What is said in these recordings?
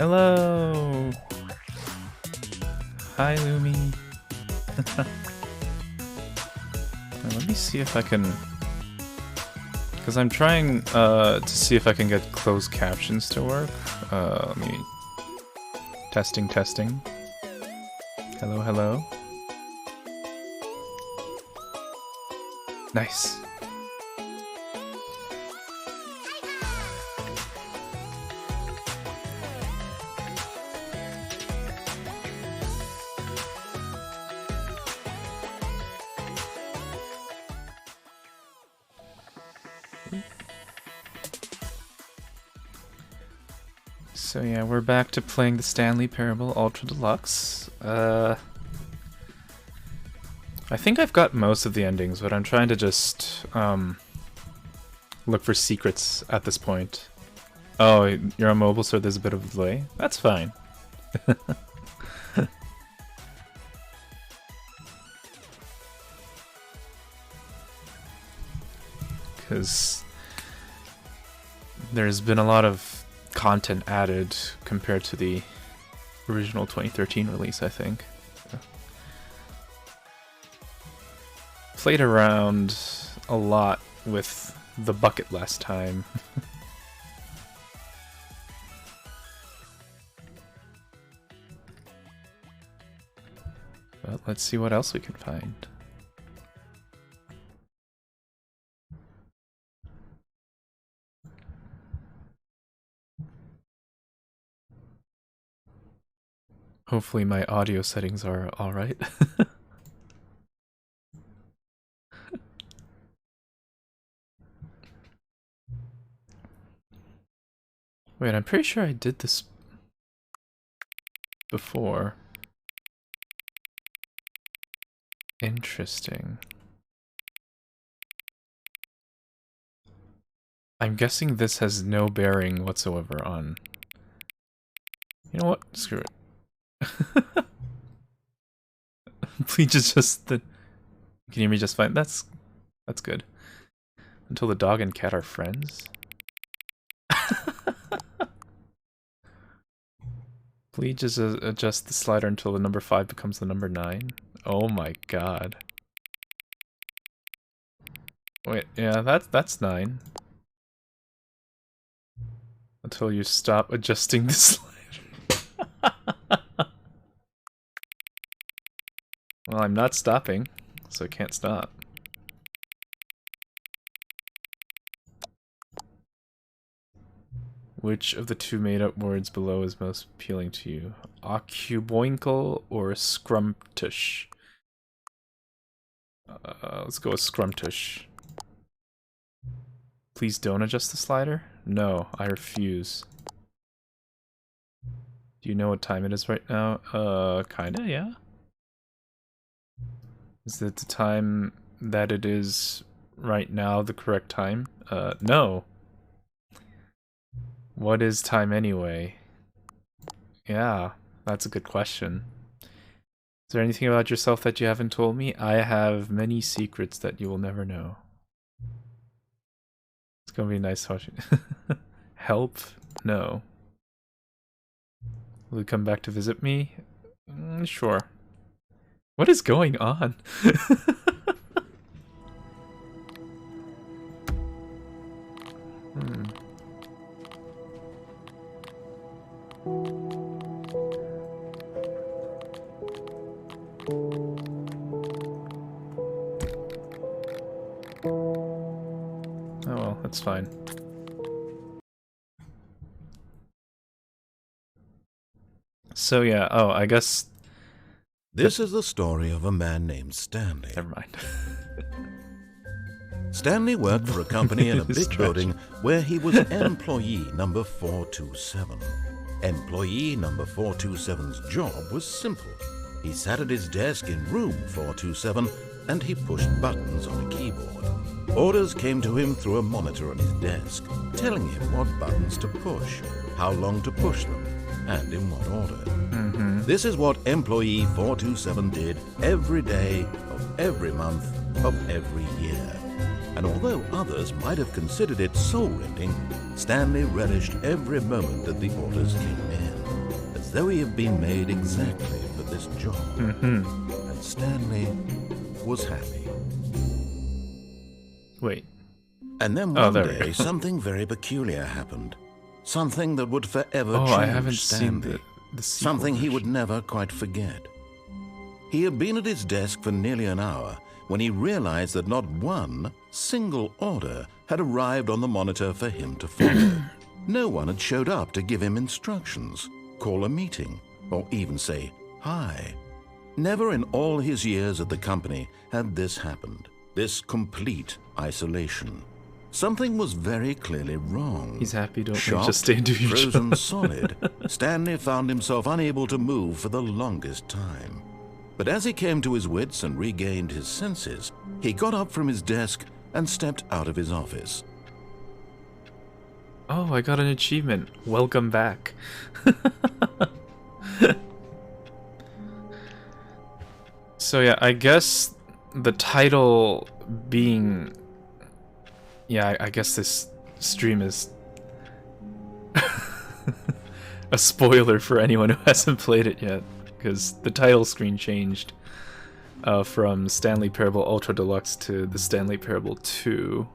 Hello! Hi, Lumi. Let me see if I can... Because I'm trying to see if I can get closed captions to work. Let me... Testing, testing. Hello, hello. Nice. So yeah, we're back to playing the Stanley Parable Ultra Deluxe. I think I've got most of the endings, but I'm trying to just look for secrets at this point. Oh, you're on mobile, so there's a bit of a delay? That's fine. Because there's been a lot of content added compared to the original 2013 release, I think. Played around a lot with the bucket last time. But let's see what else we can find. Hopefully my audio settings are alright. Wait, I'm pretty sure I did this before. Interesting. I'm guessing this has no bearing whatsoever on... You know what? Screw it. Please just the... Can you hear me just fine? That's good. Until the dog and cat are friends? Please just adjust the slider until the number 5 becomes the number 9. Oh my god. Wait, yeah, that's 9. Until you stop adjusting the slider. Well, I'm not stopping, so I can't stop. Which of the two made-up words below is most appealing to you? Occuboinkle or scrumptious? Let's go with scrumptious. Please don't adjust the slider? No, I refuse. Do you know what time it is right now? Kinda, yeah. Is it the time that it is right now the correct time? No. What is time anyway? Yeah, that's a good question. Is there anything about yourself that you haven't told me? I have many secrets that you will never know. It's gonna be nice watching. Help? No. Will you come back to visit me? Sure. What is going on? Oh well, that's fine. So yeah, oh, I guess... This is the story of a man named Stanley. Never mind. Stanley worked for a company in a big Stretch. building where he was employee number 427. Employee number 427's job was simple. He sat at his desk in room 427 and he pushed buttons on a keyboard. Orders came to him through a monitor on his desk, telling him what buttons to push, how long to push them, and in what order. This is what employee 427 did every day of every month of every year. And although others might have considered it soul-rending, Stanley relished every moment that the orders came in, as though he had been made exactly for this job. And Stanley was happy. Wait. And then Oh, one there we day, go. something very peculiar happened. Something that would forever Oh, change I haven't Stanley. seen the sequel Something he would version. never quite forget. He had been at his desk for nearly an hour when he realized that not one single order had arrived on the monitor for him to follow. No one had showed up to give him instructions, call a meeting, or even say hi. Never in all his years at the company had this happened, this complete isolation. Something was very clearly wrong. He's happy, don't Shocked, just stay and do your frozen job. solid, Stanley found himself unable to move for the longest time. But as he came to his wits and regained his senses, he got up from his desk and stepped out of his office. Oh, I got an achievement. Welcome back. So yeah, I guess the title being... Yeah, I guess this stream is a spoiler for anyone who hasn't played it yet, because the title screen changed from Stanley Parable Ultra Deluxe to the Stanley Parable 2.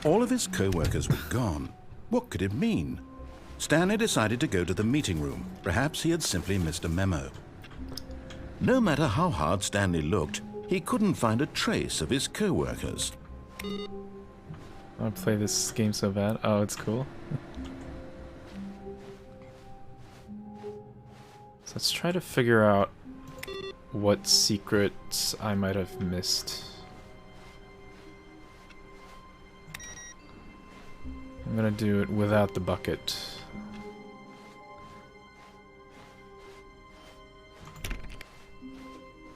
All of his co-workers were gone. What could it mean? Stanley decided to go to the meeting room. Perhaps he had simply missed a memo. No matter how hard Stanley looked, he couldn't find a trace of his co-workers. I want to play this game so bad. Oh, it's cool. So let's try to figure out what secrets I might have missed. I'm gonna do it without the bucket.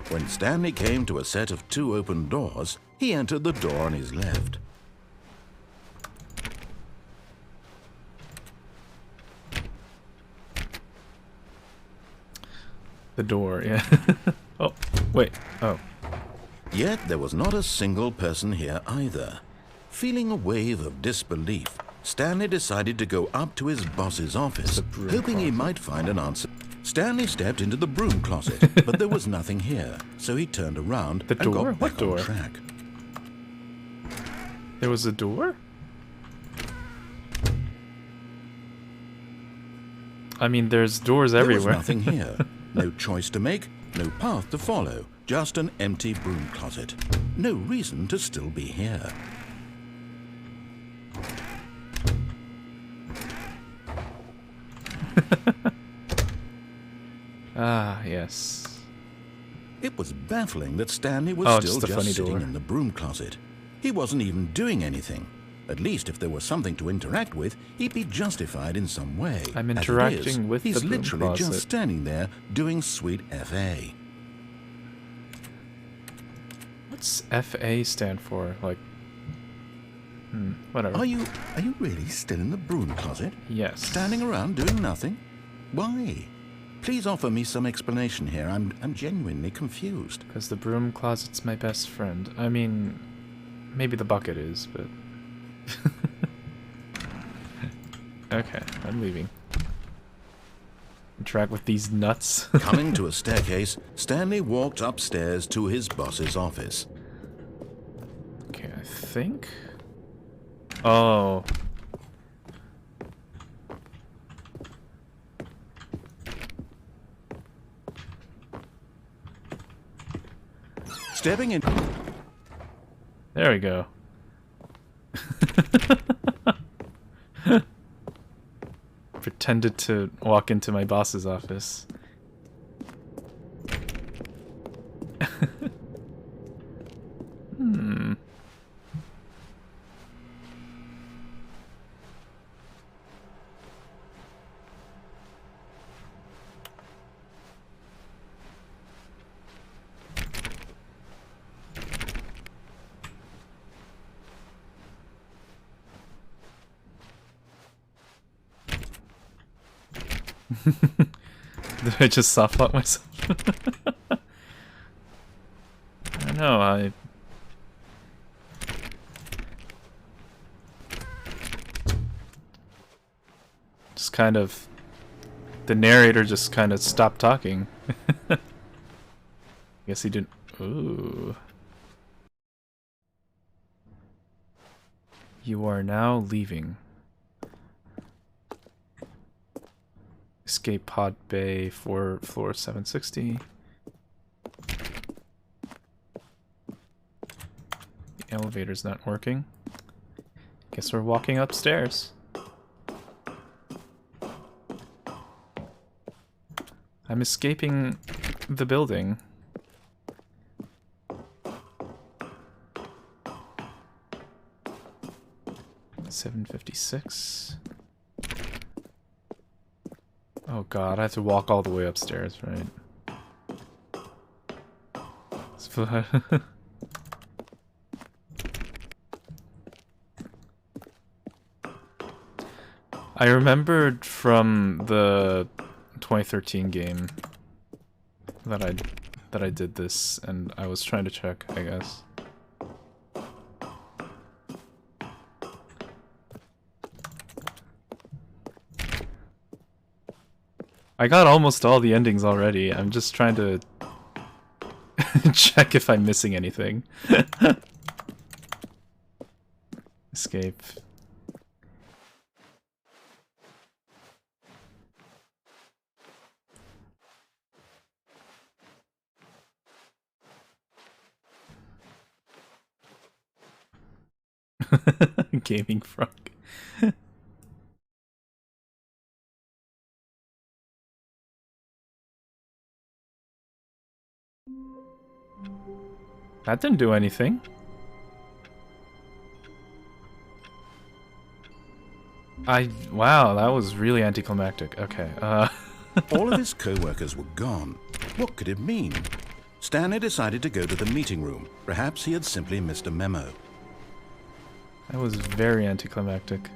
When Stanley came to a set of 2 open doors, he entered the door on his left. The door, yeah. Oh, wait. Oh. Yet there was not a single person here either. Feeling a wave of disbelief, Stanley decided to go up to his boss's office, broom hoping he closet. might find an answer. Stanley stepped into the broom closet, but there was nothing here, so he turned around The and door? got What back door? on track. There was a door? I mean, there's doors There everywhere. was nothing here. No choice to make, no path to follow, just an empty broom closet. No reason to still be here. Ah, yes. It was baffling that Stanley was Oh, still just a funny sitting door. in the broom closet. He wasn't even doing anything. At least if there was something to interact with, he'd be justified in some way. I'm As it interacting is, with he's the broom literally closet. just standing there doing sweet FA. What's FA stand for? Like, whatever. Are you really still in the broom closet? Yes. Standing around doing nothing? Why? Please offer me some explanation here. I'm genuinely confused. Because the broom closet's my best friend. I mean, maybe the bucket is, but... Okay, I'm leaving. Interact with these nuts. Coming to a staircase, Stanley walked upstairs to his boss's office. Okay, I think... Oh. Stepping in. There we go. Pretended to walk into my boss's office. Hmm. Did I just soft lock myself? I don't know, I... Just kind of... The narrator just kind of stopped talking. Guess he didn't... Ooh. You are now leaving. Escape pod bay for floor 760. The elevator's not working. Guess we're walking upstairs. I'm escaping the building. $7.56. Oh god, I have to walk all the way upstairs, right? I remembered from the 2013 game that I did this, and I was trying to check, I guess. I got almost all the endings already. I'm just trying to check if I'm missing anything. Escape. Gaming frog. That didn't do anything. Wow, that was really anticlimactic. Okay, All of his co-workers were gone. What could it mean? Stanley decided to go to the meeting room. Perhaps he had simply missed a memo. That was very anticlimactic.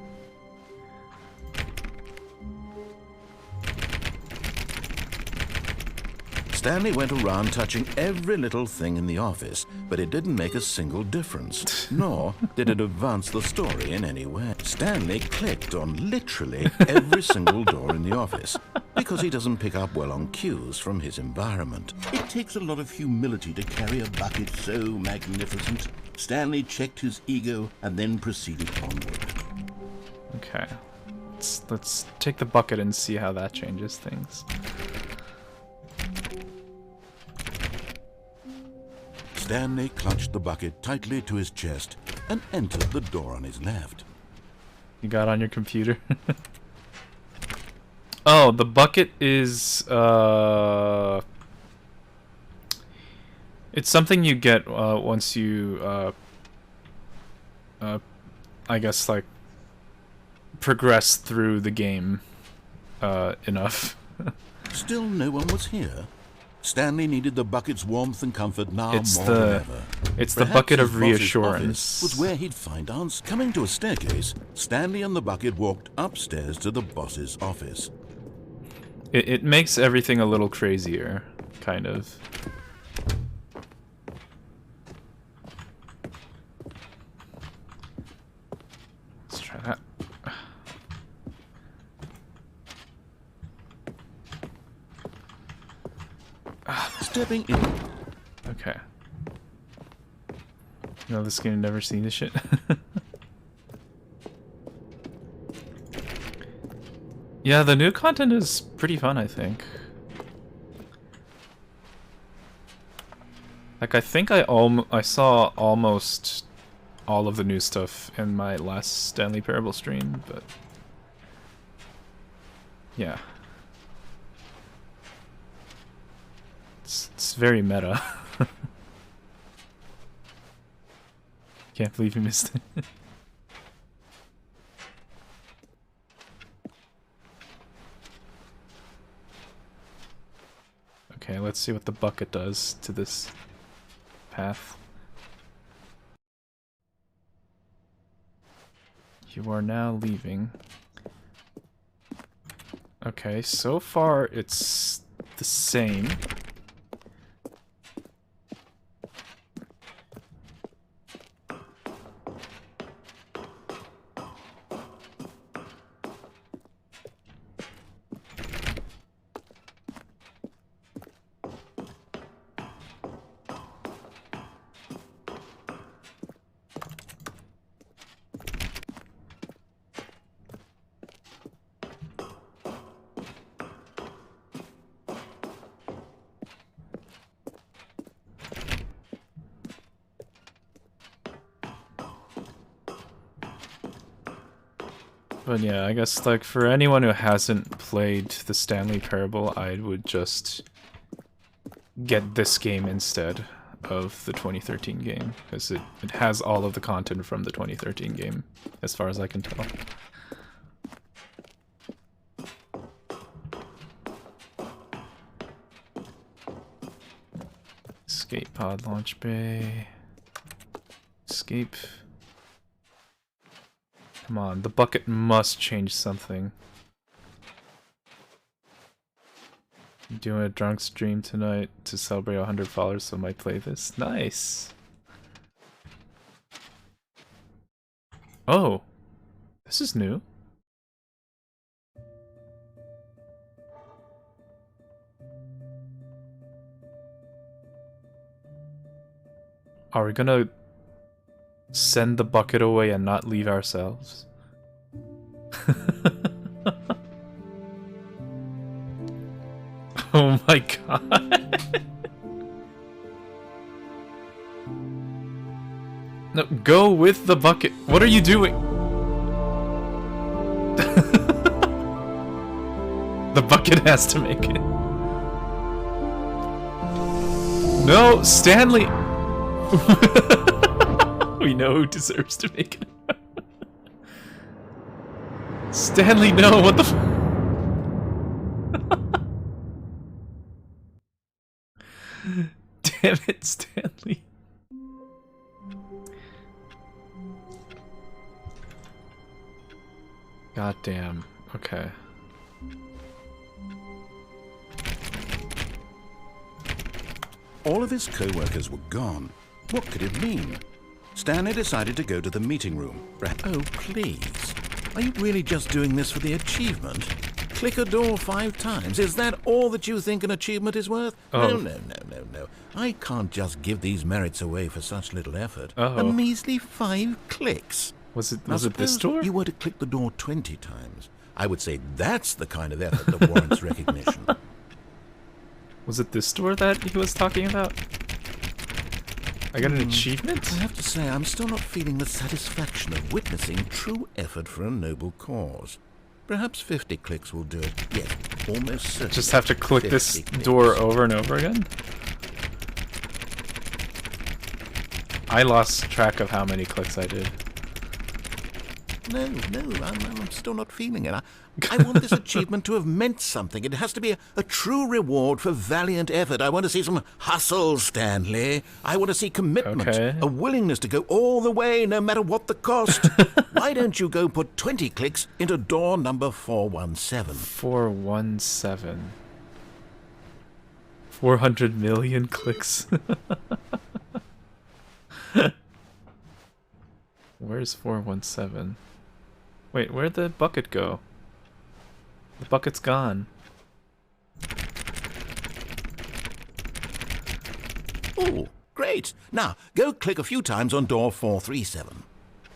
Stanley went around touching every little thing in the office, but it didn't make a single difference, nor did it advance the story in any way. Stanley clicked on literally every single door in the office, because he doesn't pick up well on cues from his environment. It takes a lot of humility to carry a bucket so magnificent. Stanley checked his ego and then proceeded onward. Okay. Let's take the bucket and see how that changes things. Stanley clutched the bucket tightly to his chest and entered the door on his left. You got on your computer? Oh, the bucket is, it's something you get, once you, I guess, like, progress through the game, enough. Still no one was here. Stanley needed the bucket's warmth and comfort now It's more the- than ever. It's the Perhaps bucket his of boss's reassurance. office was where he'd find answers. Coming to a staircase, Stanley and the bucket walked upstairs to the boss's office. It makes everything a little crazier, kind of. Let's try that. Stepping in. Okay. You know, this game never seen this shit. Yeah, the new content is pretty fun, I think. Like, I think I saw almost all of the new stuff in my last Stanley Parable stream, but yeah. It's very meta. Can't believe you missed it. Okay, let's see what the bucket does to this path. You are now leaving. Okay, so far it's the same. But yeah, I guess like for anyone who hasn't played the Stanley Parable, I would just get this game instead of the 2013 game, because it has all of the content from the 2013 game, as far as I can tell. Escape pod launch bay. Escape. Come on, the bucket must change something. I'm doing a drunk stream tonight to celebrate 100 followers, so I might play this. Nice! Oh! This is new. Are we gonna send the bucket away and not leave ourselves? Oh my god. No, go with the bucket. What are you doing? The bucket has to make it. No, Stanley! We know who deserves to make it. Stanley, no, what the f- Damn it, Stanley. God damn. Okay. All of his co-workers were gone. What could it mean? Stanley decided to go to the meeting room. Oh, please. Are you really just doing this for the achievement? Click a door 5 times. Is that all that you think an achievement is worth? Oh. No. I can't just give these merits away for such little effort. Oh. A measly 5 clicks. Was it Now, this suppose door? you were to click the door 20 times. I would say that's the kind of effort that warrants recognition. Was it this door that he was talking about? I got an achievement? I have to say, I'm still not feeling the satisfaction of witnessing true effort for a noble cause. Perhaps 50 clicks will do it. Yes, almost certainly. Just have to click this 50 clicks. door over and over again? I lost track of how many clicks I did. No, I'm still not feeling it. I want this achievement to have meant something. It has to be a true reward for valiant effort. I want to see some hustle, Stanley. I want to see commitment, Okay. a willingness to go all the way, no matter what the cost. Why don't you go put 20 clicks into door number 417? 417. 400 million clicks. Where's 417? Wait, where'd the bucket go? The bucket's gone. Oh, great. Now, go click a few times on door 437.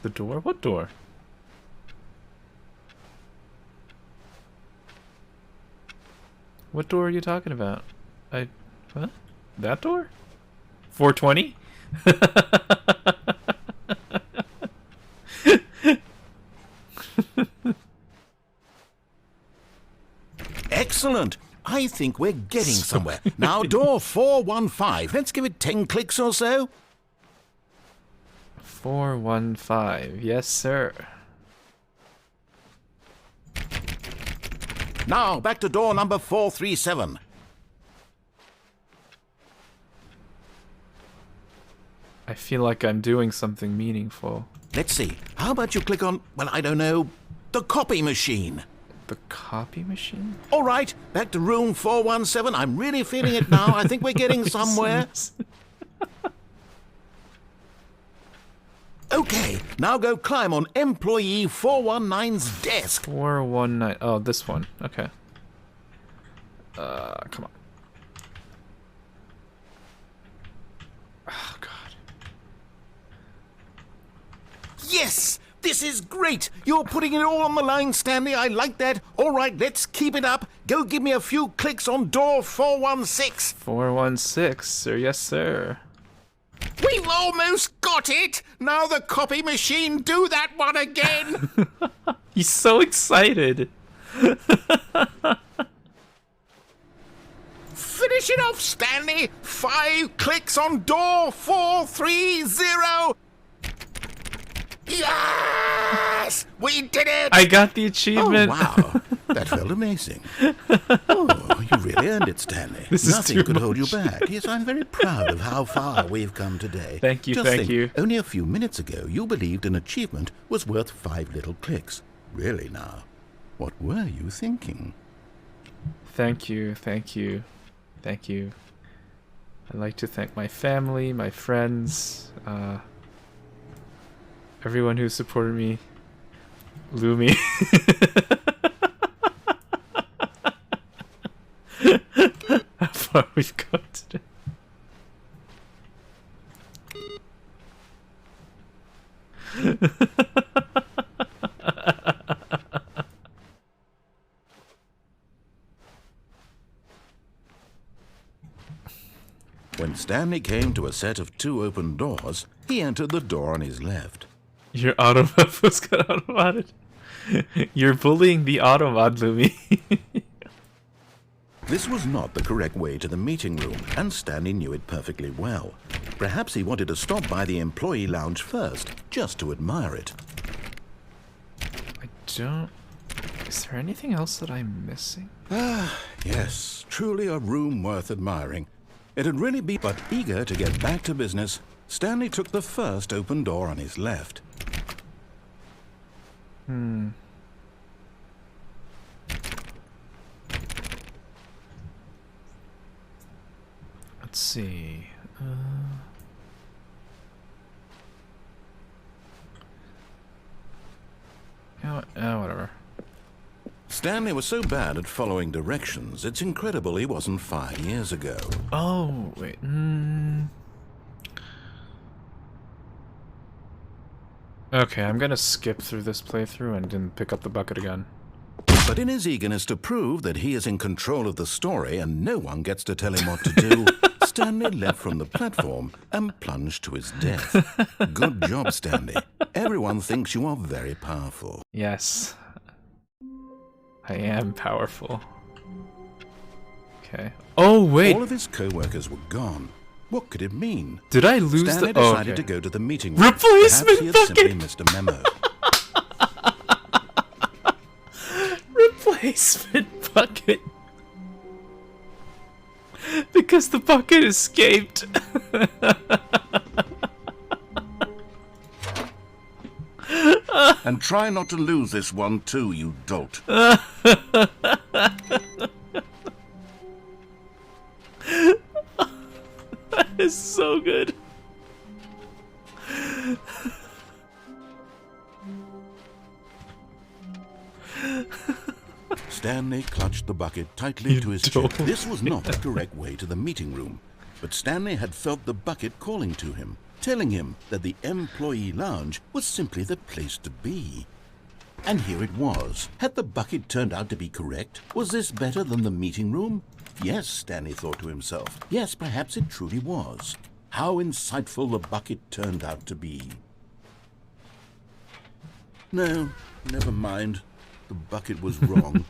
The door? What door? What door are you talking about? What? That door? 420? Excellent. I think we're getting somewhere. Now, door 415. Let's give it 10 clicks or so. 415. Yes, sir. Now, back to door number 437. I feel like I'm doing something meaningful. Let's see. How about you click on, well, I don't know, the copy machine? The copy machine? All right, back to room 417. I'm really feeling it now. I think we're getting somewhere. Okay, now go climb on employee 419's desk. 419. Oh, this one. Okay. Come on. Oh, God. Yes! This is great! You're putting it all on the line, Stanley. I like that. All right, let's keep it up. Go give me a few clicks on door 416. 416, sir. Yes, sir. We've almost got it! Now the copy machine, do that one again! He's so excited. Finish it off, Stanley! 5 clicks on door 430! Yes! We did it! I got the achievement. Oh, wow. That felt amazing. Oh, you really earned it, Stanley. This is Nothing too could hold you much. back. Yes, I'm very proud of how far we've come today. Thank you, Just thank think, you. Only a few minutes ago, you believed an achievement was worth 5 little clicks. Really now, what were you thinking? Thank you, thank you, thank you. I'd like to thank my family, my friends, everyone who supported me. Lumi. How far we've come today. When Stanley came to a set of 2 open doors, he entered the door on his left. Your automod was got automodded. You're bullying the automod, Lumi. This was not the correct way to the meeting room, and Stanley knew it perfectly well. Perhaps he wanted to stop by the employee lounge first, just to admire it. I don't... Is there anything else that I'm missing? Ah, yes, truly a room worth admiring. It had really been, but eager to get back to business, Stanley took the first open door on his left. Let's see. You know what? Whatever. Stanley was so bad at following directions, it's incredible he wasn't 5 years ago. Oh, wait. Okay, I'm gonna skip through this playthrough and then pick up the bucket again. But in his eagerness to prove that he is in control of the story and no one gets to tell him what to do, Stanley leapt from the platform and plunged to his death. Good job, Stanley. Everyone thinks you are very powerful. Yes. I am powerful. Okay. Oh, wait! All of his co-workers were gone. What could it mean? Did I lose Stanley the... decided okay. to go to the meeting room. Replacement Perhaps he had bucket! simply missed a memo. Replacement bucket. Because the bucket escaped. And try not to lose this one too, you dolt. That is so good. Stanley clutched the bucket tightly to his dolt. chest. This was not the correct way to the meeting room, but Stanley had felt the bucket calling to him, telling him that the employee lounge was simply the place to be. And here it was. Had the bucket turned out to be correct? Was this better than the meeting room? Yes, Stanley thought to himself. Yes, perhaps it truly was. How insightful the bucket turned out to be. No, never mind. The bucket was wrong.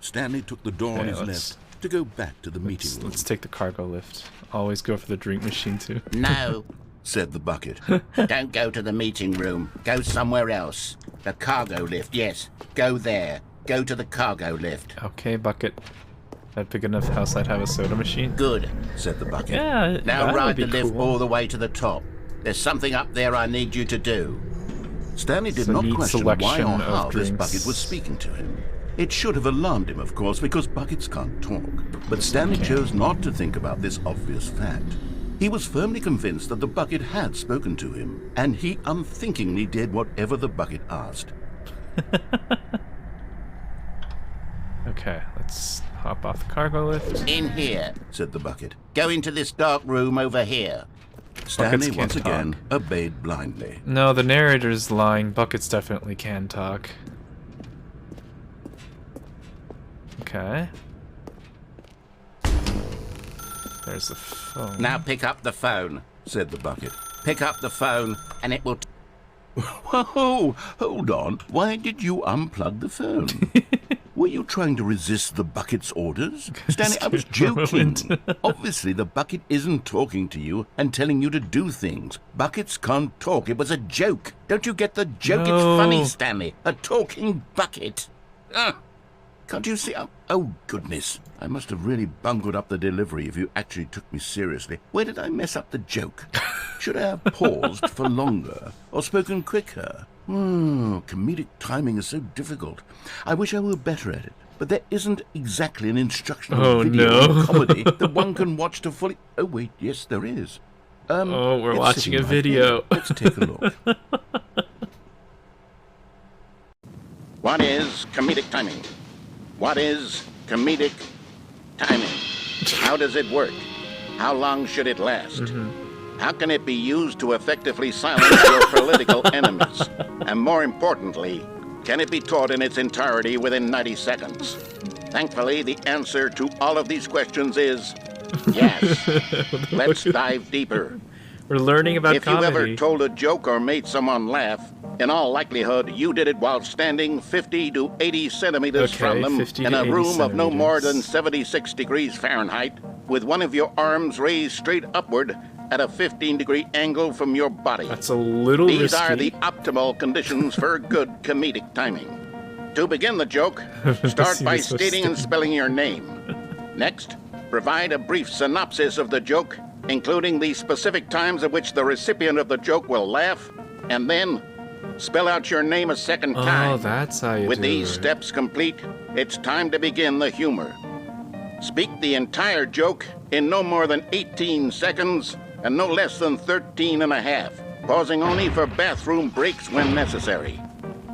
Stanley took the door on his left to go back to the meeting room. Let's take the cargo lift. Always go for the drink machine too. No, said the bucket. don't go to the meeting room. Go somewhere else. The cargo lift, yes. Go there. Go to the cargo lift. Okay, bucket. If I had a big enough house, I'd have a soda machine. Good, said the bucket. Yeah, now that ride would be the lift cool. all the way to the top. There's something up there I need you to do. Stanley did So not neat question why selection or of how this drinks. bucket was speaking to him. It should have alarmed him, of course, because buckets can't talk. But Stanley chose not to think about this obvious fact. He was firmly convinced that the bucket had spoken to him, and he unthinkingly did whatever the bucket asked. Okay, let's hop off the cargo lift. In here. Said the bucket. Go into this dark room over here. Stanley can't once talk. again obeyed blindly. No, the narrator's lying. Buckets definitely can talk. Okay. There's the phone. Now pick up the phone. Said the bucket. Pick up the phone and it will... Whoa, hold on. Why did you unplug the phone? Were you trying to resist the bucket's orders? Stanley, I was joking. Obviously, the bucket isn't talking to you and telling you to do things. Buckets can't talk. It was a joke. Don't you get the joke? No. It's funny, Stanley. A talking bucket. Can't you see? Oh, goodness. I must have really bungled up the delivery if you actually took me seriously. Where did I mess up the joke? Should I have paused for longer or spoken quicker? Comedic timing is so difficult. I wish I were better at it. But there isn't exactly an instructional video on comedy that one can watch to fully... Oh, wait, yes, there is. Oh, we're it's watching sitting a right video. there. Let's take a look. What is comedic timing? What is comedic timing? How does it work? How long should it last? How can it be used to effectively silence your political enemies? And more importantly, can it be taught in its entirety within 90 seconds? Thankfully, the answer to all of these questions is yes. Let's dive deeper. We're learning about If comedy. you ever told a joke or made someone laugh, in all likelihood, you did it while standing 50 to 80 centimeters from them 50 in to a 80 room of no more than centimeters. 76 degrees Fahrenheit, with one of your arms raised straight upward at a 15-degree angle from your body. That's a little These risky. are the optimal conditions for good comedic timing. To begin the joke, start See, by this was stating and stupid. spelling your name. Next, provide a brief synopsis of the joke, including the specific times at which the recipient of the joke will laugh, and then spell out your name a second time. Oh, that's how you With do these it. steps complete, it's time to begin the humor. Speak the entire joke in no more than 18 seconds and no less than 13 and a half, pausing only for bathroom breaks when necessary.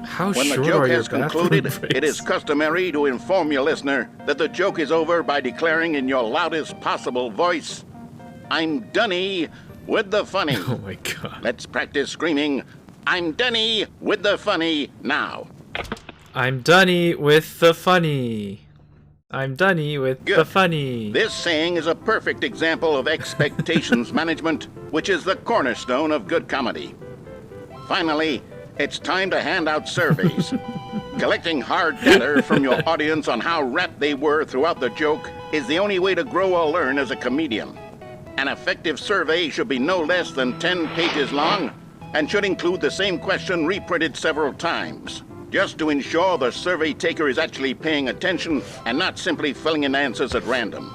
How When the short joke are your has bathroom concluded, breaks? it is customary to inform your listener that the joke is over by declaring in your loudest possible voice, "I'm Dunny with the funny." Oh my god. Let's practice screaming, "I'm Dunny with the funny" now. I'm Dunny with the funny. I'm Dunny with the Good. funny. This saying is a perfect example of expectations management, which is the cornerstone of good comedy. Finally, it's time to hand out surveys. Collecting hard data from your audience on how rapt they were throughout the joke is the only way to grow or learn as a comedian. An effective survey should be no less than 10 pages long and should include the same question reprinted several times, just to ensure the survey taker is actually paying attention and not simply filling in answers at random.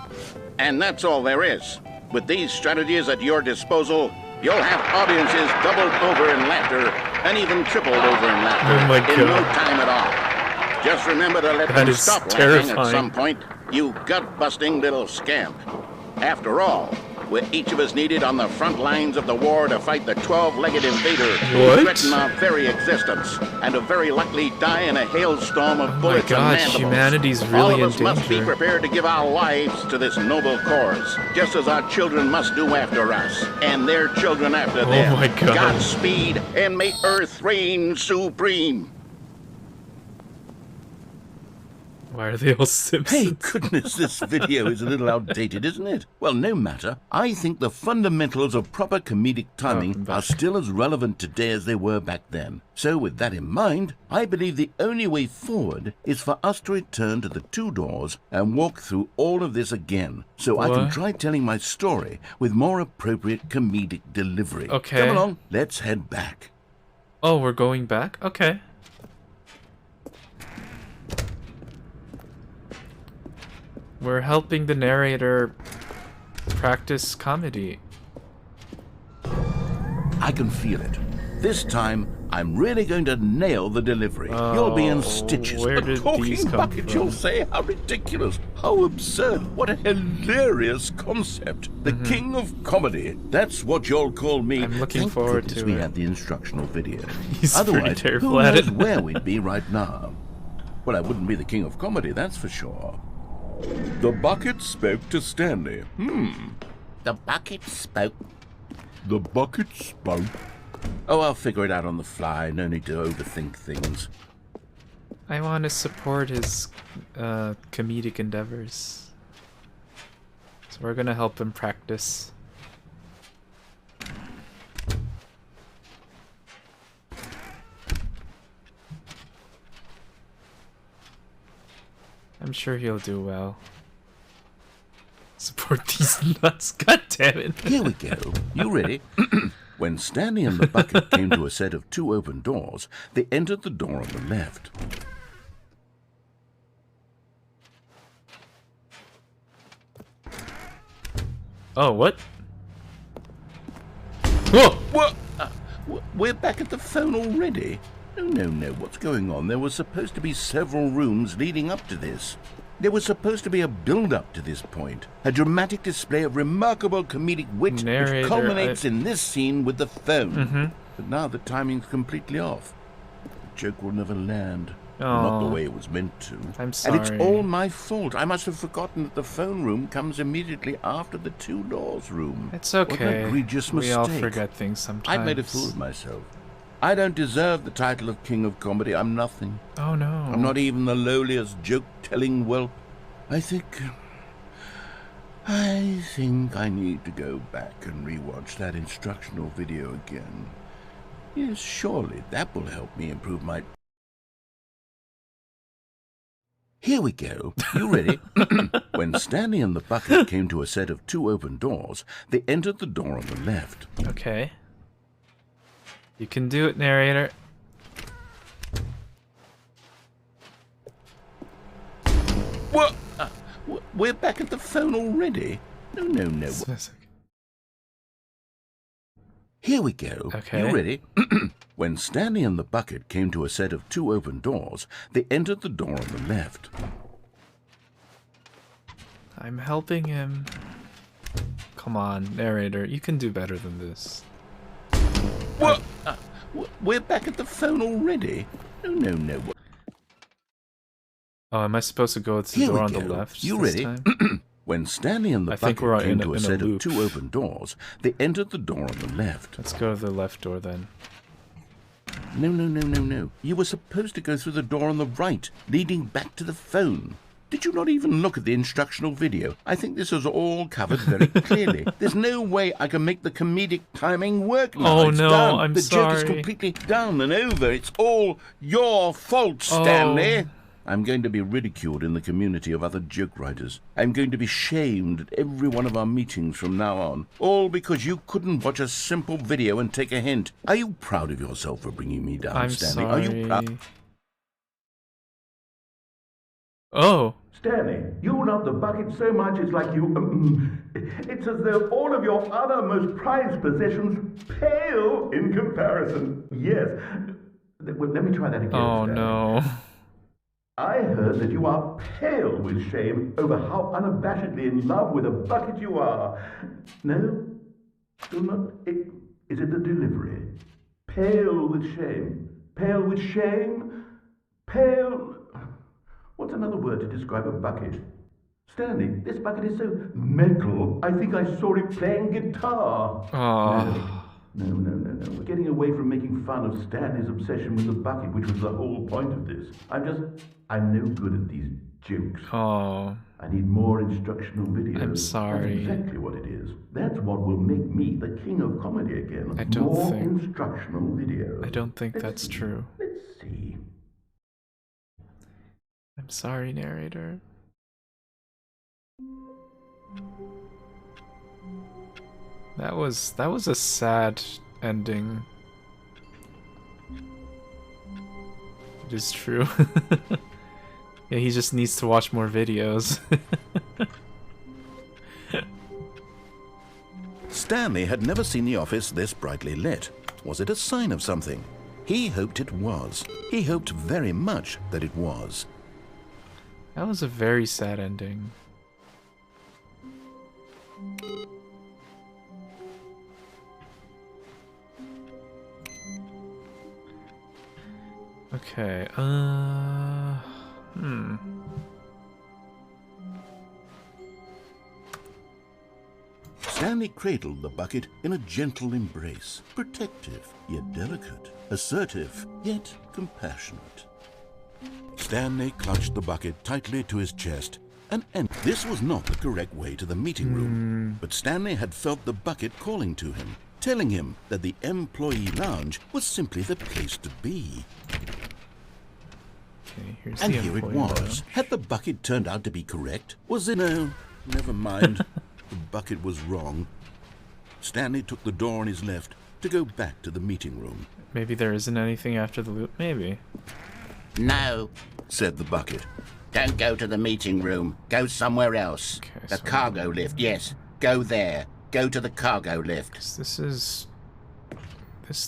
And that's all there is. With these strategies at your disposal, you'll have audiences doubled over in laughter and even tripled over in laughter Oh my in no God. time at all. Just remember to let That them is stop laughing terrifying. at some point, you gut-busting little scamp. After all, we're each of us needed on the front lines of the war to fight the 12-legged invader who What? threaten our very existence and to very likely die in a hailstorm of Oh my bullets God, and mandibles. humanity's All really of in us must be danger. prepared to give our lives to this noble cause, just as our children must do after us, and their children after Oh them. my God. Godspeed, and may Earth reign supreme. Why are they all Hey, Simpsons? goodness, this video is a little outdated, isn't it? Well, no matter. I think the fundamentals of proper comedic timing are still as relevant today as they were back then. So with that in mind, I believe the only way forward is for us to return to the 2 doors and walk through all of this again, so I can What? try telling my story with more appropriate comedic delivery. Okay. Come along, let's head back. Oh, we're going back? Okay. We're helping the narrator practice comedy. I can feel it. This time, I'm really going to nail the delivery. You'll be in stitches. Where A did talking these come bucket, from? you'll say? How ridiculous. How absurd. What a hilarious concept. The king of comedy. That's what you'll call me. I'm looking Thank forward goodness to we it. had the instructional video. He's pretty Otherwise, terrible who at knows it. where we'd be right now? Well, I wouldn't be the king of comedy, that's for sure. The bucket spoke to Stanley. The bucket spoke. The bucket spoke. Oh, I'll figure it out on the fly. No need to overthink things. I want to support his comedic endeavors. So we're gonna help him practice. I'm sure he'll do well. Support these nuts, god damn it. Here we go. You ready? When Stanley and the bucket came to a set of 2 open doors, they entered the door on the left. Oh, what? Whoa! What? We're back at the phone already? No. What's going on? There were supposed to be several rooms leading up to this. There was supposed to be a build-up to this point. A dramatic display of remarkable comedic wit Narrator, which culminates in this scene with the phone. But now the timing's completely off. The joke will never land. Not the way it was meant to. I'm sorry. And it's all my fault. I must have forgotten that the phone room comes immediately after the 2 doors room. It's okay. What an egregious mistake. We all forget things sometimes. I've made a fool of myself. I don't deserve the title of King of Comedy. I'm nothing. Oh no. I'm not even the lowliest joke-telling whelp. I think I need to go back and rewatch that instructional video again. Yes, surely that will help me improve my... Here we go. You ready? When Stanley and the bucket came to a set of 2 open doors, they entered the door on the left. Okay. You can do it, narrator. What? We're back at the phone already? No. Here we go. Okay. You ready? When Stanley and the bucket came to a set of 2 open doors, they entered the door on the left. I'm helping him. Come on, narrator. You can do better than this. What? We're back at the phone already? No. Oh, am I supposed to go to the Here door we on the go. left You this ready? time? When Stanley and the I think bucket we're came in to a a set of loop. 2 open doors, they entered the door on the left. Let's go to the left door then. No. You were supposed to go through the door on the right, leading back to the phone. Did you not even look at the instructional video? I think this is all covered very clearly. There's no way I can make the comedic timing work now. Oh It's no, done. I'm the sorry. joke is completely done and over. It's all your fault, Stanley. I'm going to be ridiculed in the community of other joke writers. I'm going to be shamed at every one of our meetings from now on. All because you couldn't watch a simple video and take a hint. Are you proud of yourself for bringing me down, I'm Stanley? sorry. Are you proud? Oh. Stanley, you love the bucket so much it's like you... it's as though all of your other most prized possessions pale in comparison. Yes. Well, let me try that again, Oh Stanley. no. I heard that you are pale with shame over how unabashedly in love with a bucket you are. No? Still not? Is it the delivery? Pale with shame. Pale with shame? Pale... What's another word to describe a bucket? Stanley, this bucket is so metal, I think I saw it playing guitar. Oh. No. We're getting away from making fun of Stanley's obsession with the bucket, which was the whole point of this. I'm no good at these jokes. Oh, I need more instructional videos. I'm sorry. That's exactly what it is. That's what will make me the king of comedy again. I don't more think- instructional videos. I don't think that's true. Let's see. I'm sorry, narrator. That was a sad ending. It is true. Yeah, he just needs to watch more videos. Stanley had never seen the office this brightly lit. Was it a sign of something? He hoped it was. He hoped very much that it was. That was a very sad ending. Okay, Stanley cradled the bucket in a gentle embrace, protective yet delicate, assertive yet compassionate. Stanley clutched the bucket tightly to his chest and this was not the correct way to the meeting room, but Stanley had felt the bucket calling to him, telling him that the employee lounge was simply the place to be. Okay, here's And the here it employee was. lounge. Had the bucket turned out to be correct? Was it no? Never mind. The bucket was wrong. Stanley took the door on his left to go back to the meeting room. Maybe there isn't anything after the loop. Maybe. No, Said the bucket. don't go to the meeting room. Go somewhere else. Okay, The so- cargo lift, yes. Go there. Go to the cargo lift. This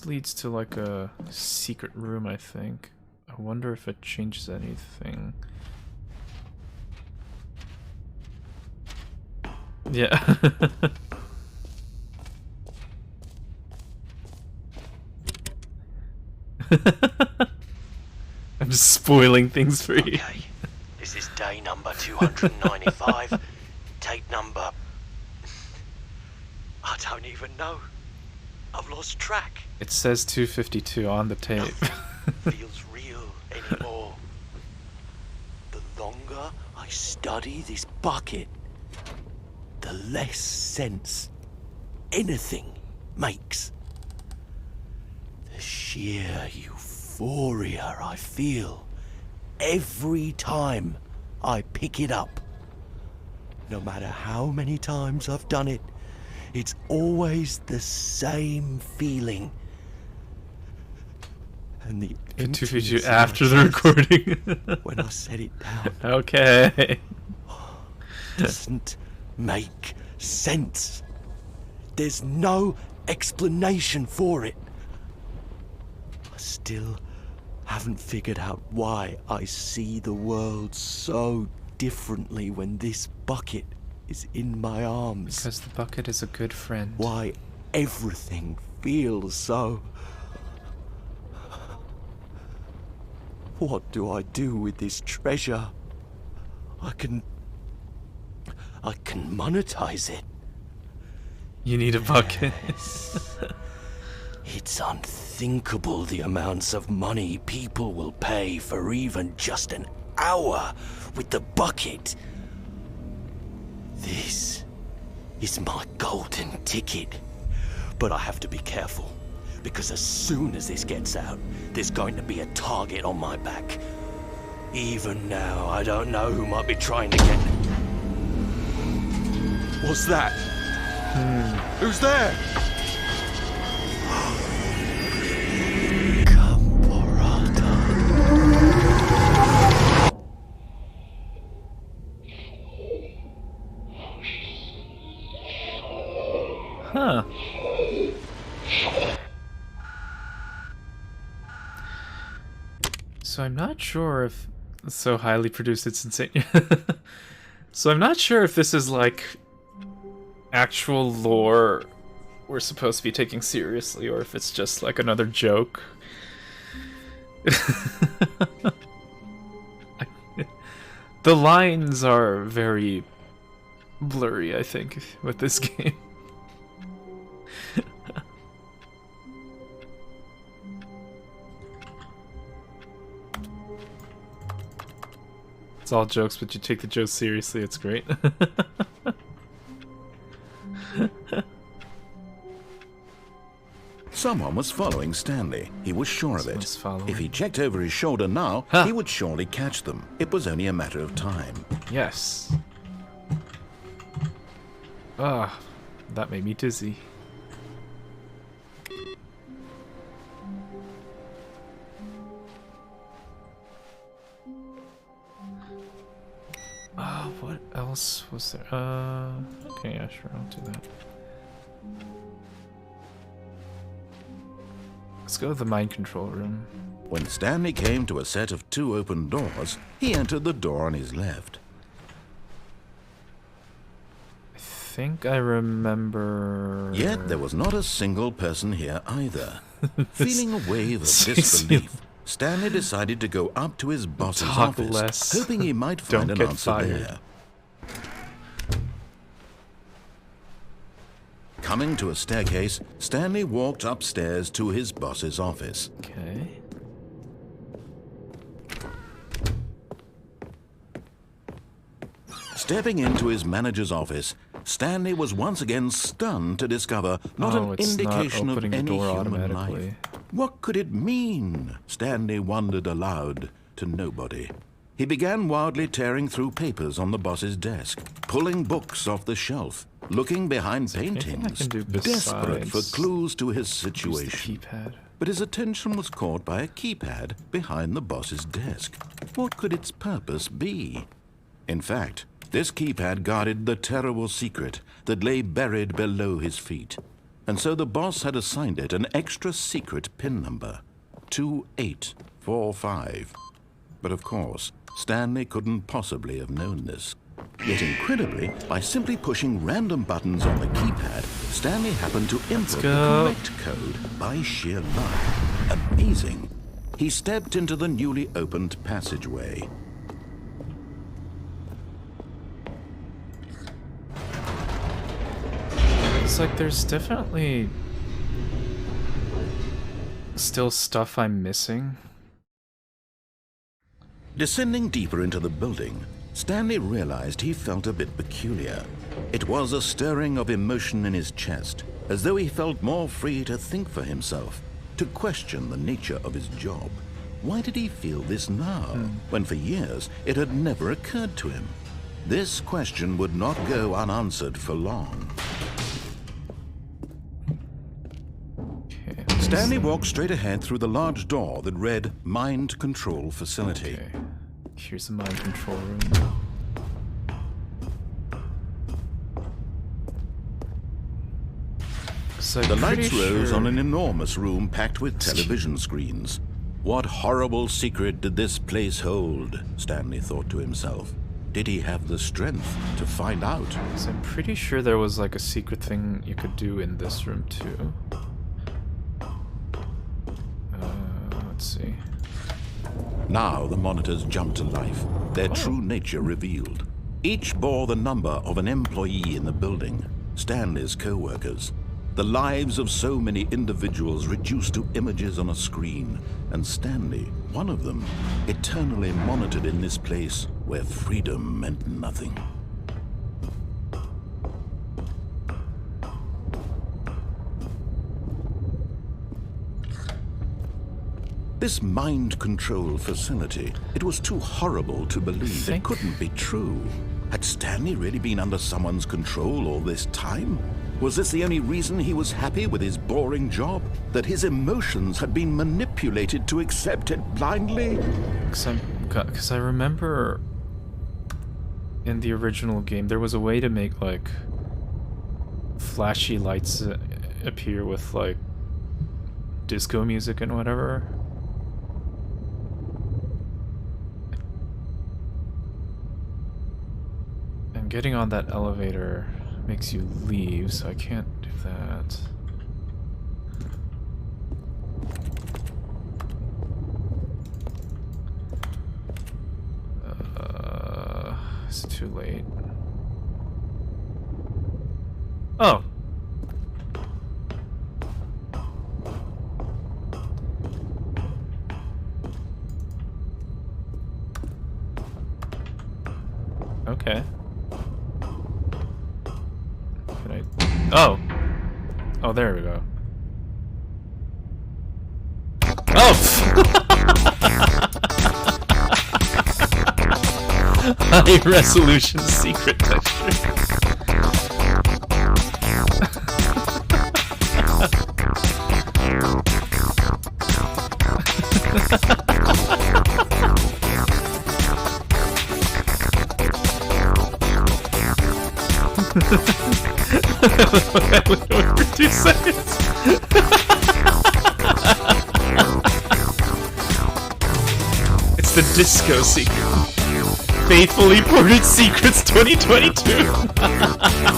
leads to like a secret room, I think. I wonder if it changes anything. Yeah. I'm just spoiling things for you. Okay, this is day number 295. Tape number... I don't even know. I've lost track. It says 252 on the tape. Nothing feels real anymore. The longer I study this bucket, the less sense anything makes. The sheer euphoria I feel every time I pick it up. No matter how many times I've done it, it's always the same feeling. And the 252 emptiness in my after the chest recording. when I set it down Okay. doesn't make sense. There's no explanation for it. I still haven't figured out why I see the world so differently when this bucket is in my arms. Because the bucket is a good friend. Why everything feels so... What do I do with this treasure? I can monetize it. You need a bucket. It's unthinkable the amounts of money people will pay for even just an hour with the bucket. This is my golden ticket. But I have to be careful, because as soon as this gets out, there's going to be a target on my back. Even now, I don't know who might be trying to get... What's that? Who's there? Caporata. Huh. So I'm not sure if it's so highly produced it's insane. So I'm not sure if this is like actual lore we're supposed to be taking seriously or if it's just like another joke. The lines are very blurry, I think, with this game. It's all jokes, but you take the jokes seriously. It's great. Someone was following Stanley. He was sure of it. Someone's following. If he checked over his shoulder now, Huh. he would surely catch them. It was only a matter of time. Yes. Ah, that made me dizzy. What else was there? Okay, yeah, sure, I'll do that. Let's go to the mind control room. When Stanley came to a set of 2 open doors, he entered the door on his left. I think I remember... Yet there was not a single person here either. Feeling a wave of Seriously. disbelief, Stanley decided to go up to his boss's Talk office, less. hoping he might find Don't an get answer fired. there. Coming to a staircase, Stanley walked upstairs to his boss's office. Okay. Stepping into his manager's office, Stanley was once again stunned to discover not Oh, an it's not indication of opening the any door human automatically. life. What could it mean? Stanley wondered aloud to nobody. He began wildly tearing through papers on the boss's desk, pulling books off the shelf, looking behind anything I paintings, can do desperate for besides clues to his use the situation. keypad? But his attention was caught by a keypad behind the boss's desk. What could its purpose be? In fact, this keypad guarded the terrible secret that lay buried below his feet. And so the boss had assigned it an extra secret PIN number, 2845. But of course, Stanley couldn't possibly have known this. Yet incredibly, by simply pushing random buttons on the keypad, Stanley happened to input the go. correct code by sheer luck. Amazing. He stepped into the newly opened passageway. It's like there's definitely still stuff I'm missing. Descending deeper into the building, Stanley realized he felt a bit peculiar. It was a stirring of emotion in his chest, as though he felt more free to think for himself, to question the nature of his job. Why did he feel this now, when for years it had never occurred to him? This question would not go unanswered for long. Okay. Stanley walked straight ahead through the large door that read Mind Control Facility. Okay. Here's the mind control room. So The I'm lights pretty rose sure- on an enormous room packed with television screens. What horrible secret did this place hold? Stanley thought to himself. Did he have the strength to find out? So I'm pretty sure there was like a secret thing you could do in this room too. Let's see. Now the monitors jumped to life, their true nature revealed. Each bore the number of an employee in the building, Stanley's co-workers. The lives of so many individuals reduced to images on a screen, and Stanley, one of them, eternally monitored in this place where freedom meant nothing. This mind control facility, it was too horrible to believe. It Think- couldn't be true. Had Stanley really been under someone's control all this time? Was this the only reason he was happy with his boring job? That his emotions had been manipulated to accept it blindly? Because I remember in the original game there was a way to make like flashy lights appear with like disco music and whatever. And getting on that elevator makes you leave, so I can't do that. It's too late. Oh. Okay. Can I... Oh! Oh, there we go. Oh! High resolution secret texture. I went over 2 seconds. It's the disco secret. Faithfully ported secrets 2022.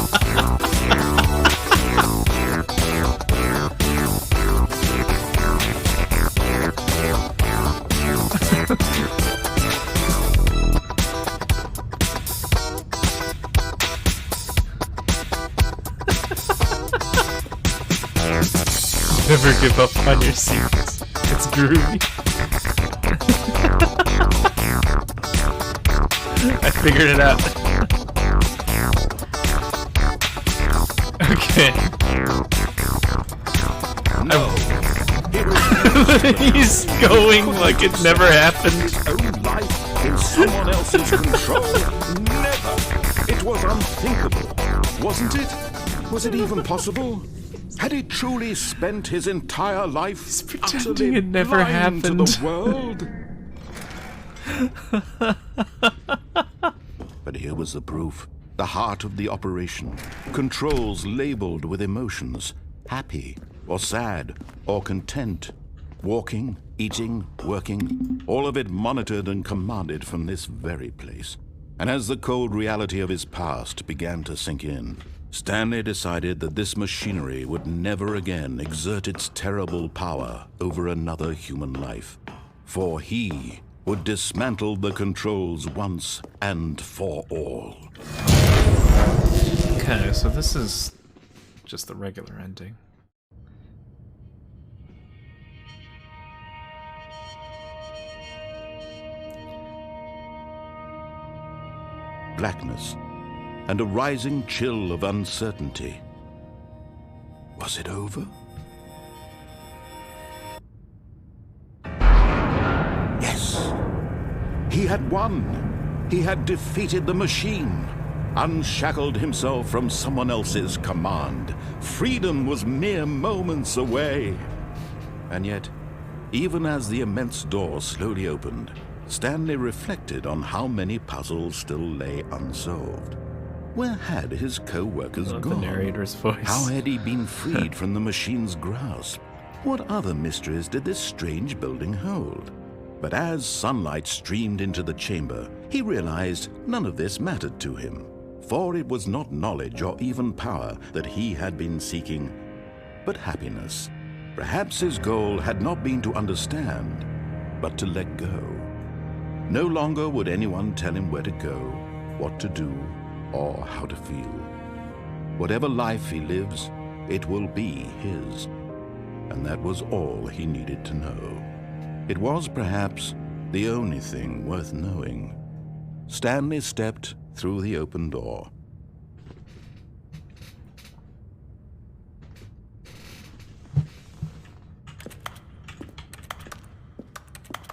Never give up on your secrets. It's groovy. I figured it out. Okay. No. He's going like it never happened. His own life in someone else's control? Never. It was unthinkable, wasn't it? Was it even possible? Had he truly spent his entire life pretending utterly it never blind to happened. the world? But here was the proof. The heart of the operation. Controls labeled with emotions. Happy, or sad, or content. Walking, eating, working. All of it monitored and commanded from this very place. And as the cold reality of his past began to sink in, Stanley decided that this machinery would never again exert its terrible power over another human life. For he would dismantle the controls once and for all. Okay, so this is just the regular ending. Blackness and a rising chill of uncertainty. Was it over? Yes! He had won! He had defeated the machine, unshackled himself from someone else's command. Freedom was mere moments away. And yet, even as the immense door slowly opened, Stanley reflected on how many puzzles still lay unsolved. Where had his co-workers The gone? narrator's voice. How had he been freed from the machine's grasp? What other mysteries did this strange building hold? But as sunlight streamed into the chamber, he realized none of this mattered to him, for it was not knowledge or even power that he had been seeking, but happiness. Perhaps his goal had not been to understand, but to let go. No longer would anyone tell him where to go, what to do, or how to feel. Whatever life he lives, it will be his. And that was all he needed to know. It was perhaps the only thing worth knowing. Stanley stepped through the open door.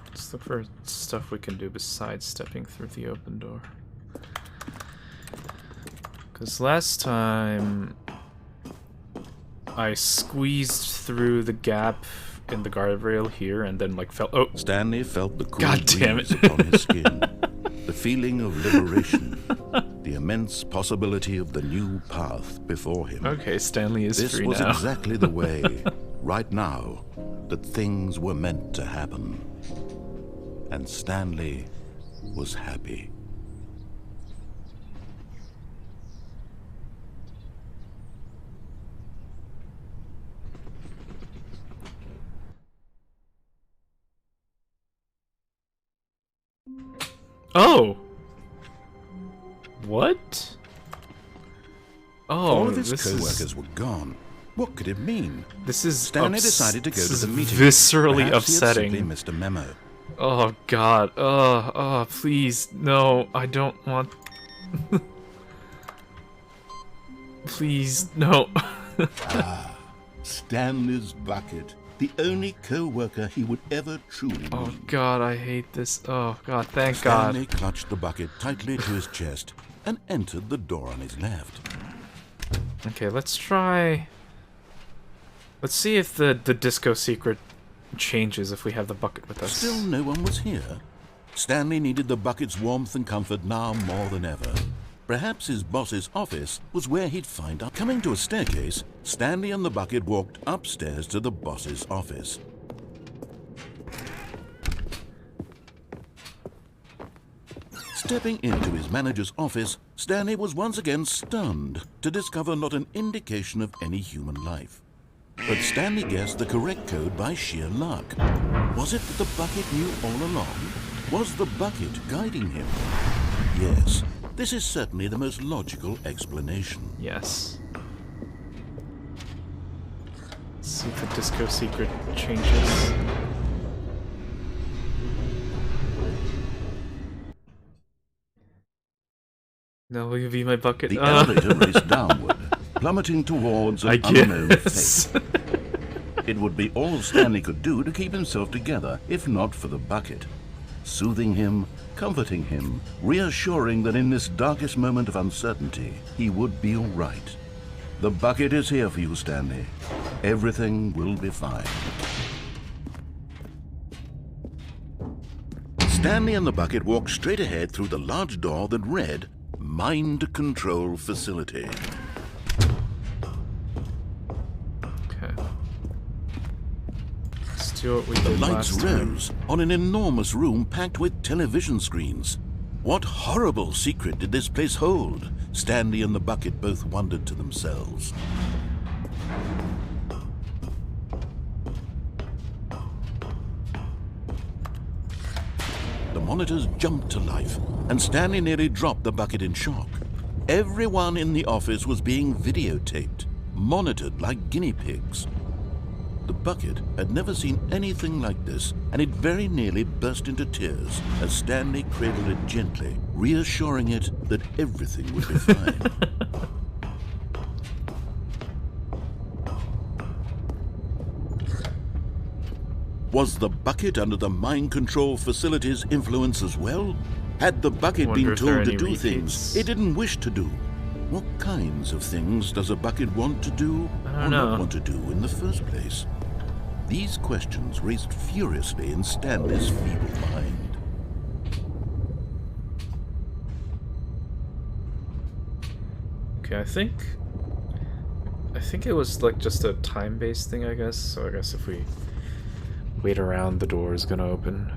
Let's look for stuff we can do besides stepping through the open door. Because last time I squeezed through the gap in the guardrail here and then like fell. Oh, Stanley felt the cool God damn breeze it. upon his skin, the feeling of liberation, the immense possibility of the new path before him. okay, Stanley is This free was now. exactly the way, right now, that things were meant to happen. And Stanley was happy. Oh! What? Oh, All of his this co-workers is were gone. What could it mean? this is Stanley ups- decided to go this to is the meeting. viscerally Perhaps he had simply upsetting. missed a memo. Oh God! Oh, please, no! I don't want. Please, no. Stanley's bucket. The only co-worker he would ever truly Oh need. god, I hate this. Oh god, thank Stanley god. clutched the bucket tightly to his chest and entered the door on his left. Okay, let's try... Let's see if the disco secret changes if we have the bucket with us. Still no one was here. Stanley needed the bucket's warmth and comfort now more than ever. Perhaps his boss's office was where he'd find out. Coming to a staircase, Stanley and the bucket walked upstairs to the boss's office. Stepping into his manager's office, Stanley was once again stunned to discover not an indication of any human life. But Stanley guessed the correct code by sheer luck. Was it that the bucket knew all along? Was the bucket guiding him? Yes, this is certainly the most logical explanation. Yes. Let's see if the disco secret changes. No, will you be my bucket? The elevator raced downward, plummeting towards an unknown guess. fate. It would be all Stanley could do to keep himself together, if not for the bucket. Soothing him, comforting him, reassuring that in this darkest moment of uncertainty, he would be all right. The bucket is here for you, Stanley. Everything will be fine. Stanley and the bucket walked straight ahead through the large door that read, Mind Control Facility. Okay. Let's do what we The did lights last time. rose on an enormous room packed with television screens. What horrible secret did this place hold? Stanley and the bucket both wondered to themselves. The monitors jumped to life, and Stanley nearly dropped the bucket in shock. Everyone in the office was being videotaped, monitored like guinea pigs. The bucket had never seen anything like this, and it very nearly burst into tears as Stanley cradled it gently, reassuring it that everything would be fine. Was the bucket under the mind control facility's influence as well? Had the bucket Wonder been if there are told to any do repeats. things it didn't wish to do? What kinds of things does a bucket want to do I or don't know. not want to do in the first place? These questions raced furiously in Stanley's feeble mind. Okay, I think it was like just a time-based thing, I guess. So I guess if we wait around, the door is gonna open.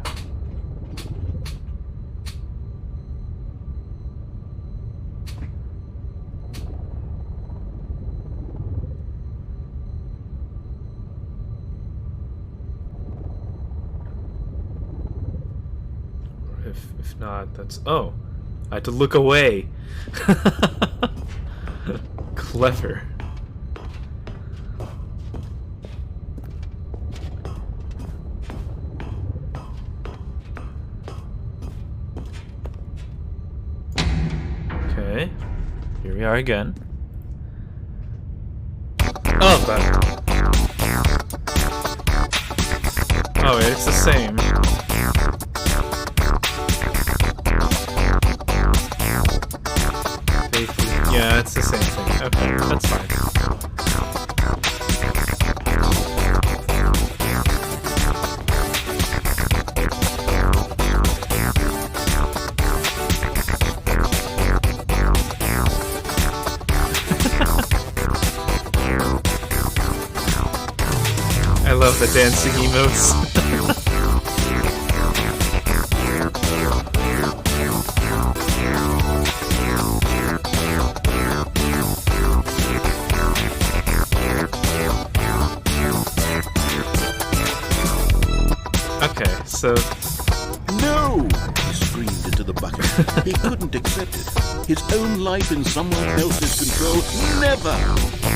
If not, that's... Oh! I had to look away! Clever. Okay. Here we are again. Oh, that... Oh, wait, it's the same. Yeah, it's the same thing. Okay, that's fine. I love the dancing emotes. Okay, so... No! He screamed into the bucket. He couldn't accept it. His own life in someone else's control. Never!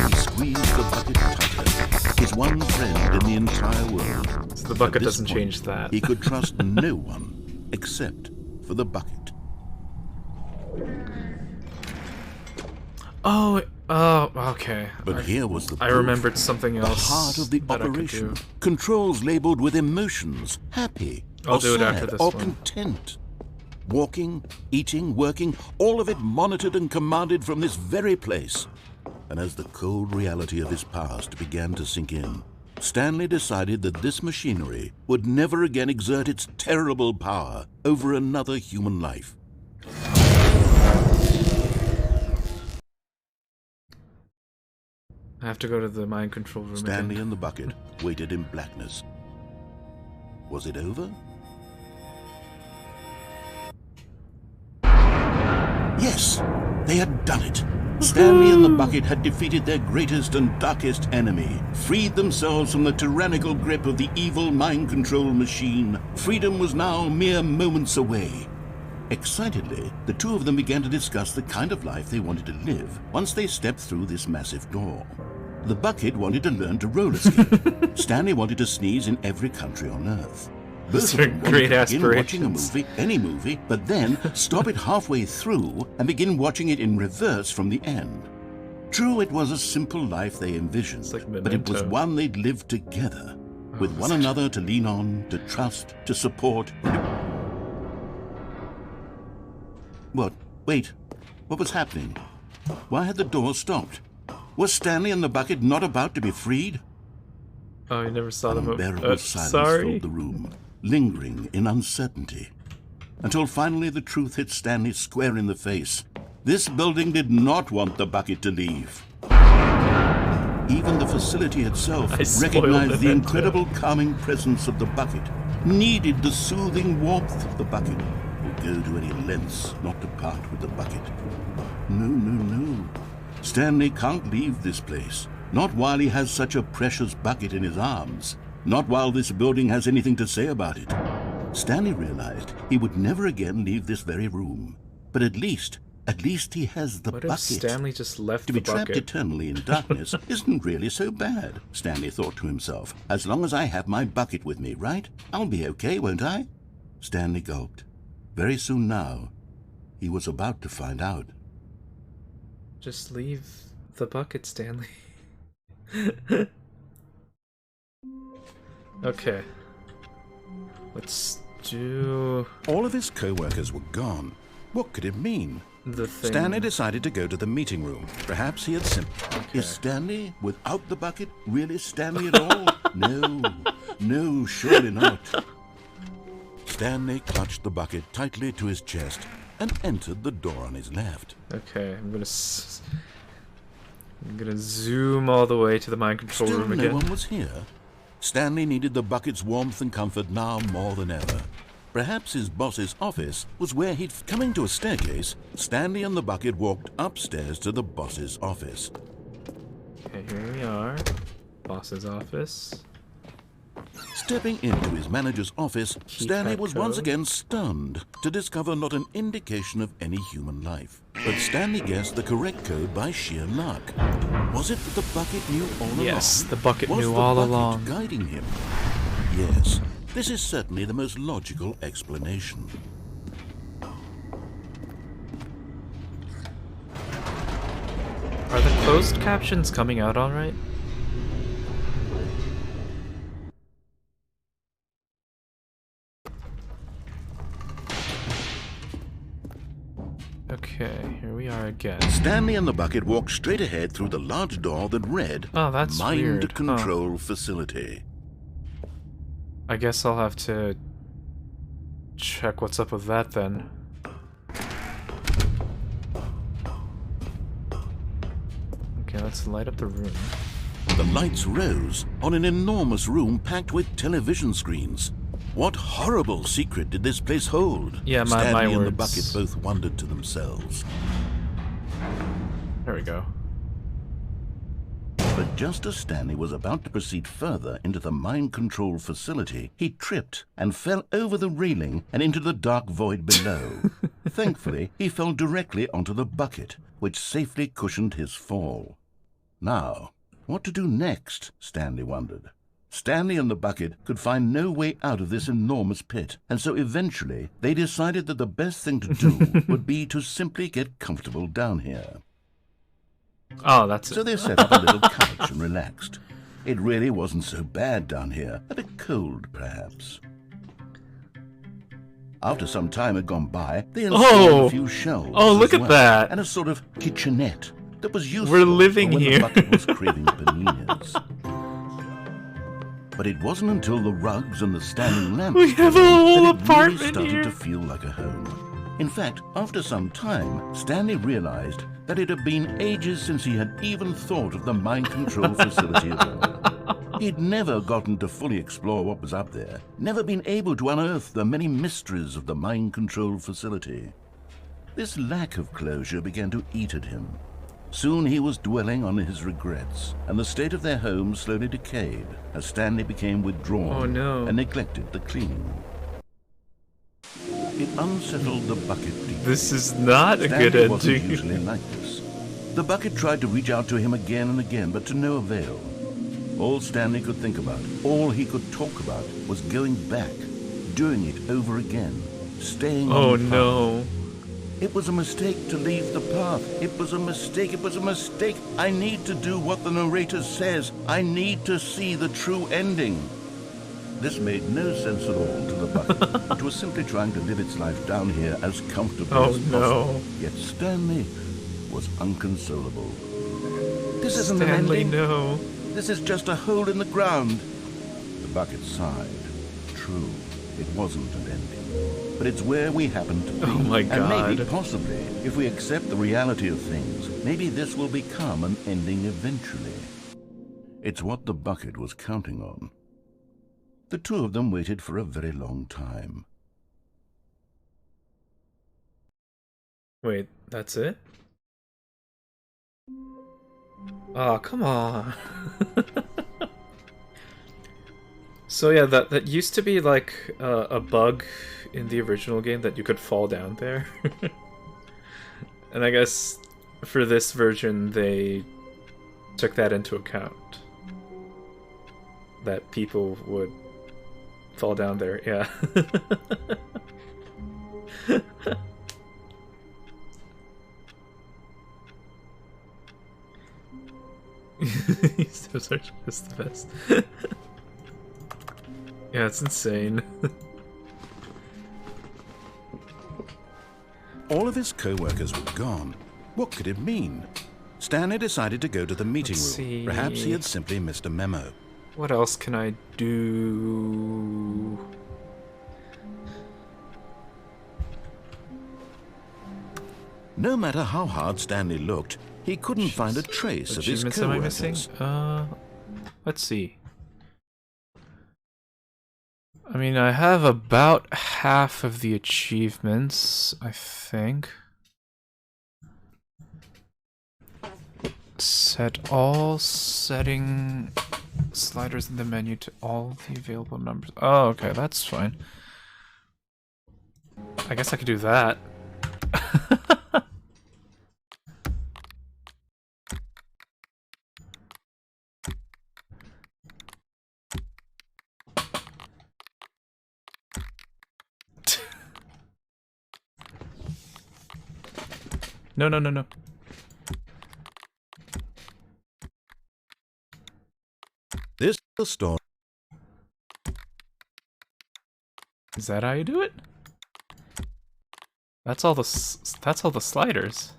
He squeezed the bucket tighter. His one friend in the entire world. So the bucket At this doesn't point, change that. He could trust no one except for the bucket. Oh, okay. But here was the I proof. remembered something The else. heart of the that I could operation. do. Controls labeled with emotions, happy, I'll or do it after sad, this or one. content. Walking, eating, working, all of it monitored and commanded from this very place. And as the cold reality of his past began to sink in, Stanley decided that this machinery would never again exert its terrible power over another human life. I have to go to the mind control room Stanley again. and the bucket waited in blackness. Was it over? Yes, they had done it. Stanley and the bucket had defeated their greatest and darkest enemy, freed themselves from the tyrannical grip of the evil mind control machine. Freedom was now mere moments away. Excitedly, the two of them began to discuss the kind of life they wanted to live once they stepped through this massive door. The bucket wanted to learn to roller skate. Stanley wanted to sneeze in every country on Earth. Both of them Great wanted to begin watching a aspirations. movie, any movie, but then stop it halfway through and begin watching it in reverse from the end. True, it was a simple life they envisioned, It's like but it was Memento. one they'd lived together, with one another to lean on, to trust, to support. What? Wait. What was happening? Why had the door stopped? Was Stanley and the bucket not about to be freed? Oh, you never saw the movie. Unbearable silence Sorry. filled the room, lingering in uncertainty. Until finally the truth hit Stanley square in the face. This building did not want the bucket to leave. Even the facility itself I spoiled recognized it the then, incredible calming presence of the bucket, needed the soothing warmth of the bucket, would go to any lengths not to part with the bucket. No, no, no. Stanley can't leave this place. Not while he has such a precious bucket in his arms. Not while this building has anything to say about it. Stanley realized he would never again leave this very room. But at least he has the What if bucket. Stanley just left To the be trapped bucket? eternally in darkness isn't really so bad, Stanley thought to himself. As long as I have my bucket with me, right? I'll be okay, won't I? Stanley gulped. Very soon now, he was about to find out. Just leave the bucket, Stanley. Okay. Let's do All of his co-workers were gone. What could it mean? the thing. Stanley decided to go to the meeting room. Perhaps he had Okay. Is Stanley, without the bucket, really Stanley at all? No, surely not. Stanley clutched the bucket tightly to his chest and entered the door on his left. Okay, I'm gonna zoom all the way to the mind control Still room no again. one was here. Stanley needed the bucket's warmth and comfort now more than ever. Perhaps his boss's office was where he'd... Coming to a staircase, Stanley and the bucket walked upstairs to the boss's office. Okay, here we are. Boss's office. Stepping into his manager's office, Stanley Keypad was once code. again stunned to discover not an indication of any human life. But Stanley guessed the correct code by sheer luck. Was it that the bucket knew all along? Yes, the bucket Was knew the all bucket along. guiding him? Yes, this is certainly the most logical explanation. Are the closed captions coming out alright? Okay, here we are again. Stanley and the bucket walked straight ahead through the large door that read Oh, that's Mind weird, huh? Control Facility. I guess I'll have to check what's up with that then. Okay, let's light up the room. The lights rose on an enormous room packed with television screens. What horrible secret did this place hold? Yeah, my Stanley and the words. bucket both wondered to themselves. There we go. But just as Stanley was about to proceed further into the mind control facility, he tripped and fell over the railing and into the dark void below. Thankfully, he fell directly onto the bucket, which safely cushioned his fall. Now, what to do next? Stanley wondered. Stanley and the bucket could find no way out of this enormous pit, and so eventually they decided that the best thing to do would be to simply get comfortable down here. Oh, that's So it. they set up a little couch and relaxed. It really wasn't so bad down here, a bit cold perhaps. After some time had gone by, they installed a few shelves look as at well, that. and a sort of kitchenette that was useful We're living for when here. the bucket was craving paninis. But it wasn't until the rugs and the standing lamps We have came a in whole that it really apartment started here. to feel like a home. In fact, after some time, Stanley realized that it had been ages since he had even thought of the mind control facility at all. He'd never gotten to fully explore what was up there, never been able to unearth the many mysteries of the mind control facility. This lack of closure began to eat at him. Soon he was dwelling on his regrets, and the state of their home slowly decayed as Stanley became withdrawn and neglected the cleaning. It unsettled the bucket deeply. This is not a good Stanley wasn't ending. usually like this. The bucket tried to reach out to him again and again, but to no avail. All Stanley could think about, all he could talk about, was going back, doing it over again, staying on the path. No. It was a mistake to leave the path. It was a mistake. It was a mistake. I need to do what the narrator says. I need to see the true ending. This made no sense at all to the bucket, which was simply trying to live its life down here as comfortably as possible. Yet Stanley was unconsolable. This isn't an ending. No. This is just a hole in the ground. The bucket sighed. True, it wasn't an ending. But it's where we happen to be. Oh my God. And maybe, possibly, if we accept the reality of things, maybe this will become an ending eventually. It's what the bucket was counting on. The two of them waited for a very long time. Wait, that's it? Oh, come on. So yeah, that used to be like a bug in the original game that you could fall down there. And I guess for this version they took that into account. That people would fall down there, yeah. Those are just the best. Yeah, it's insane. All of his co-workers were gone. What could it mean? Stanley decided to go to the meeting room. See. Perhaps he had simply missed a memo. What else can I do? No matter how hard Stanley looked, he couldn't find a trace of his Achievements am I missing? co-workers. Let's see. I mean, I have about half of the achievements, I think. Set all setting sliders in the menu to all the available numbers. Oh, okay, that's fine. I guess I could do that. No, no, no, no. This is the story. Is that how you do it? That's all the sliders.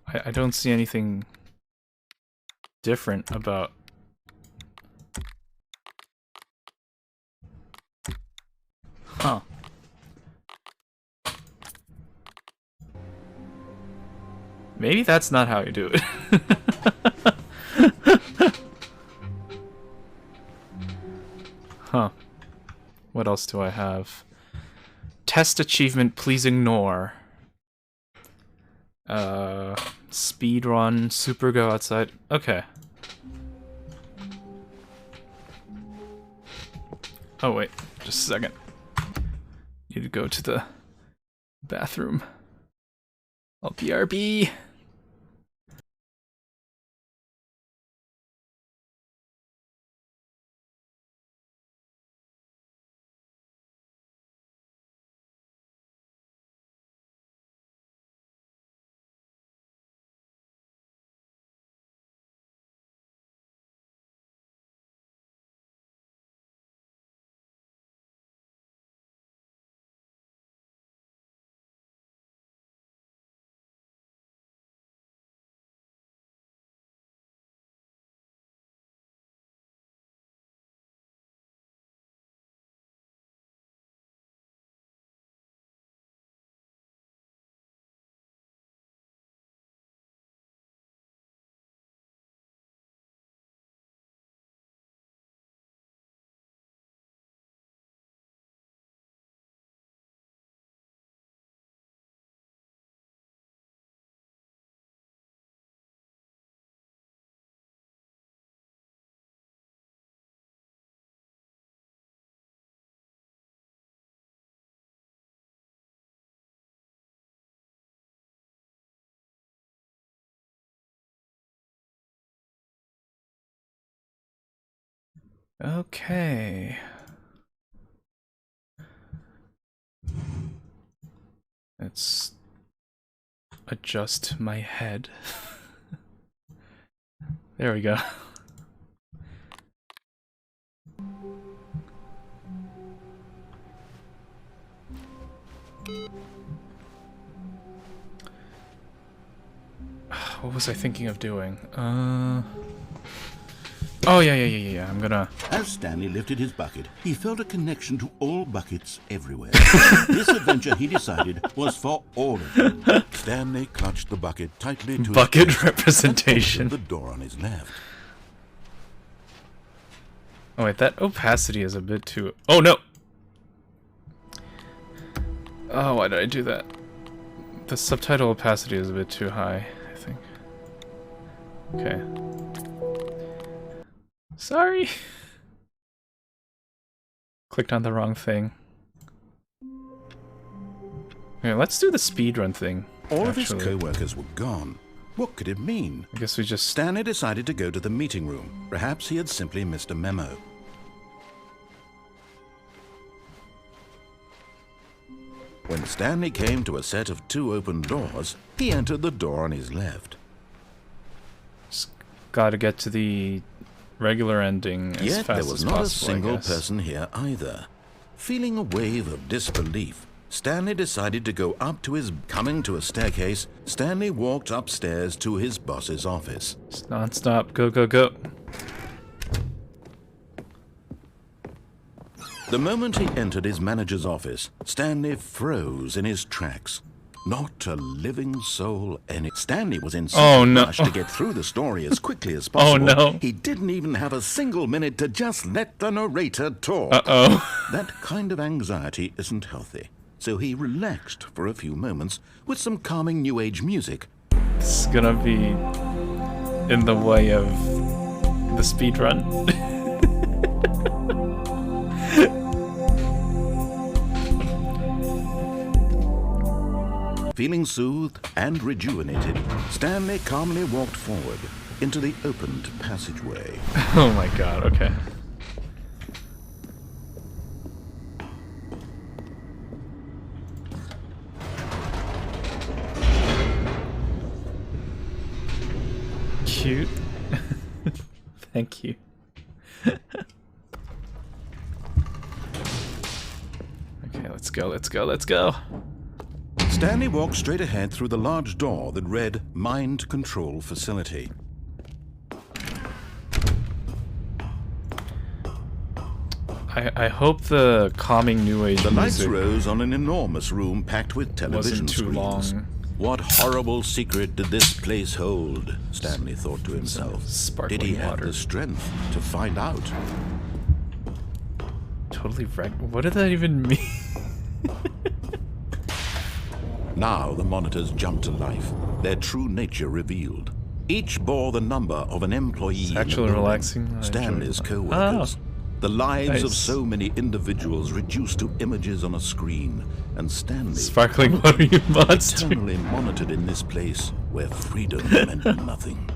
I don't see anything different about. Huh. Maybe that's not how you do it. Huh. What else do I have? Test achievement, please ignore. Speed run, super go outside. Okay. Oh wait, just a second. Need to go to the bathroom. I'll BRB. Okay. Let's adjust my head. There we go. What was I thinking of doing? Oh, yeah. I'm gonna... As Stanley lifted his bucket, he felt a connection to all buckets everywhere. This adventure, he decided, was for all of them. Stanley clutched the bucket tightly to Bucket his chest representation. and closed the door on his left. Oh, wait, that opacity is a bit too... Oh, no! Oh, why did I do that? The subtitle opacity is a bit too high, I think. Okay. Sorry! Clicked on the wrong thing. Okay, let's do the speedrun thing. All of his actually. co-workers were gone. What could it mean? I guess we just... Stanley decided to go to the meeting room. Perhaps he had simply missed a memo. When Stanley came to a set of 2 open doors, he entered the door on his left. Just gotta get to the regular ending as Yet fast there was as not possible, a single I guess. person here either. Feeling a wave of disbelief, Stanley decided to go up to his... Coming to a staircase, Stanley walked upstairs to his boss's office. Just non-stop, go, go, go. The moment he entered his manager's office, Stanley froze in his tracks. Not a living soul any. Stanley was in such a rush to get through the story as quickly as possible. Oh no. He didn't even have a single minute to just let the narrator talk. Uh-oh. That kind of anxiety isn't healthy. So he relaxed for a few moments with some calming new age music. This is gonna be in the way of the speedrun. Feeling soothed and rejuvenated, Stanley calmly walked forward into the opened passageway. Oh my god, okay. Cute. Thank you. Okay, let's go, let's go, let's go. Stanley walked straight ahead through the large door that read Mind Control Facility. I hope the calming new age The lights music rose on an enormous room packed with television wasn't too screens. long. What horrible secret did this place hold? Stanley thought to himself. Sparkling Did he have water. the strength to find out? Totally wrecked. What did that even mean? Now the monitors jumped to life, their true nature revealed. Each bore the number of an employee in the actually building, relaxing. I enjoy Stanley's that. co-workers. The lives of nice. so many individuals reduced to images on a screen, and Stanley Sparkling water, you monster. eternally monitored in this place where freedom meant nothing.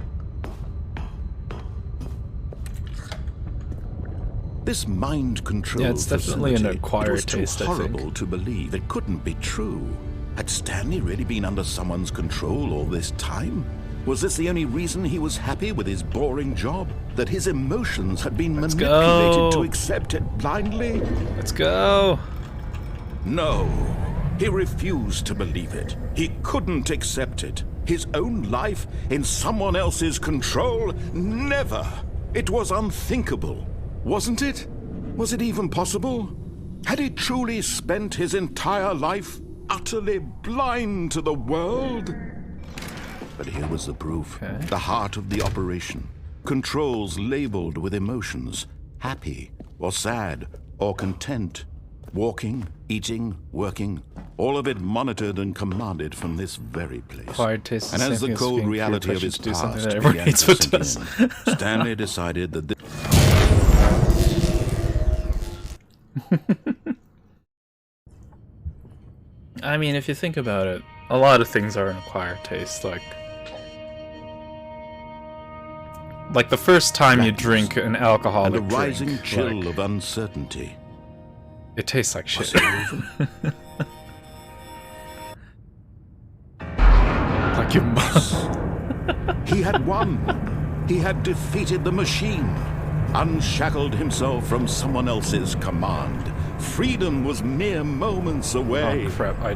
This mind control Yeah, it's definitely an facility, acquired it was too taste, I think. horrible to believe. It couldn't be true. Had Stanley really been under someone's control all this time? Was this the only reason he was happy with his boring job? That his emotions had been manipulated go. to accept it blindly? Let's go. No. He refused to believe it. He couldn't accept it. His own life in someone else's control? Never. It was unthinkable. Wasn't it? Was it even possible? Had he truly spent his entire life utterly blind to the world? But here was the proof. Okay. The heart of the operation. Controls labeled with emotions. Happy, or sad, or content. Walking, eating, working. All of it monitored and commanded from this very place. Acquired taste And is as the the same thing as cold being peer reality of pressured his to do something past that everyone began hates to but sink does. in, Stanley decided that this... I mean, if you think about it, a lot of things are an acquired taste. Like, Like the first time you drink an alcoholic and a rising drink, chill like, of uncertainty. it tastes like shit. Like your mom. He had won. He had defeated the machine, unshackled himself from someone else's command. Freedom was mere moments away. Oh crap, I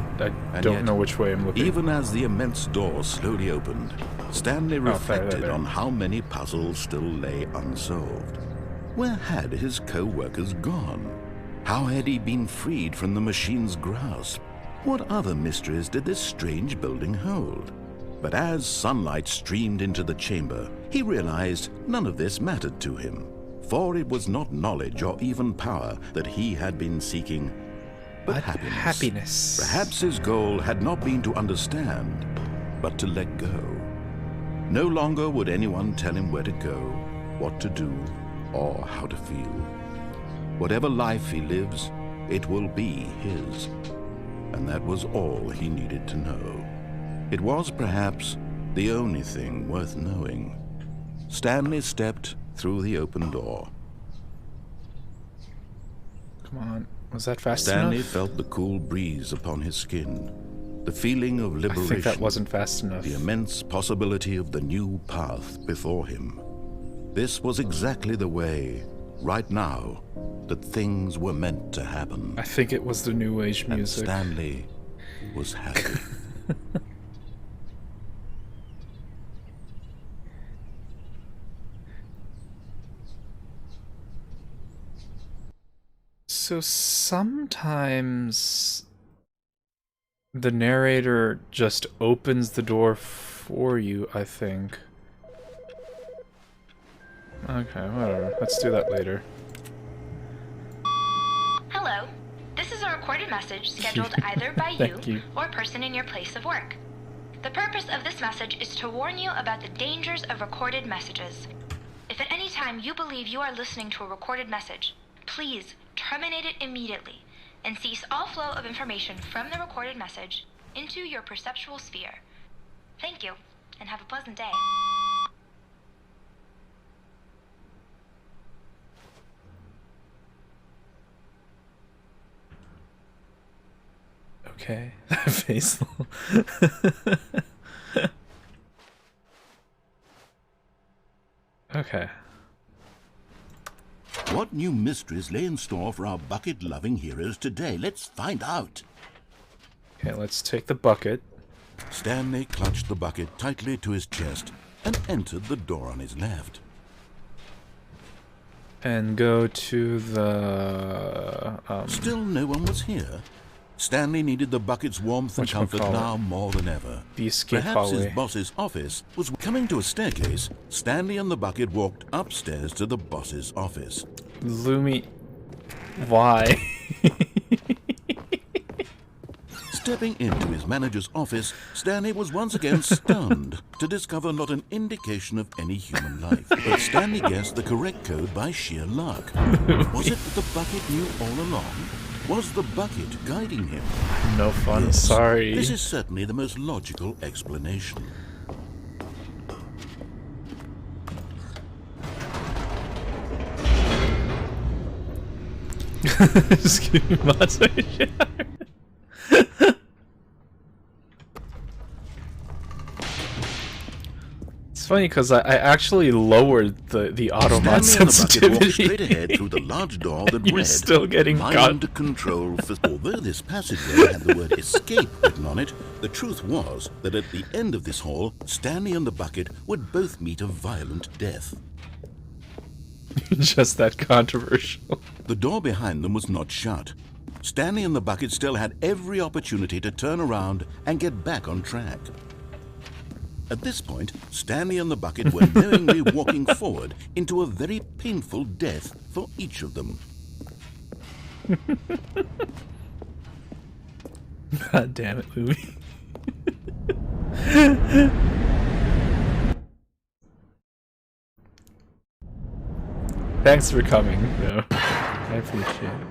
And don't yet, know which way I'm looking. Even as the immense door slowly opened, Stanley reflected there. on how many puzzles still lay unsolved. Where had his co-workers gone? How had he been freed from the machine's grasp? What other mysteries did this strange building hold? But as sunlight streamed into the chamber, he realized none of this mattered to him. For it was not knowledge or even power that he had been seeking, but happiness. Perhaps his goal had not been to understand, but to let go. No longer would anyone tell him where to go, what to do, or how to feel. Whatever life he lives, it will be his. And that was all he needed to know. It was perhaps the only thing worth knowing. Stanley stepped through the open door. Come on, was that fast Stanley enough? felt the cool breeze upon his skin, the feeling of I liberation, think that wasn't fast enough. the immense possibility of the new path before him. This was exactly the way, right now, that things were meant to happen. I think it was the new age And music. Stanley was happy. So sometimes the narrator just opens the door for you, I think. Okay, whatever. Let's do that later. Hello. This is a recorded message scheduled either by Thank you you. or a person in your place of work. The purpose of this message is to warn you about the dangers of recorded messages. If at any time you believe you are listening to a recorded message, please terminate it immediately and cease all flow of information from the recorded message into your perceptual sphere. Thank you, and have a pleasant day. Okay. Faithful. Okay. What new mysteries lay in store for our bucket-loving heroes today? Let's find out. Okay, let's take the bucket. Stanley clutched the bucket tightly to his chest and entered the door on his left. And go to the... Still no one was here. Stanley needed the bucket's warmth and comfort Whatchamacallit? now more than ever. The escape Perhaps his hallway. boss's office was coming to a staircase. Stanley and the bucket walked upstairs to the boss's office. Lumi... Why? Stepping into his manager's office, Stanley was once again stunned to discover not an indication of any human life. But Stanley guessed the correct code by sheer luck. Was it that the bucket knew all along? Was the bucket guiding him? No fun, Yes, sorry. This is certainly the most logical explanation. Just give me monster shower. It's funny because I actually lowered the automat Stanley and the bucket walked straight sensitivity. ahead through the large door that You're read, still getting Mind got. Control. Although this passageway had the word escape written on it, the truth was that at the end of this hall, Stanley and the bucket would both meet a violent death. Just that controversial. The door behind them was not shut. Stanley and the bucket still had every opportunity to turn around and get back on track. At this point, Stanley and the bucket were knowingly walking forward into a very painful death for each of them. God damn it, Louie. Thanks for coming, though. I appreciate it.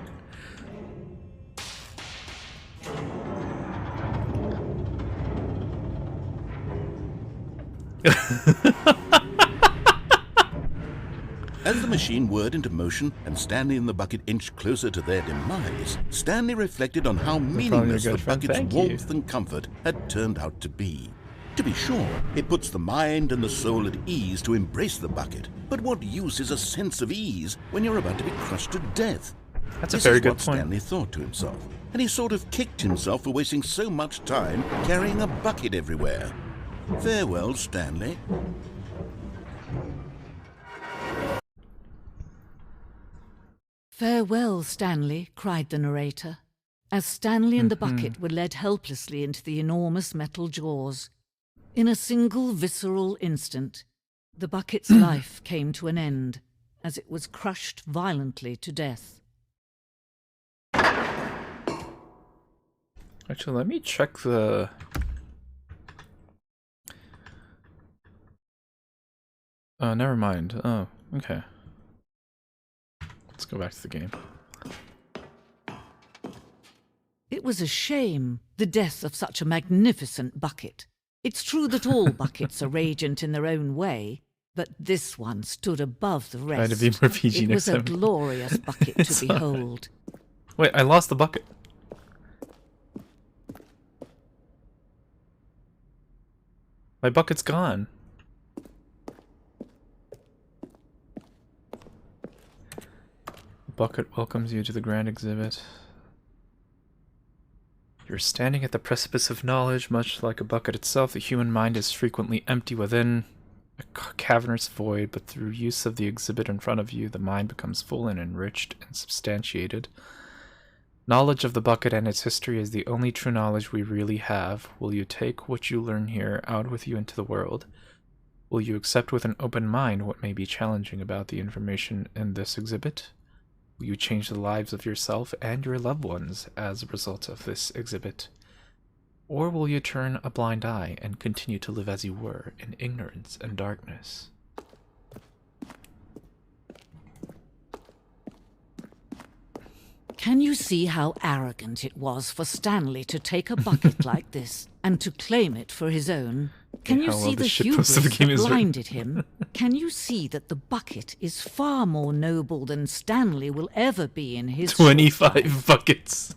As the machine whirred into motion and Stanley and the bucket inched closer to their demise, Stanley reflected on how meaningless the bucket's warmth and comfort had turned out to be. To be sure, it puts the mind and the soul at ease to embrace the bucket, but what use is a sense of ease when you're about to be crushed to death? That's a very good This is point. what Stanley thought to himself, and he sort of kicked himself for wasting so much time carrying a bucket everywhere. Farewell, Stanley. "Farewell, Stanley," cried the narrator, as Stanley and the bucket were led helplessly into the enormous metal jaws. In a single visceral instant, the bucket's life came to an end as it was crushed violently to death. Actually, let me check the... Oh, never mind. Oh, okay. Let's go back to the game. It was a shame, the death of such a magnificent bucket. It's true that all buckets are radiant in their own way, but this one stood above the rest. Try to be more PG It next was a time. glorious bucket It's to alright. behold. Wait, I lost the bucket. My bucket's gone. The bucket welcomes you to the grand exhibit. You're standing at the precipice of knowledge, much like a bucket itself. The human mind is frequently empty within a cavernous void, but through use of the exhibit in front of you, the mind becomes full and enriched and substantiated. Knowledge of the bucket and its history is the only true knowledge we really have. Will you take what you learn here out with you into the world? Will you accept with an open mind what may be challenging about the information in this exhibit? Will you change the lives of yourself and your loved ones as a result of this exhibit? Or will you turn a blind eye and continue to live as you were, in ignorance and darkness? Can you see how arrogant it was for Stanley to take a bucket like this and to claim it for his own? Can you how well see the the shitpost hubris of the game that is written. blinded him? Can you see that the bucket is far more noble than Stanley will ever be in his short 25 life? buckets.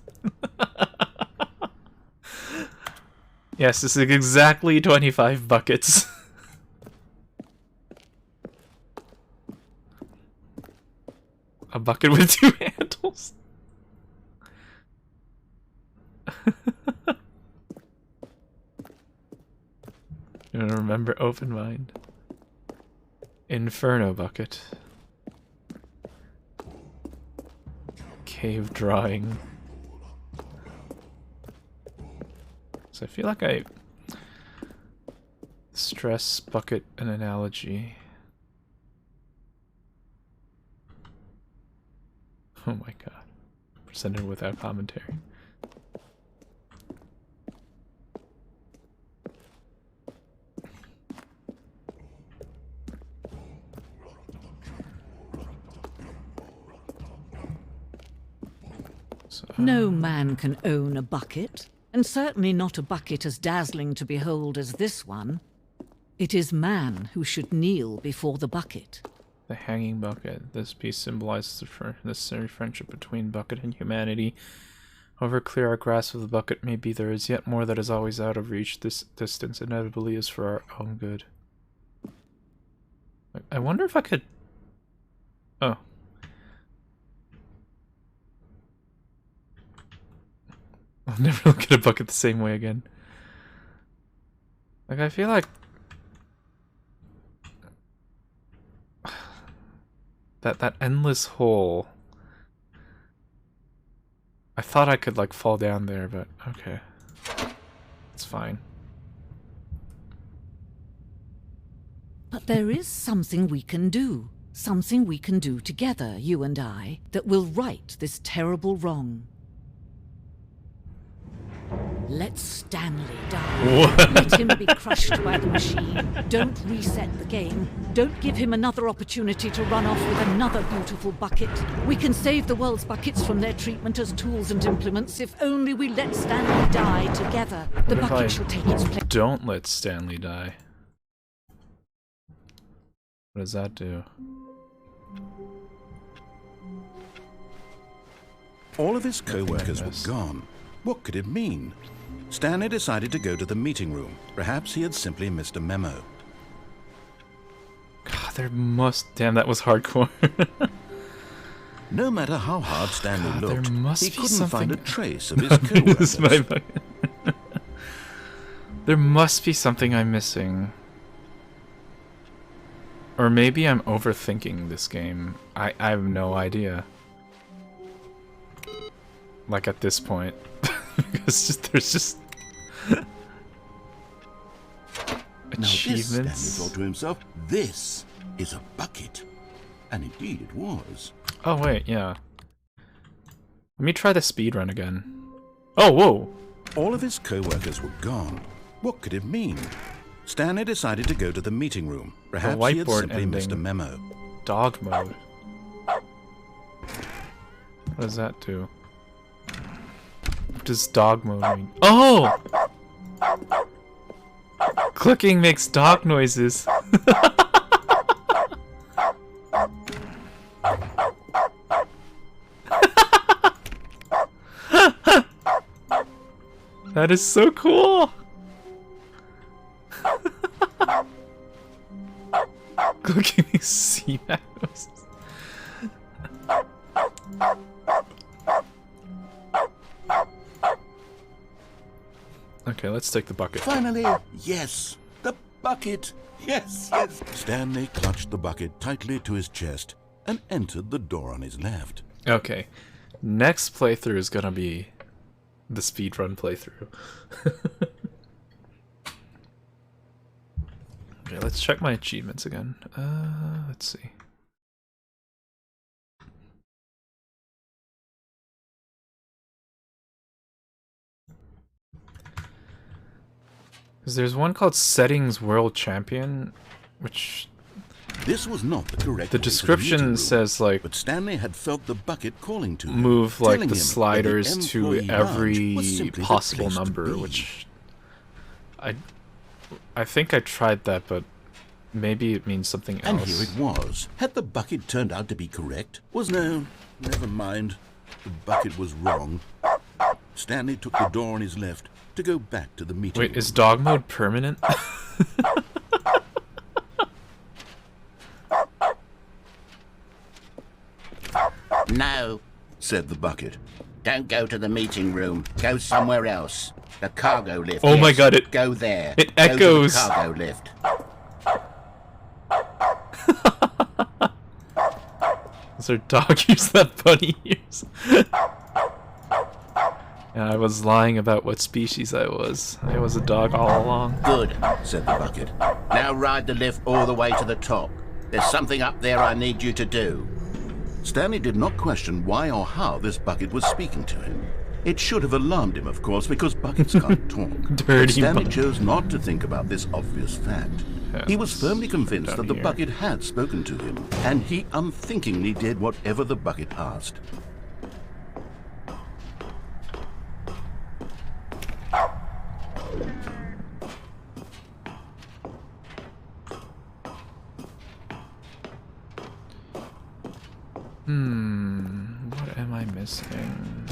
Yes, this is exactly 25 buckets. A bucket with 2 handles. You want to remember open mind. Inferno bucket. Cave drawing. So I feel like I stress bucket an analogy. Oh my god. Presented without commentary. So, No man can own a bucket, and certainly not a bucket as dazzling to behold as this one. It is man who should kneel before the bucket. the hanging bucket. This piece symbolizes the necessary friendship between bucket and humanity. However clear our grasp of the bucket may be, there is yet more that is always out of reach. This distance inevitably is for our own good. I wonder if I could... Oh. I'll never look at a bucket the same way again. Like, I feel like... that endless hole... I thought I could, like, fall down there, but okay. It's fine. But there is something we can do. Something we can do together, you and I, that will right this terrible wrong. Let Stanley die. What? Let him be crushed by the machine. Don't reset the game. Don't give him another opportunity to run off with another beautiful bucket. We can save the world's buckets from their treatment as tools and implements if only we let Stanley die together. The What if bucket I shall take its place. Don't let Stanley die. What does that do? All of his co-workers were missed. gone. What could it mean? Stanley decided to go to the meeting room. Perhaps he had simply missed a memo. God, there must... Damn, that was hardcore. No matter how hard Stanley God, there looked, must he be couldn't find a something- trace of his This is my co-workers. bucket. There must be something I'm missing. Or maybe I'm overthinking this game. I have no idea. Like at this point. Because there's just... Now this, Stanley achievements. thought to himself, this is a bucket. And indeed it was. Oh wait, yeah. Let me try the speed run again. Oh, whoa! All of his co-workers were gone. What could it mean? Stanley decided to go to the meeting room. Perhaps he had whiteboard simply missed a ending. memo. Dog mode. What does that do? What does dog mode mean? Oh! Clicking makes dog noises. That is so cool. Clicking makes C-Mac noises. Okay, let's take the bucket. Finally, yes, the bucket. Yes, yes. Stanley clutched the bucket tightly to his chest and entered the door on his left. Okay, next playthrough is gonna be the speedrun playthrough. Okay, let's check my achievements again. Let's see. Because there's one called Settings World Champion, which This was not the correct the way to description meeting room, said like but Stanley had felt the bucket calling to him, move like telling the him that sliders the to employee lounge was every simply the possible place to number, be. which I think I tried that, but maybe it means something And else. here it was. Had the bucket turned out to be correct? Was no, never mind. The bucket was wrong. Stanley took the door on his left to go back to the meeting Wait, room. is dog mode permanent? No, said the bucket. don't go to the meeting room. Go somewhere else. The cargo lift. Oh my yes, God, it- Go there. it Go to echoes. the cargo lift. Those are dog ears, not bunny ears. Yeah, I was lying about what species I was. I was a dog all along. Good. Said the bucket. Now ride the lift all the way to the top. There's something up there I need you to do. Stanley did not question why or how this bucket was speaking to him. It should have alarmed him, of course, because buckets can't talk. But Dirty Stanley bucket. chose not to think about this obvious fact. He was Yes. firmly convinced Down that the here. bucket had spoken to him, and he unthinkingly did whatever the bucket asked. What am I missing?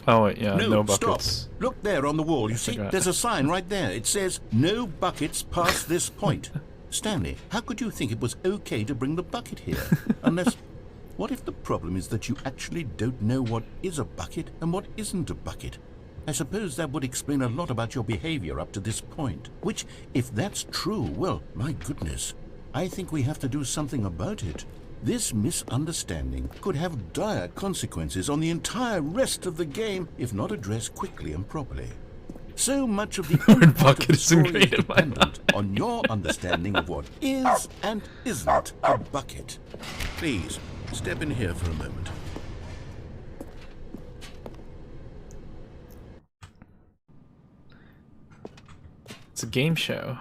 Oh wait, yeah, no buckets. Stop. Look there on the wall. You see, Forgot. there's a sign right there. It says, "No buckets past this point." Stanley, how could you think it was okay to bring the bucket here? Unless, what if the problem is that you actually don't know what is a bucket and what isn't a bucket? I suppose that would explain a lot about your behavior up to this point. Which, if that's true, well, my goodness, I think we have to do something about it. This misunderstanding could have dire consequences on the entire rest of the game if not addressed quickly and properly. So much of the end part of bucket the is story is ingrained in my dependent on your understanding of what is and isn't a bucket. Please, step in here for a moment. It's a game show.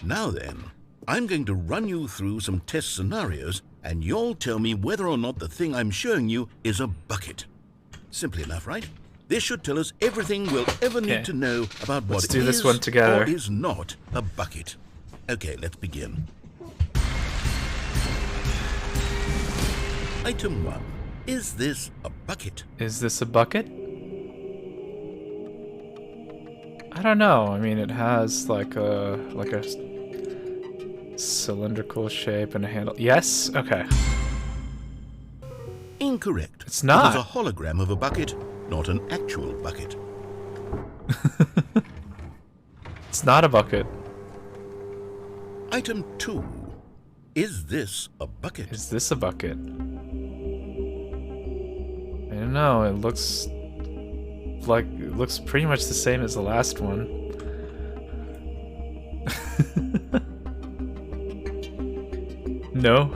Now then, I'm going to run you through some test scenarios, and you'll tell me whether or not the thing I'm showing you is a bucket. Simple enough, right? This should tell us everything we'll ever need to know about what Let's do this is one together. or is not a bucket. Okay, let's begin. Item 1. Is this a bucket? Is this a bucket? I don't know. I mean, it has like a cylindrical shape and a handle. Yes? Okay. Incorrect. It's not. It is a hologram of a bucket, not an actual bucket. It's not a bucket. Item 2. Is this a bucket? Is this a bucket? I don't know. It looks pretty much the same as the last one. No.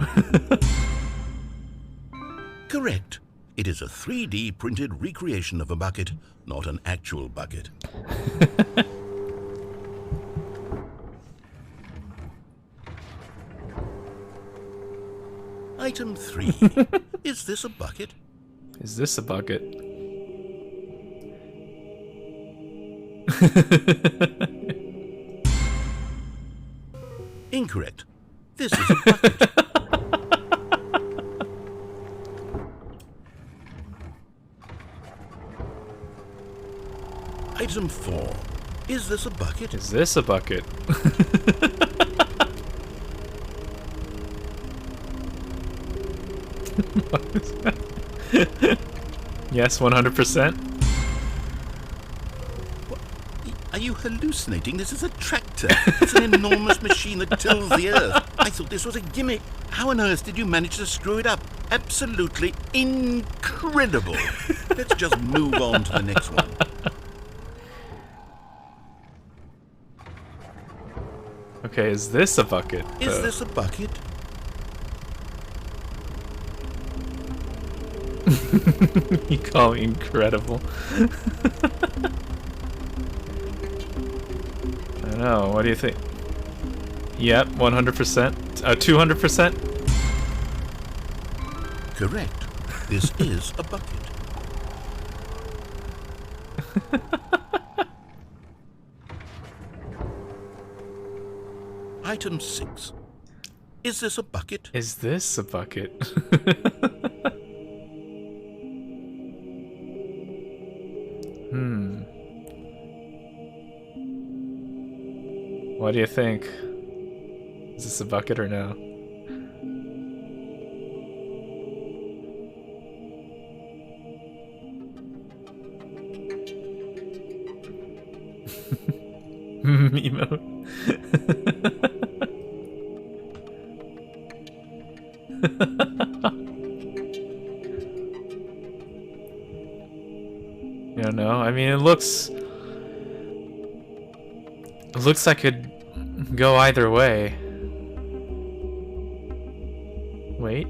Correct. It is a 3D printed recreation of a bucket, not an actual bucket. Item 3. Is this a bucket? Is this a bucket? Incorrect. This is a bucket. Item 4. Is this a bucket? Is this a bucket? Yes, 100%. Are you hallucinating? This is a tractor. It's an enormous machine that tills the earth. I thought this was a gimmick. How on earth did you manage to screw it up? Absolutely incredible. Let's just move on to the next one. Okay, is this a bucket? Is this a bucket? You call me incredible. I don't know, what do you think? Yep, 100%. 200%? Correct. This is a bucket. Item 6. Is this a bucket? Is this a bucket? What do you think? Is this a bucket or no? Emote. I don't know. I mean, it looks like it'd go either way. Wait.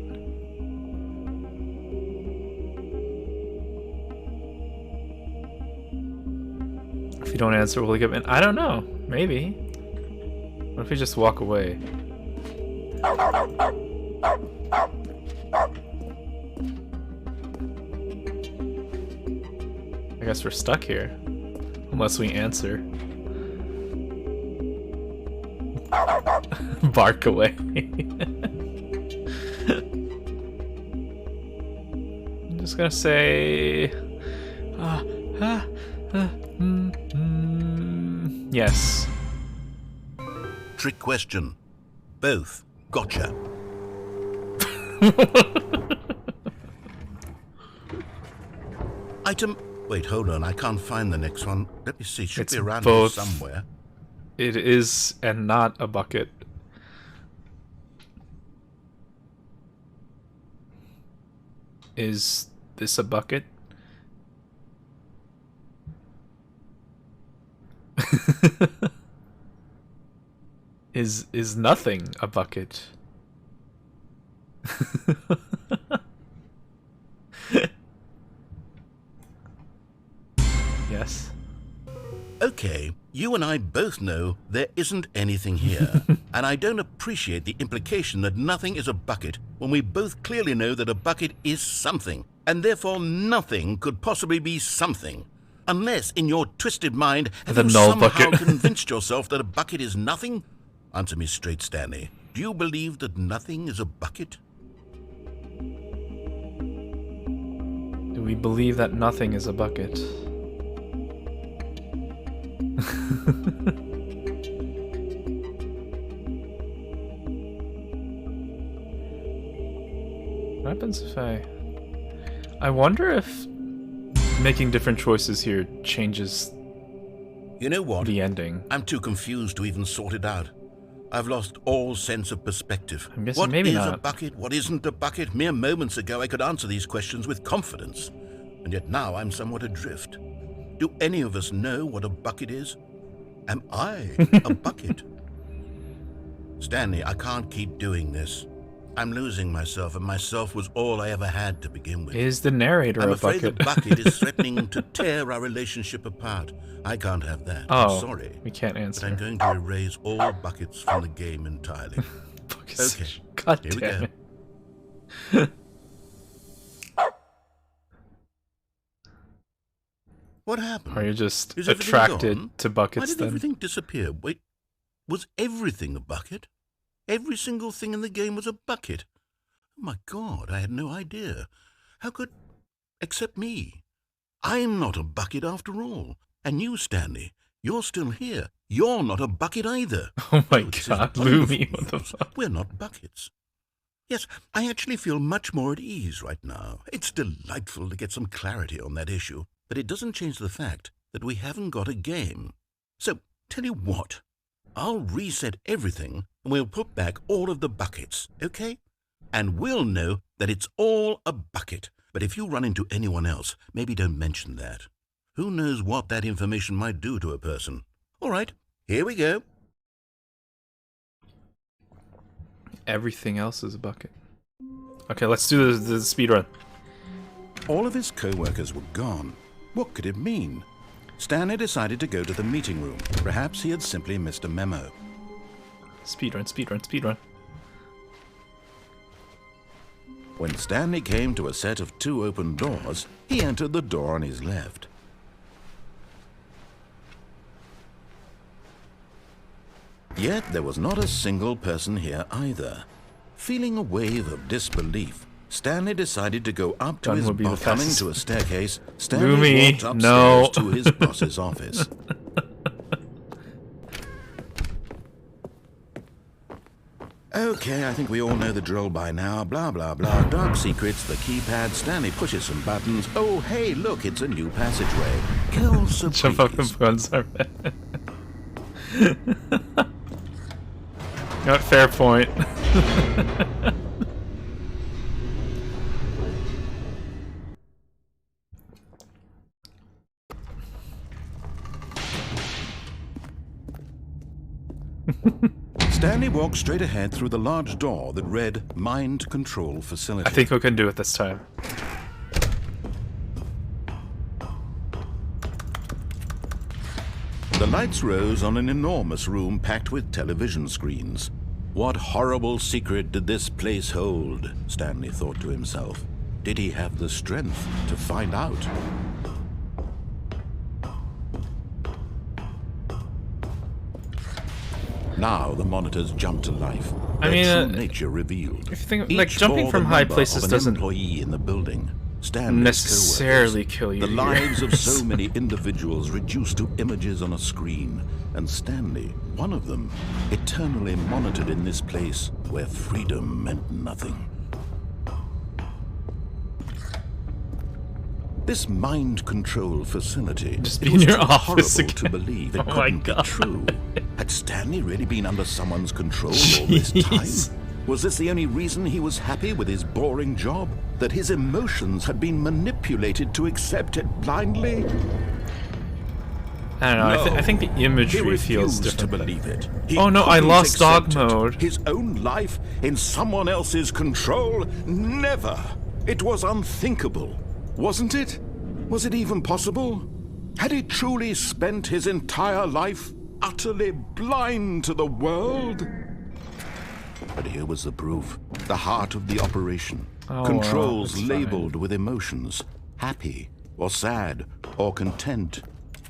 If you don't answer, will he give in? I don't know. Maybe. What if we just walk away? I guess we're stuck here. Unless we answer. Bark away. I'm just gonna say... yes. Trick question. Both. Gotcha. Item... Wait, hold on. I can't find the next one. Let me see. Should It's be around both. here somewhere. It is and not a bucket. Is this a bucket? Is nothing a bucket? Yes. Okay, you and I both know there isn't anything here. And I don't appreciate the implication that nothing is a bucket when we both clearly know that a bucket is something, and therefore nothing could possibly be something. Unless, in your twisted mind, have The you null somehow bucket. convinced yourself that a bucket is nothing? Answer me straight, Stanley. Do you believe that nothing is a bucket? Do we believe that nothing is a bucket? What happens if I wonder if making different choices here changes You know what? the ending. I'm too confused to even sort it out. I've lost all sense of perspective. I'm guessing What maybe is not. a bucket? What isn't a bucket? Mere moments ago I could answer these questions with confidence. And yet now I'm somewhat adrift. Do any of us know what a bucket is? Am I a bucket? Stanley, I can't keep doing this. I'm losing myself, and myself was all I ever had to begin with. Is the narrator I'm a afraid bucket? the bucket is threatening to tear our relationship apart. I can't have that. Oh, I'm sorry. we can't But answer. I'm going to erase all buckets from the game entirely. Buckets. Okay, God here we damn go. it. What happened? Are you just Is everything attracted gone? to Why buckets did then? everything disappear? Wait, was everything a bucket? Every single thing in the game was a bucket? Oh my God, I had no idea. How could... except me. I'm not a bucket after all. And you, Stanley, you're still here. You're not a bucket either. Oh my this is God, wonderful Lumi, what the news. fuck? We're not buckets. Yes, I actually feel much more at ease right now. It's delightful to get some clarity on that issue, but it doesn't change the fact that we haven't got a game. So, tell you what, I'll reset everything and we'll put back all of the buckets, okay? And we'll know that it's all a bucket. But if you run into anyone else, maybe don't mention that. Who knows what that information might do to a person? All right, here we go. Everything else is a bucket. Okay, let's do the speed run. All of his co-workers were gone. What could it mean? Stanley decided to go to the meeting room. Perhaps he had simply missed a memo. Speed run, speed run, speed run. When Stanley came to a set of 2 open doors, he entered the door on his left. Yet there was not a single person here either. Feeling a wave of disbelief, Stanley decided to go up to Gun his would be the boss. Coming fastest. to a staircase, Stanley Lumi, walked upstairs no. to his boss's office. Okay, I think we all know the drill by now. Blah, blah, blah. Dark secrets, the keypad. Stanley pushes some buttons. Oh, hey, look, it's a new passageway. Kill Jump up surprise. and guns are Not fair point. Stanley walked straight ahead through the large door that read Mind Control Facility. I think we can do it this time. The lights rose on an enormous room packed with television screens. What horrible secret did this place hold? Stanley thought to himself. Did he have the strength to find out? Now the monitors jumped to life. I Their mean, true nature revealed. If you think, like, Each jumping bore from the high number places of an doesn't employee in the building. Stanley's necessarily coworkers. kill you The here. lives of so many individuals reduced to images on a screen, and Stanley, one of them, eternally monitored in this place where freedom meant nothing. This mind control facility, Just it be in was your too office horrible to again. believe it Oh my couldn't be God. true. Had Stanley really been under someone's control all this Jeez. time? Was this the only reason he was happy with his boring job? That his emotions had been manipulated to accept it blindly? I don't know. I think the He imagery feels refused to different. believe it. He Oh no, I couldn't lost dog accept it. mode. His own life in someone else's control? Never. It was unthinkable, wasn't it? Was it even possible? Had he truly spent his entire life utterly blind to the world? But here was the proof. The heart of the operation. Oh, wow, Controls that's labeled with emotions. Happy, or sad, or content.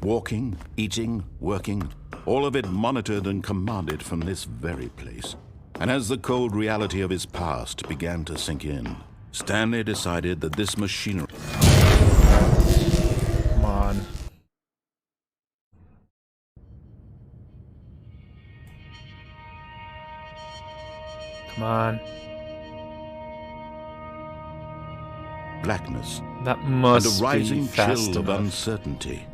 Walking, eating, working, all of it monitored and commanded from this very place. And as the cold reality of his past began to sink in, Stanley decided that this machinery... Come on. Come on. Blackness. That And must a rising be fast chill of enough. uncertainty.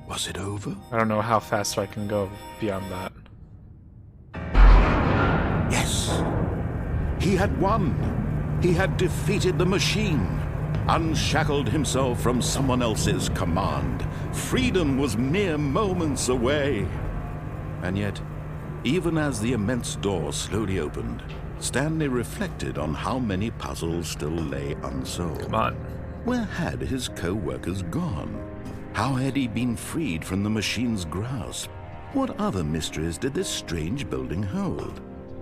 Was it over? I don't know how fast I can go beyond that. Yes! He had won! He had defeated the machine! Unshackled himself from someone else's command. Freedom was mere moments away! And yet, even as the immense door slowly opened, Stanley reflected on how many puzzles still lay unsolved. Come on. Where had his co-workers gone? How had he been freed from the machine's grasp? What other mysteries did this strange building hold?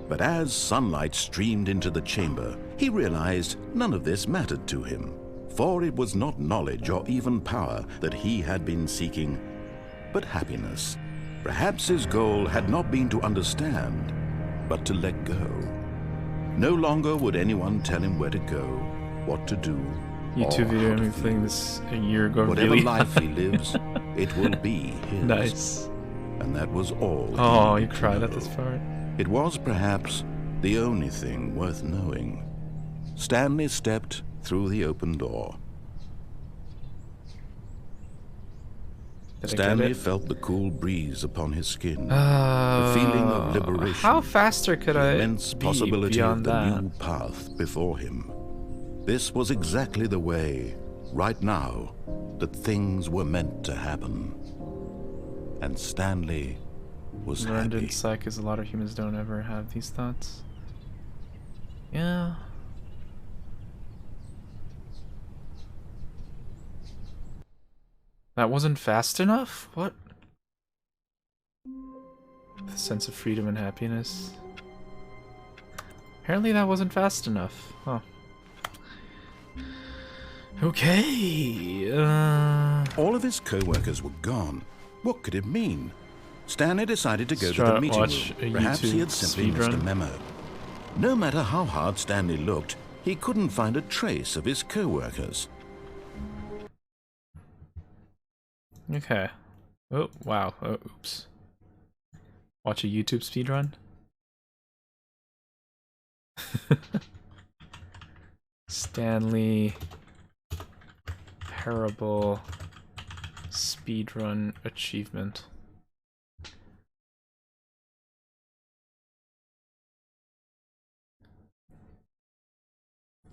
But as sunlight streamed into the chamber, he realized none of this mattered to him, for it was not knowledge or even power that he had been seeking, but happiness. Perhaps his goal had not been to understand, but to let go. No longer would anyone tell him where to go, what to do, YouTube or video how of to me feel. playing this a year ago. Whatever Really? life he lives, it will be his. Nice. And that was all. Oh, he you needed to cried at know. this part. It was perhaps the only thing worth knowing. Stanley stepped through the open door. Did I get Stanley it? felt the cool breeze upon his skin, the feeling of liberation, How faster could the I immense be possibility of beyond the that? new path before him. This was exactly the way, right now, that things were meant to happen. And Stanley was Learned happy. in psych is a lot of humans don't ever have these thoughts. Yeah. That wasn't fast enough? What? The sense of freedom and happiness. Apparently that wasn't fast enough. Huh. Okay. All of his co-workers were gone. What could it mean? Stanley decided to go Let's to try the to meeting watch room. a Perhaps he YouTube had simply missed a speedrun. memo. No matter how hard Stanley looked, he couldn't find a trace of his co-workers. Okay. Oh, wow. Oh, oops. Watch a YouTube speedrun? Stanley Parable speedrun achievement.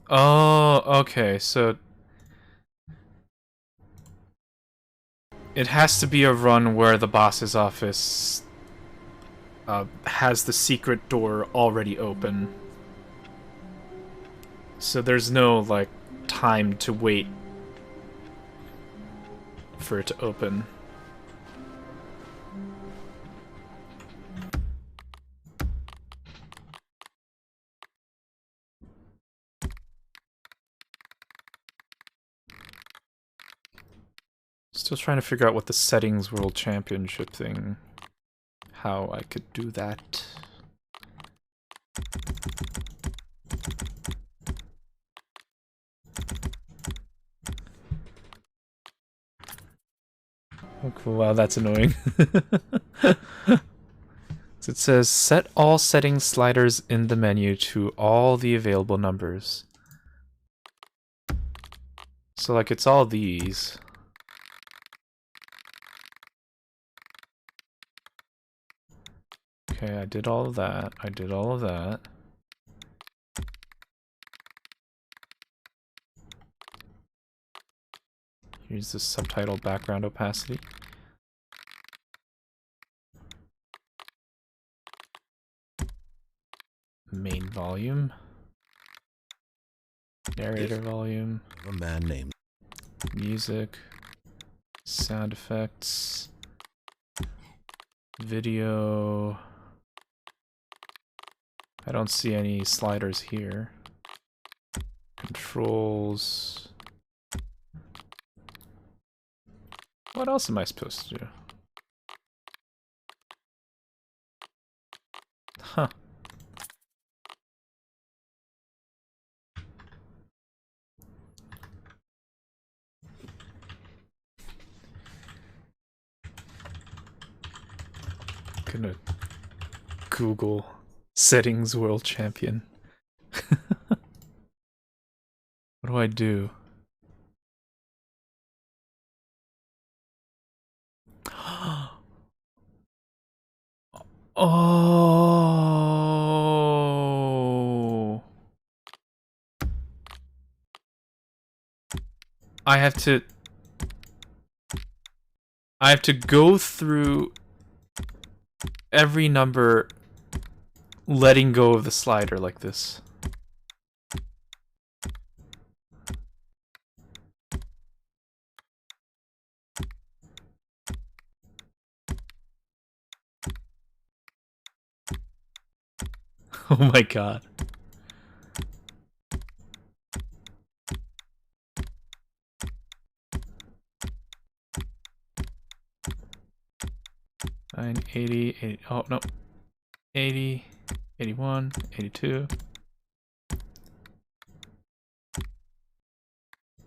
Oh, okay. So it has to be a run where the boss's office has the secret door already open. So there's no, like, time to wait for it to open. Still trying to figure out what the settings world championship thing, how I could do that. Oh, cool. Wow, that's annoying. So it says set all settings sliders in the menu to all the available numbers. So like it's all these. Okay, I did all of that. I did all of that. Here's the subtitle background opacity. Main volume. Narrator volume. A man named... Music. Sound effects. Video. I don't see any sliders here. Controls. What else am I supposed to do? Huh. Gonna Google settings world champion. What do I do? Oh. I have to go through every number letting go of the slider like this. Oh my god. Nine, 80, oh no. 80, 81, 82.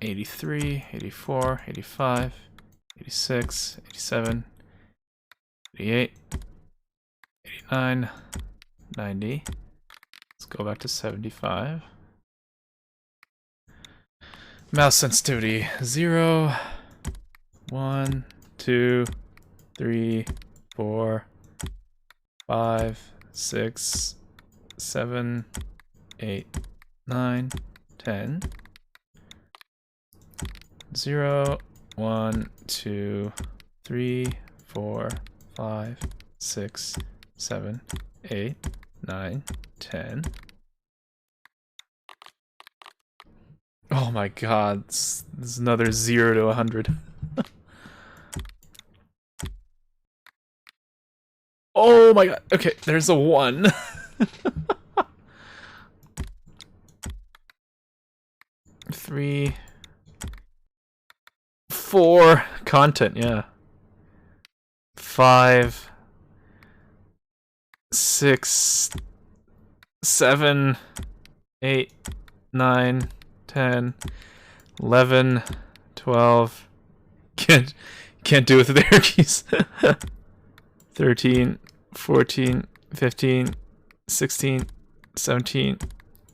83, 84, 85, 86, 87, 88, 89, 90. Let's go back to 75. Mouse sensitivity 0, 1, 2, 3, 4, 5, 6, 7, 8, 9, 10. 0, 1, 2, 3, 4, 5, 6, 7, 8, 9, 10. Oh my god, this is another 0 to 100. Oh my god, okay, there's a 1. 3, 4, content, yeah. 5, 6, 7, 8, 9, 10, 11, 12. Can't do it with the arrow keys. 13, 14, 15, 16, 17,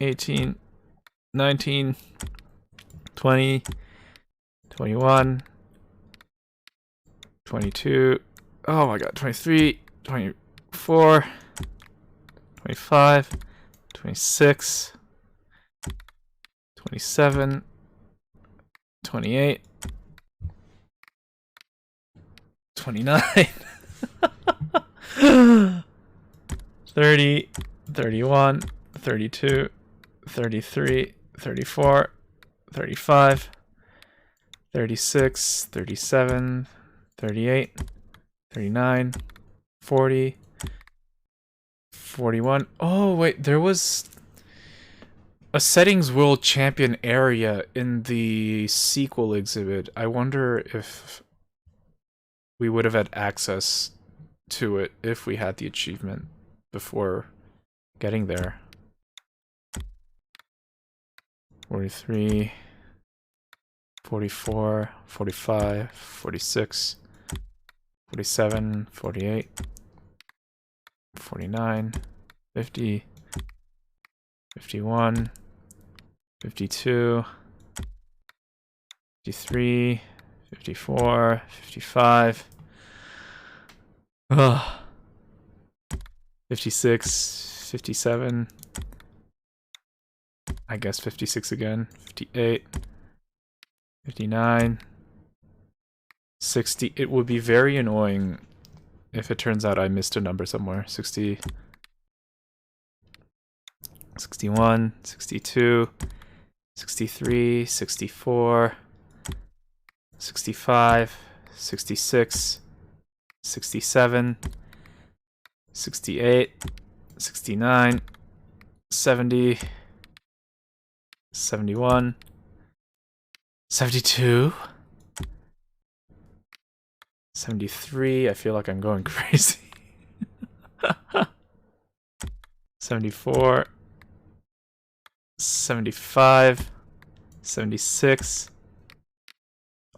18, 19, 20, 21, 22, oh my god, 23, 24, 25, 26, 27, 28, 29, 30, 31, 32, 33, 34, 35, 36, 37, 38, 39, 40, 41. Oh, wait, there was a settings world champion area in the sequel exhibit. I wonder if we would have had access to it if we had the achievement before getting there. 43, 44, 45, 46, 47, 48, 49, 50, 51, 52, 53, 54, 55, 56, 57, I guess 56 again, 58, 59, 60. It would be very annoying if it turns out I missed a number somewhere. 60, 61, 62, 63, 64, 65, 66, 67, 68, 69, 70, 71, 72, 73, I feel like I'm going crazy. 74, 75, 76.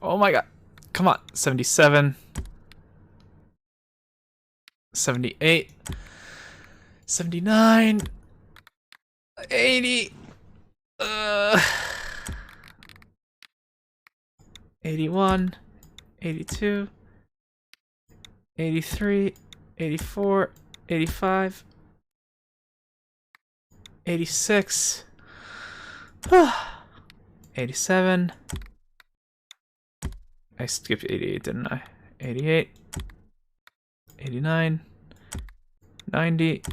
Oh my god. Come on. 77, 78, 79, 80, 81, 82, 83, 84, 85, 86, 87. I skipped 88, didn't I? 88, 89, 90,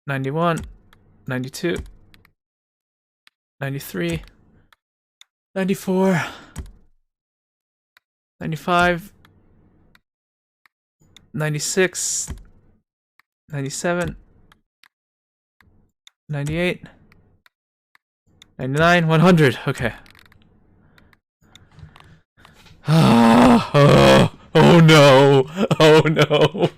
91, 92, 93, 94, 95, 96, 97, 98, 99, 100. Okay. Oh no. Oh no.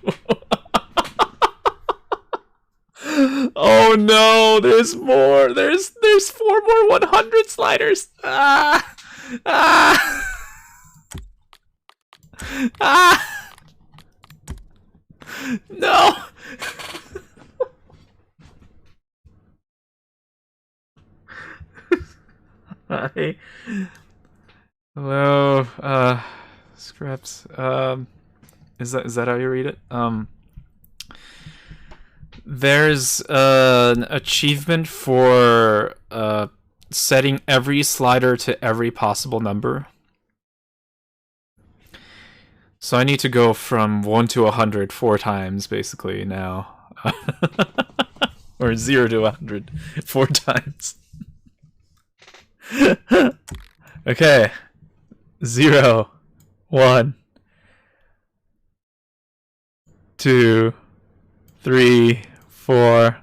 Oh no, there's more. There's 4 more 100 sliders. Ah. Ah. Ah. No. Hi. Hello, Scraps. Is that how you read it? There's an achievement for setting every slider to every possible number. So I need to go from 1 to 100 4 times, basically, now. Or 0 to 100 4 times. Okay. 0, 1, 2, 3, 4,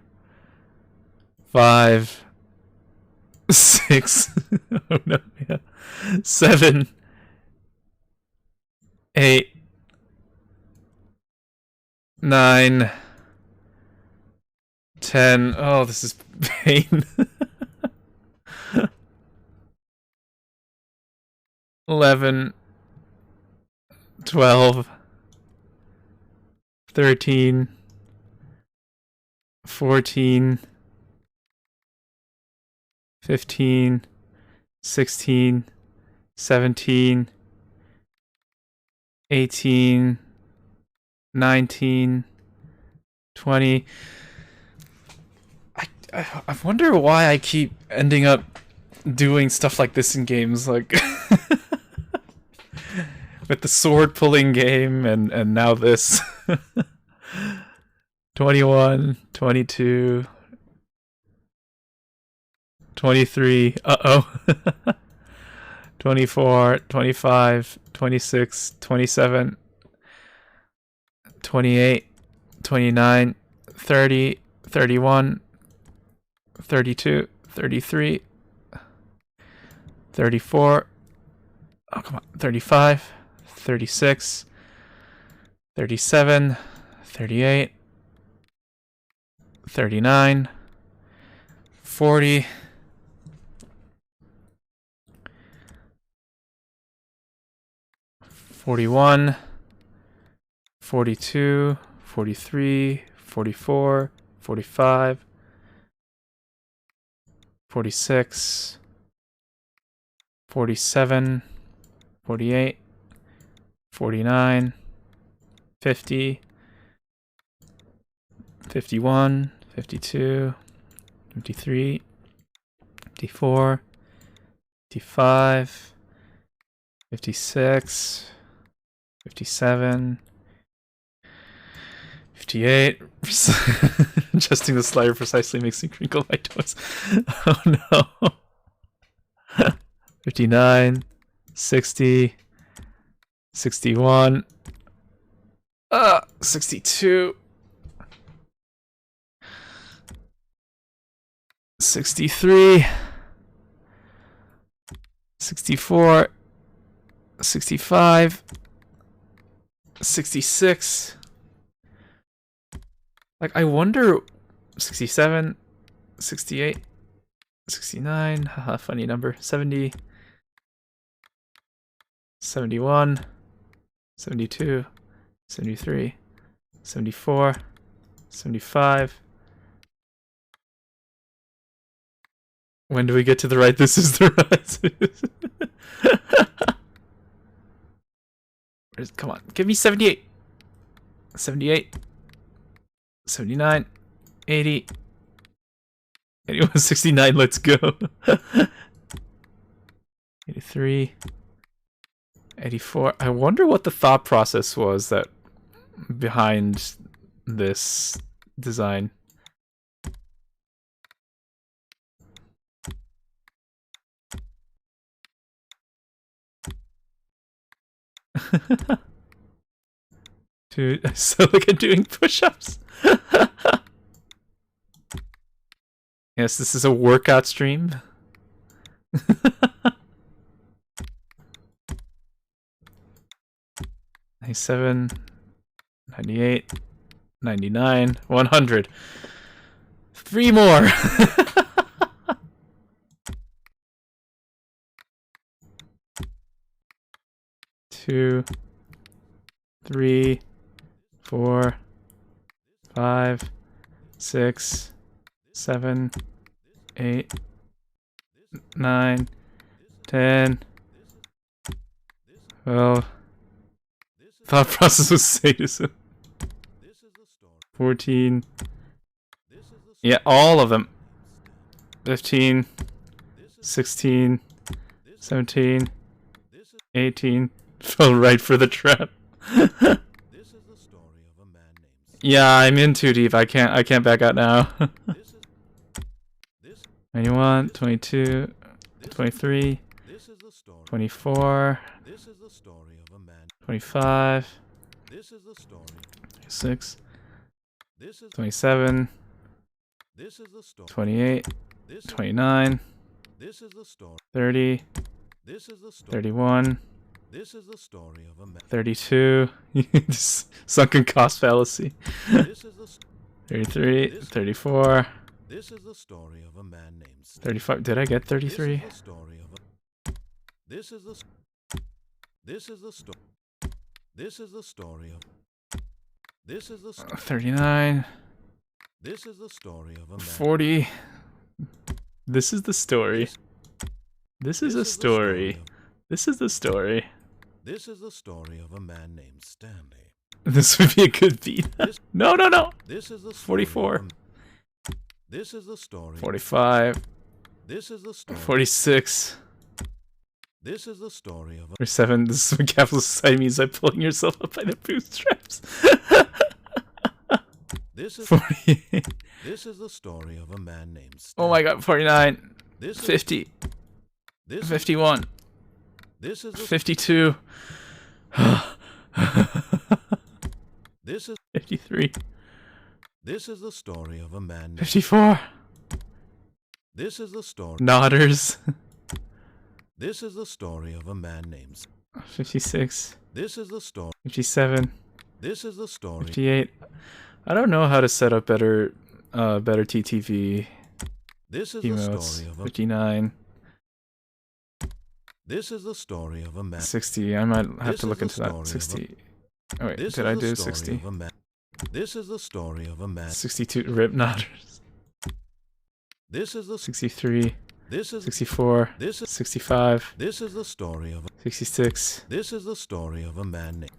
5, 6. Oh no, yeah. 7, 8, 9, 10. Oh, this is pain. 11, 12, 13, 14, 15, 16, 17, 18, 19, 20. I wonder why I keep ending up doing stuff like this in games, like with the sword pulling game and now this. 21, 22, 23, uh-oh. 24, 25, 26, 27, 28, 29, 30, 31, 32, 33, 34, oh come on, 35, 36, 37, 38, 39, 40, 41, 42, 43, 44, 45, 46, 47, 48, 49, 50, 51, 52, 53, 54, 55, 56, 57, 58. Adjusting the slider precisely makes me crinkle my toes. Oh no. 59, 60, 61, 62, 63, 64, 65, 66. Like, I wonder... 67, 68, 69, haha, funny number, 70, 71, 72, 73, 74, 75. When do we get to the right? This is the right. Come on, give me 78. 78, 79, 80, 81, 69, let's go. 83, 84. I wonder what the thought process was that behind this design. Dude, I sound like I'm doing push-ups. Yes, this is a workout stream. 97, 98, 99, 100. 3 more. 2, 3, 4, 5, 6, 7, 8, 9, 10. Well, thought process was sadism. 14. Yeah, all of them. 15, 16, 17, 18. Fell right for the trap. Yeah, I'm in too deep. I can't back out now. 21, 22, 23, 24, 25, 26, 27, 28, 29, 30, 31, 32. Sunken cost fallacy. 33, 34. 35. Did I get 33? 39. 40. This is the story. This is a story. This is the story. This is the story of a man named Stanley. This would be a good beat. No, no, no. This is the 44. This is the story. 45. This is the story. 46. This is the story of a 47. This is what capitalist society means by pulling yourself up by the bootstraps. This is 40. This is the story of a man named Stanley. Oh my god, 49. This is 50. This 51. This is 52. This is 53. This is the story of a man named 54. This is the story. Nodders. This is the story of a man named 56. This is the story. 57. This is the story. 58. I don't know how to set up better TTV This is the emotes. story of a 59. This is the story of a man. 60. I might have This to is look the into story that. of 60. Oh wait, This did is I the do story 60? of a man. This is the story of a man. 62. Rip Nodders. This is the 63. This is 64. This is 65. This is the story of 66. This is the story of a man named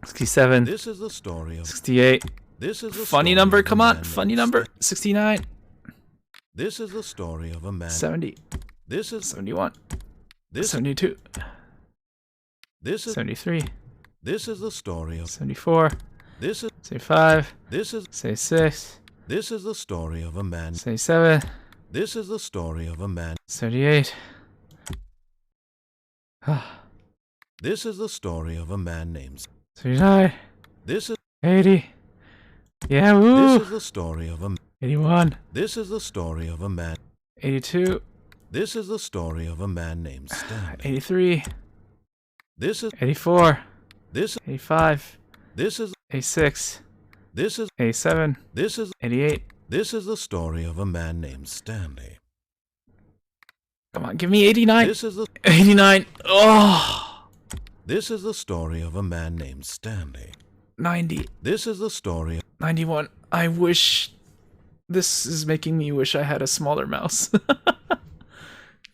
67. This is the story of 68. This is the Funny story number, of a come on. man Funny named number. Stan- 69. This is the story of a man. 70. This is 71. this 72. this is 73. this is the story of 74. this is 75. this is 76. this is the story of a man. 77. This is the story of a man. 78. This is the story of a man named 79. This is 80. Yeah, this woo! is the story of a 81. This is the story of a man. 82. This is the story of a man named Stanley. 83. This is 84. this 85. This is A6. this is A7. this is 88. this is the story of a man named Stanley. Come on, give me 89. This is the 89. Oh, this is the story of a man named Stanley. 90. This is the story 91. I wish... This is making me wish I had a smaller mouse.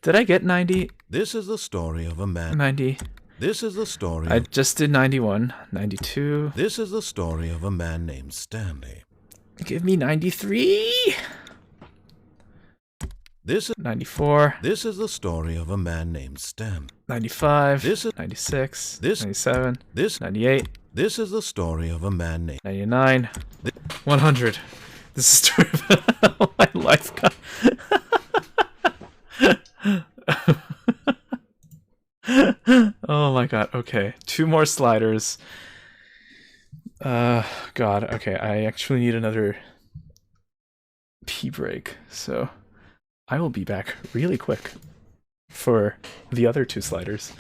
Did I get 90? This is the story of a man. 90. This is the story I of, just did 91. 92. this is the story of a man named Stanley. Give me 93. This is 94. this is the story of a man named Stanley. 95. This is 96. this 97. this 98. this is the story of a man named 99. 100. This is story of my life. Oh my god. Okay. 2 more sliders. God. Okay. I actually need another pee break. So I will be back really quick for the other 2 sliders.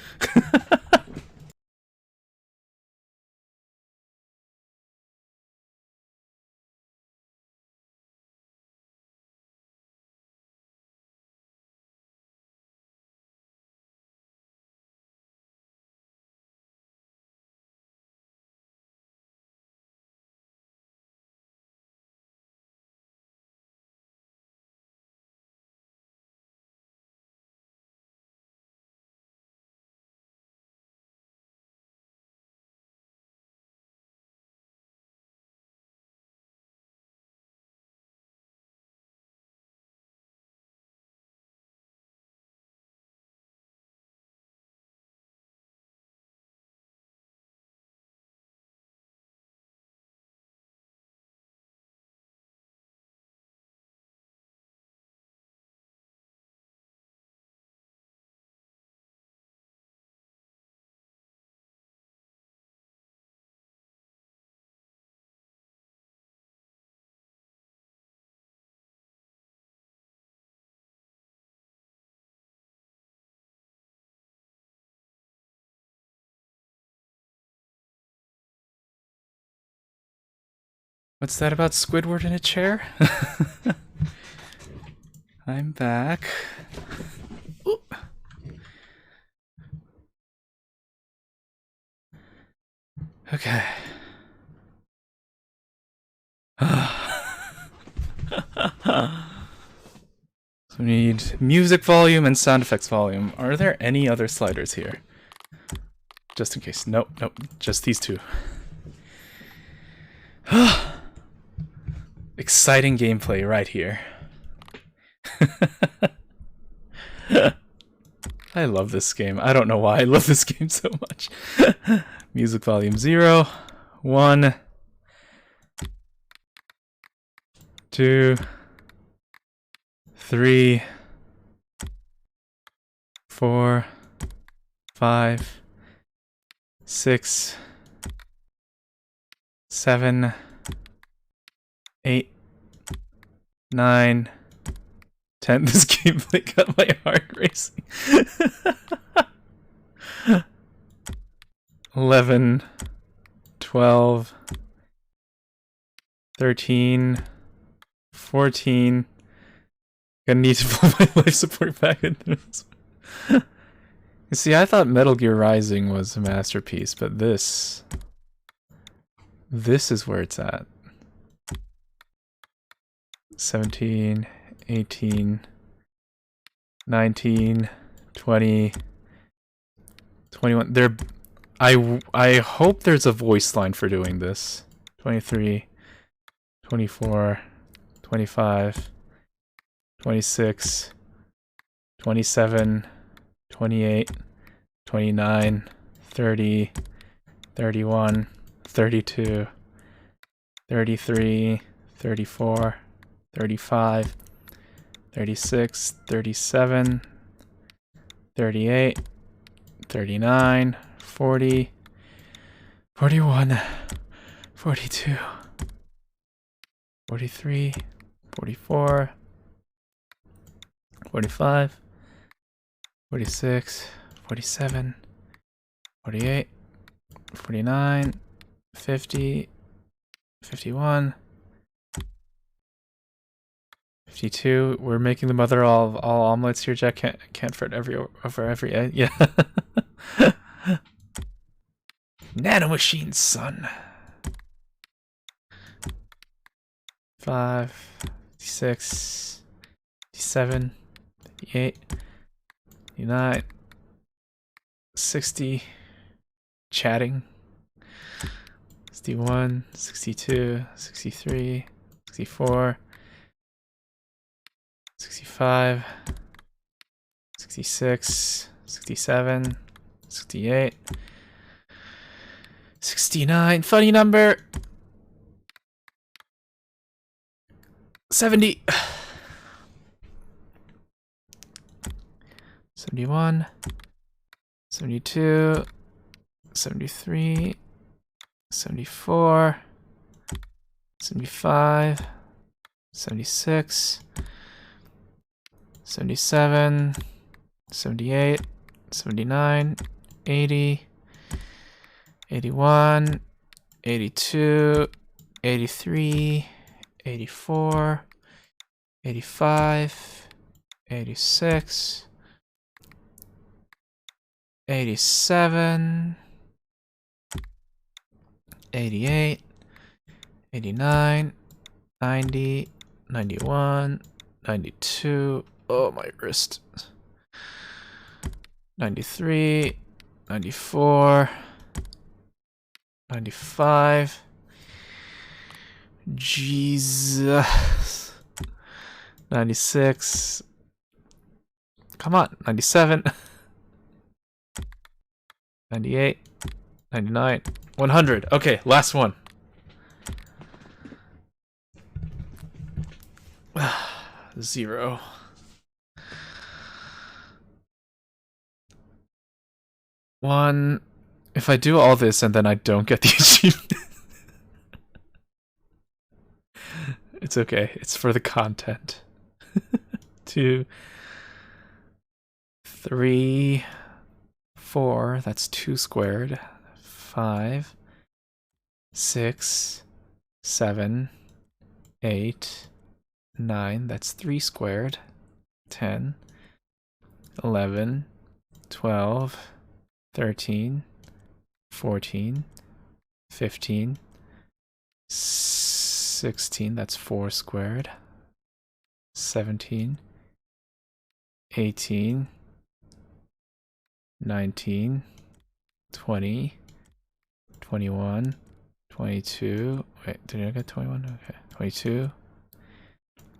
What's that about Squidward in a chair? I'm back. Ooh. Okay. So we need music volume and sound effects volume. Are there any other sliders here? Just in case. Nope, nope. Just these 2. Exciting gameplay right here. I love this game. I don't know why I love this game so much. Music volume 0, 1, 2, 3, 4, 5, 6, 7, 8, 9, 10. This gameplay got my heart racing. 11, 12, 13, 14. Gonna need to pull my life support back into this. You see, I thought Metal Gear Rising was a masterpiece, but this is where it's at. 17, 18, 19, 20, 21. I hope there's a voice line for doing this. 23, 24, 25, 26, 27, 28, 29, 30, 31, 32, 33, 34, 35, 36, 37, 38, 39, 40, 41, 42, 43, 44, 45, 46, 47, 48, 49, 50, 51, 52. We're making the mother of all omelets here, Jack. Can't fret over every egg. Yeah. Nano machines, son. 5, 56, 57, 58, 59, 60. Chatting. 61, 62, 63, 64, 65, 66, 67, 68, 69. Funny number. 70. 71, 72, 73, 74, 75, 76, 77, 78, 79, 80, 81, 82, 83, 84, 85, 86, 87, 88, 89, 90, 91, 92. Oh, my wrist. 93, 94, 95. Jesus. 96. Come on. 97. 98. 99. 100. Okay, last one. Zero. One. If I do all this and then I don't get the achievement, it's okay. It's for the content. 2, 3, 4. That's 2 squared. 5, 6, 7, 8, 9. That's 3 squared. 10, 11, 12, 13, 14, 15, 16. That's 4 squared. 17, 18, 19, 20, 21, 22. Wait, did I get 21? Okay. 22,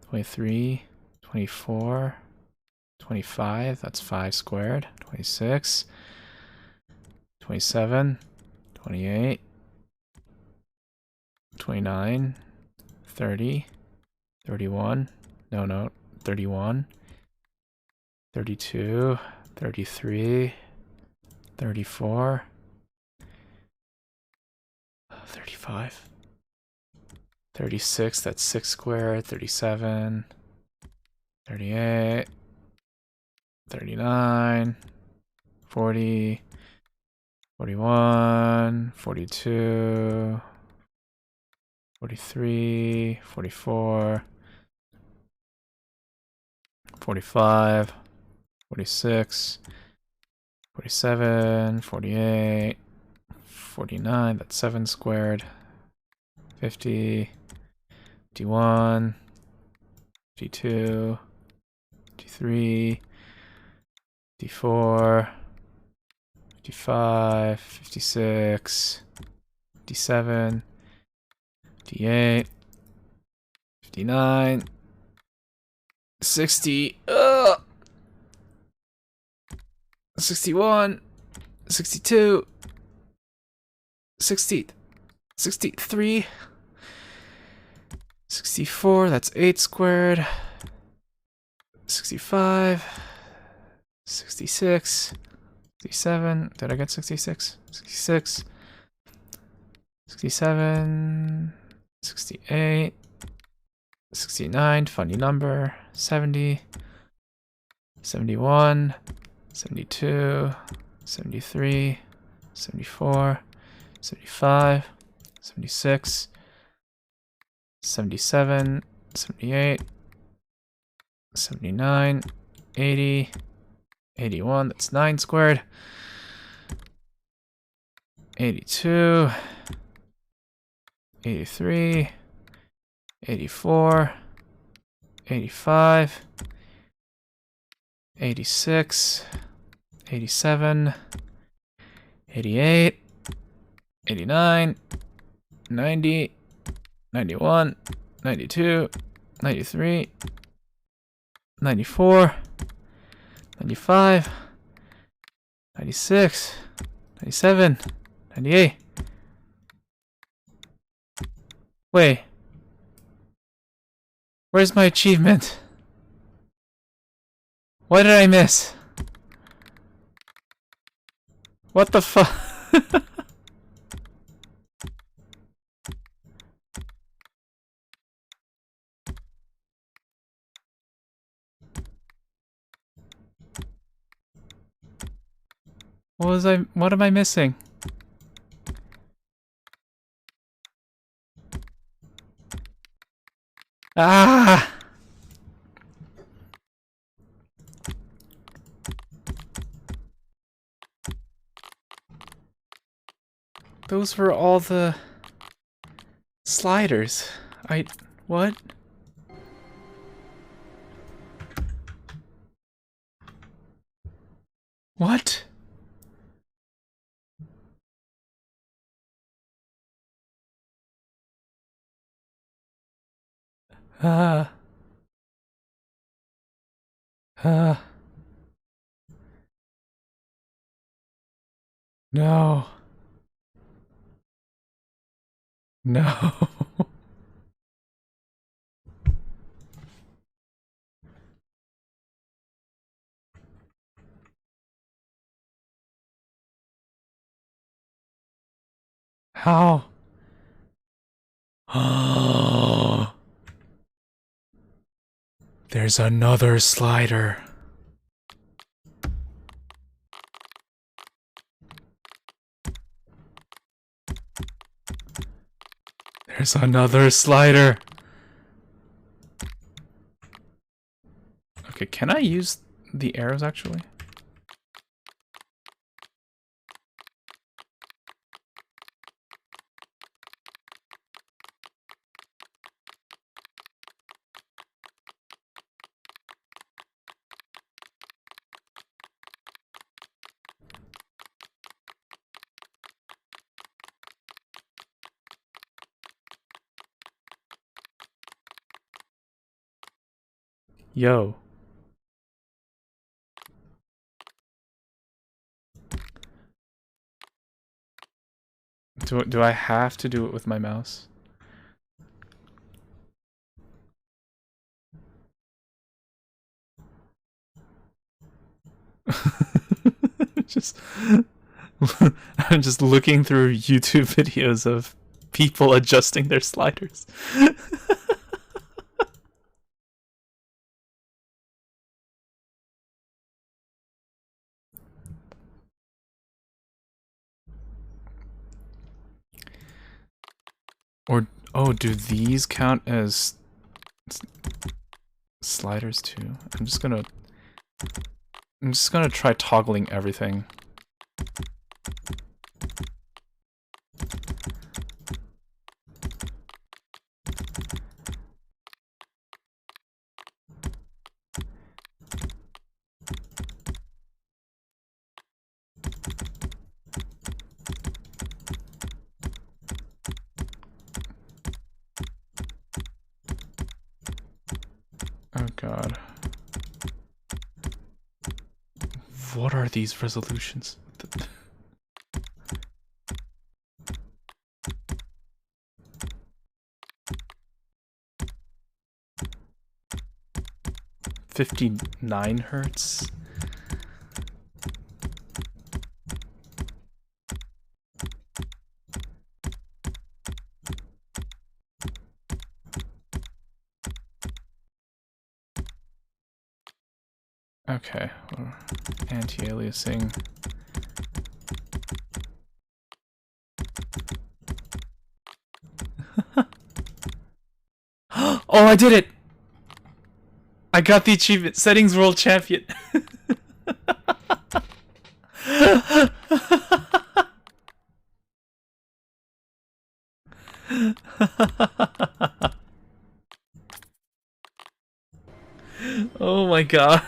23, 24, 25. That's 5 squared. 26, 27, 28, 29, 30, 31. No, 31, 32, 33, 34, 35, 36, that's 6 squared. 37, 38, 39, 40, 41, 42, 43, 44, 45, 46, 47, 48, 49, that's 7 squared. 50, 51, 52, 53, 54, 55, 56, 57, 58, 59, 60, 61, 62, 60, 63, 64, that's 8 squared. 65, 66, 67, did I get 66? 66, 67, 68, 69, funny number. 70, 71, 72, 73, 74, 75, 76, 77, 78, 79, 80, 81, that's 9 squared. 82, 83, 84, 85, 86, 87, 88, 89, 90, 91, 92, 93, 94, 95, 96, 97, 98. Wait. Where's my achievement? What did I miss? What the fuck? What am I missing? Ah! Those were all the sliders. What? What? Ah. Ah. No. No. How? Oh. There's another slider. There's another slider. Okay, can I use the arrows actually? Yo. Do I have to do it with my mouse? Just I'm just looking through YouTube videos of people adjusting their sliders. Or, oh, do these count as sliders too? I'm just gonna try toggling everything. Oh god. What are these resolutions? $59 Hz? Okay, anti-aliasing. Oh, I did it! I got the achievement. Settings World Champion. Oh my god.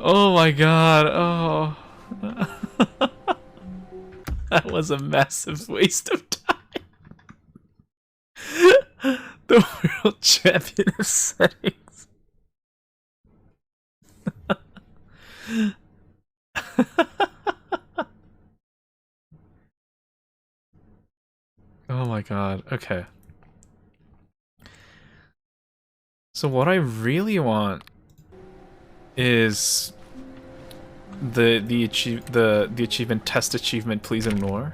Oh my god. Oh. That was a massive waste of time. The world champion of settings. Oh my god. Okay. So what I really want is the achievement test achievement, please ignore.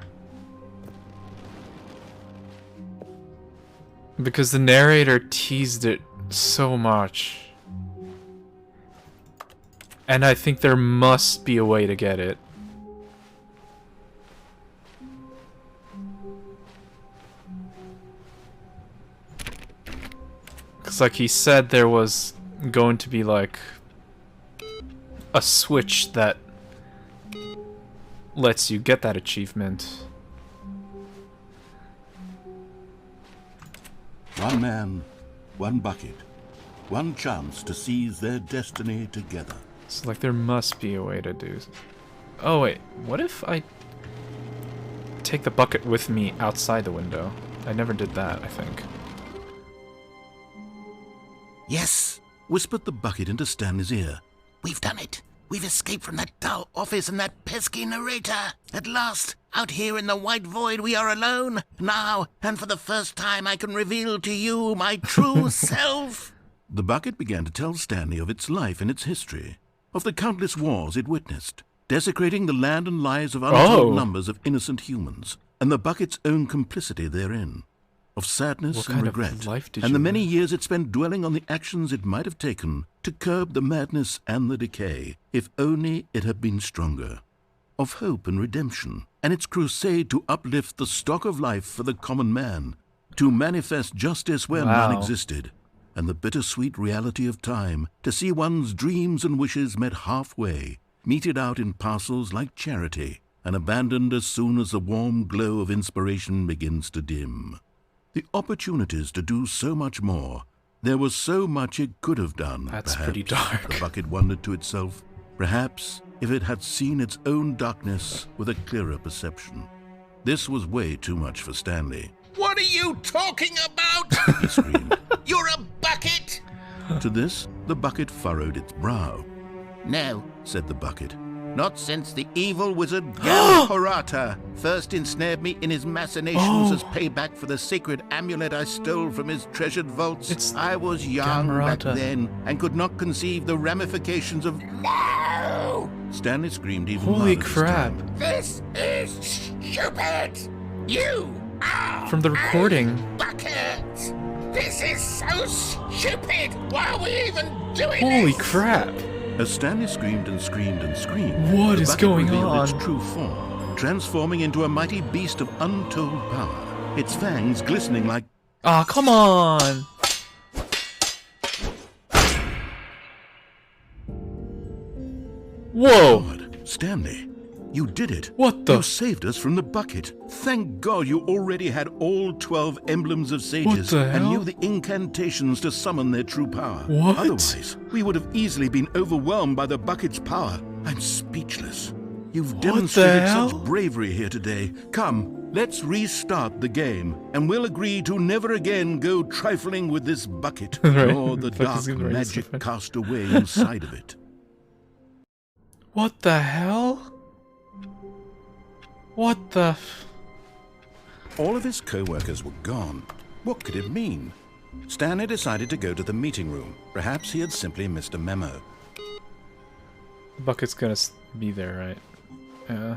Because the narrator teased it so much. And I think there must be a way to get it. Because like he said, there was going to be like a switch that lets you get that achievement. One man, one bucket, one chance to seize their destiny together. So like there must be a way to do. Oh wait, what if I take the bucket with me outside the window? I never did that, I think. Yes, whispered the bucket into Stanley's ear. We've done it. We've escaped from that dull office and that pesky narrator. At last, out here in the white void, we are alone. Now, and for the first time, I can reveal to you my true self. The bucket began to tell Stanley of its life and its history, of the countless wars it witnessed, desecrating the land and lives of untold numbers of innocent humans, and the bucket's own complicity therein, of sadness and regret, and the many years it spent dwelling on the actions it might have taken to curb the madness and the decay, if only it had been stronger, of hope and redemption, and its crusade to uplift the stock of life for the common man, to manifest justice where none existed, and the bittersweet reality of time, to see one's dreams and wishes met halfway, meted out in parcels like charity, and abandoned as soon as the warm glow of inspiration begins to dim. The opportunities to do so much more. There was so much it could have done. That's perhaps, pretty dark. The bucket wondered to itself. Perhaps if it had seen its own darkness with a clearer perception. This was way too much for Stanley. What are you talking about? He screamed. You're a bucket! To this, the bucket furrowed its brow. No, Said the bucket. not since the evil wizard Horata first ensnared me in his machinations as payback for the sacred amulet I stole from his treasured vaults. I was young back then and could not conceive the ramifications of... No! Stanley screamed even Holy louder this crap. time. This is stupid! You are From the recording. a bucket! This is so stupid! Why are we even doing Holy this? crap. As Stanley screamed and screamed and screamed, What the is bucket going revealed on? its true form, transforming into a mighty beast of untold power, its fangs glistening like... Ah, come on. Whoa. God, Stanley, you did it. What the? You saved us from the bucket. Thank God you already had all 12 emblems of sages the and hell? knew the incantations to summon their true power. What? Otherwise, we would have easily been overwhelmed by the bucket's power. I'm speechless. You've demonstrated hell? such bravery here today. Come, let's restart the game, and we'll agree to never again go trifling with this bucket, Right. nor the Fuck dark is gonna raise magic the- cast away inside of it. What the hell? What the... All of his co-workers were gone. What could it mean? Stanley decided to go to the meeting room. Perhaps he had simply missed a memo. The bucket's gonna be there, right? Yeah.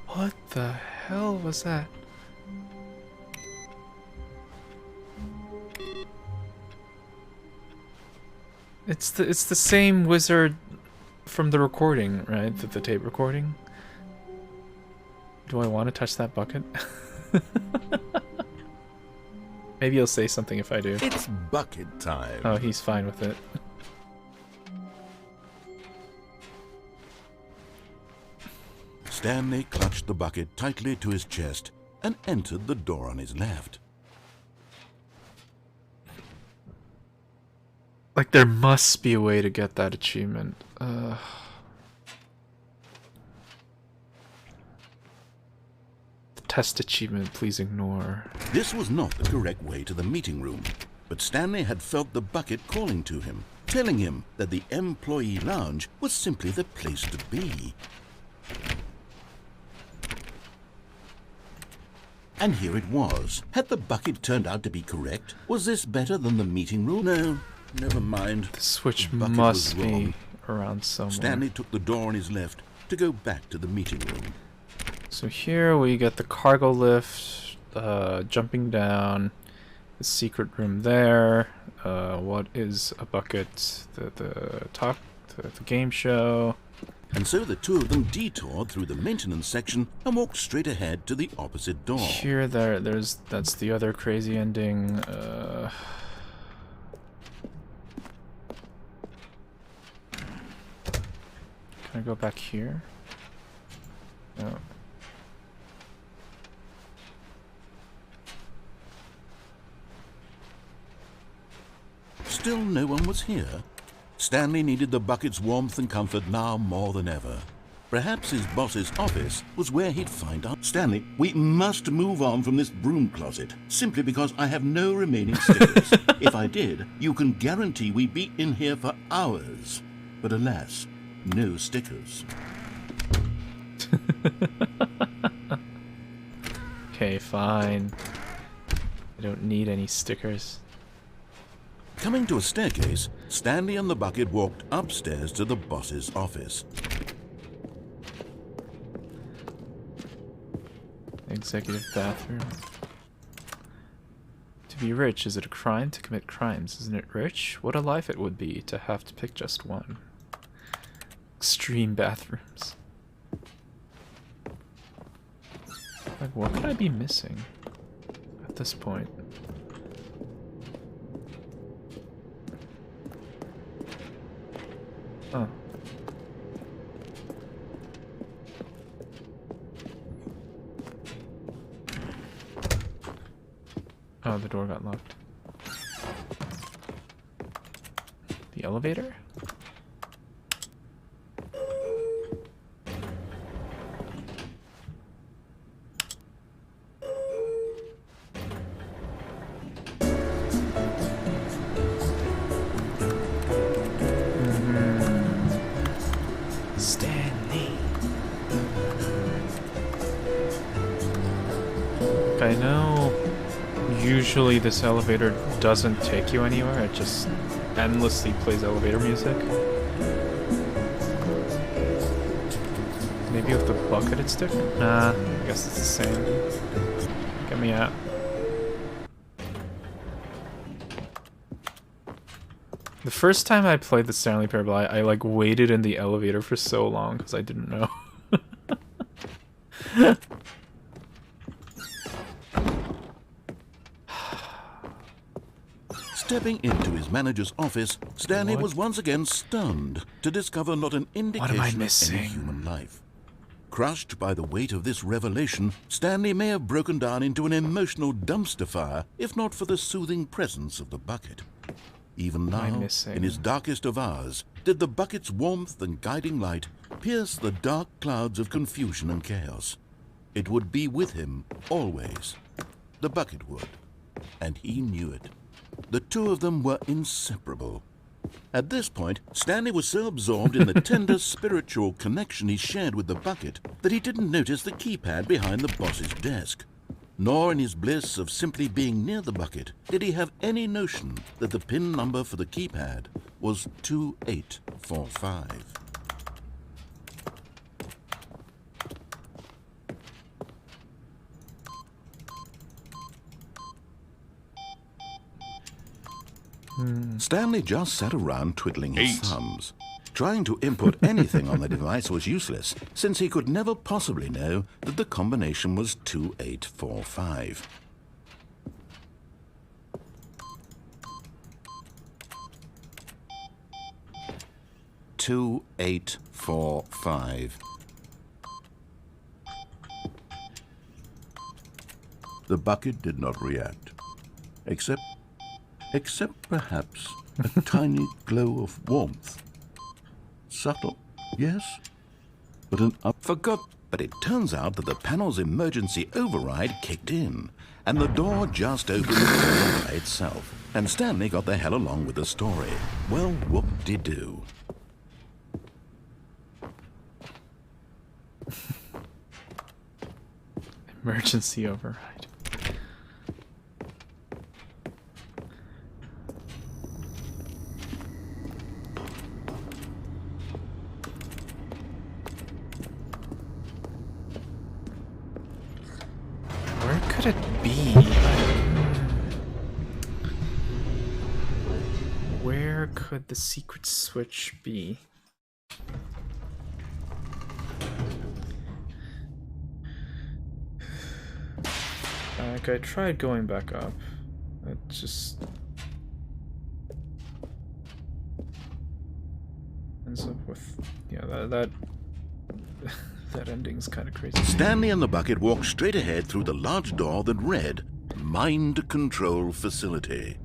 What the hell was that? It's the same wizard from the recording, right? The tape recording. Do I want to touch that bucket? Maybe he'll say something if I do. It's bucket time. Oh, he's fine with it. Stanley clutched the bucket tightly to his chest and entered the door on his left. Like, there must be a way to get that achievement. The test achievement, please ignore. This was not the correct way to the meeting room, but Stanley had felt the bucket calling to him, telling him that the employee lounge was simply the place to be. And here it was. Had the bucket turned out to be correct? Was this better than the meeting room? No, never mind. The switch The bucket must was wrong. be around somewhere. Stanley took the door on his left to go back to the meeting room. So here we get the cargo lift, jumping down, the secret room there. What is a bucket? The game show. And so the two of them detoured through the maintenance section and walked straight ahead to the opposite door. Here, that's the other crazy ending. Can I go back here? No. Still no one was here. Stanley needed the bucket's warmth and comfort now more than ever. Perhaps his boss's office was where he'd find out. Stanley, we must move on from this broom closet, simply because I have no remaining stickers. If I did, you can guarantee we'd be in here for hours. But alas, no stickers. Okay, fine. I don't need any stickers. Coming to a staircase, Stanley and the bucket walked upstairs to the boss's office. Executive bathroom. To be rich, is it a crime to commit crimes? Isn't it rich? What a life it would be to have to pick just one. Extreme bathrooms. Like, what could I be missing at this point? Oh. Oh, the door got locked. The elevator? Stanley. I know usually this elevator doesn't take you anywhere, it just endlessly plays elevator music. Maybe with the bucket it's different? Nah, I guess it's the same. Get me out. The first time I played the Stanley Parable, I like waited in the elevator for so long because I didn't know. Stepping into his manager's office, Stanley was once again stunned to discover not an indication of any human life. Crushed by the weight of this revelation, Stanley may have broken down into an emotional dumpster fire if not for the soothing presence of the bucket. Even now, in his darkest of hours, did the bucket's warmth and guiding light pierce the dark clouds of confusion and chaos. It would be with him always. The bucket would, and he knew it. The two of them were inseparable. At this point, Stanley was so absorbed in the tender spiritual connection he shared with the bucket that he didn't notice the keypad behind the boss's desk. Nor in his bliss of simply being near the bucket did he have any notion that the PIN number for the keypad was 2845. Stanley just sat around twiddling his thumbs. Trying to input anything on the device was useless, since he could never possibly know that the combination was 2845. The bucket did not react, except perhaps a tiny glow of warmth. Subtle, yes, but But it turns out that the panel's emergency override kicked in, and the door just opened by itself. And Stanley got the hell along with the story. Well, whoop-de-doo. Emergency override. Where could it be? Where could the secret switch be? Like, I tried going back up. It just ends up with, yeah, that that ending's kind of crazy. Stanley and the bucket walked straight ahead through the large door that read, Mind Control Facility.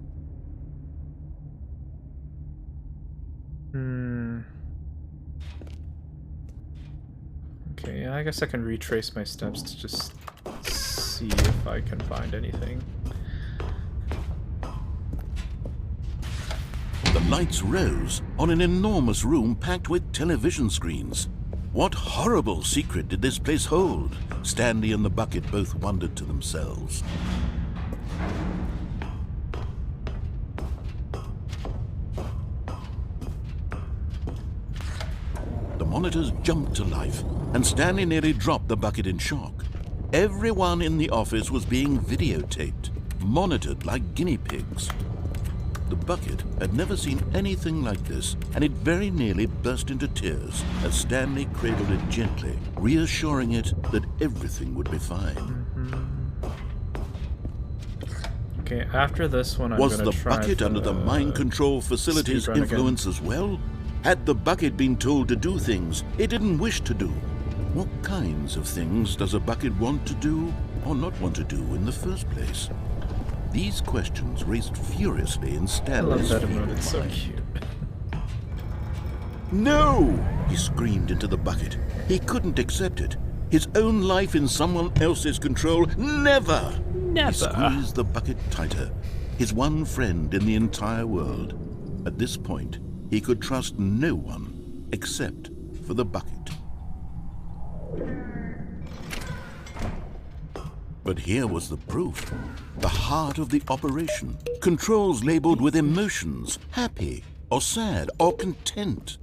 Okay, yeah, I guess I can retrace my steps to just see if I can find anything. The lights rose on an enormous room packed with television screens. What horrible secret did this place hold? Stanley and the bucket both wondered to themselves. The monitors jumped to life, and Stanley nearly dropped the bucket in shock. Everyone in the office was being videotaped, monitored like guinea pigs. The bucket had never seen anything like this, and it very nearly burst into tears as Stanley cradled it gently, reassuring it that everything would be fine. Okay, after this one, I'm Was gonna the try bucket under the mind control facility's speedrun influence as well? Had the bucket been told to do things it didn't wish to do? What kinds of things does a bucket want to do or not want to do in the first place? These questions raced furiously in I love Stanley's that feeble emote, it's so mind. cute. No! He screamed into the bucket. He couldn't accept it. His own life in someone else's control. Never! Never! He squeezed the bucket tighter. His one friend in the entire world. At this point, he could trust no one except for the bucket. But here was the proof. The heart of the operation. Controls labeled with emotions, happy or sad or content.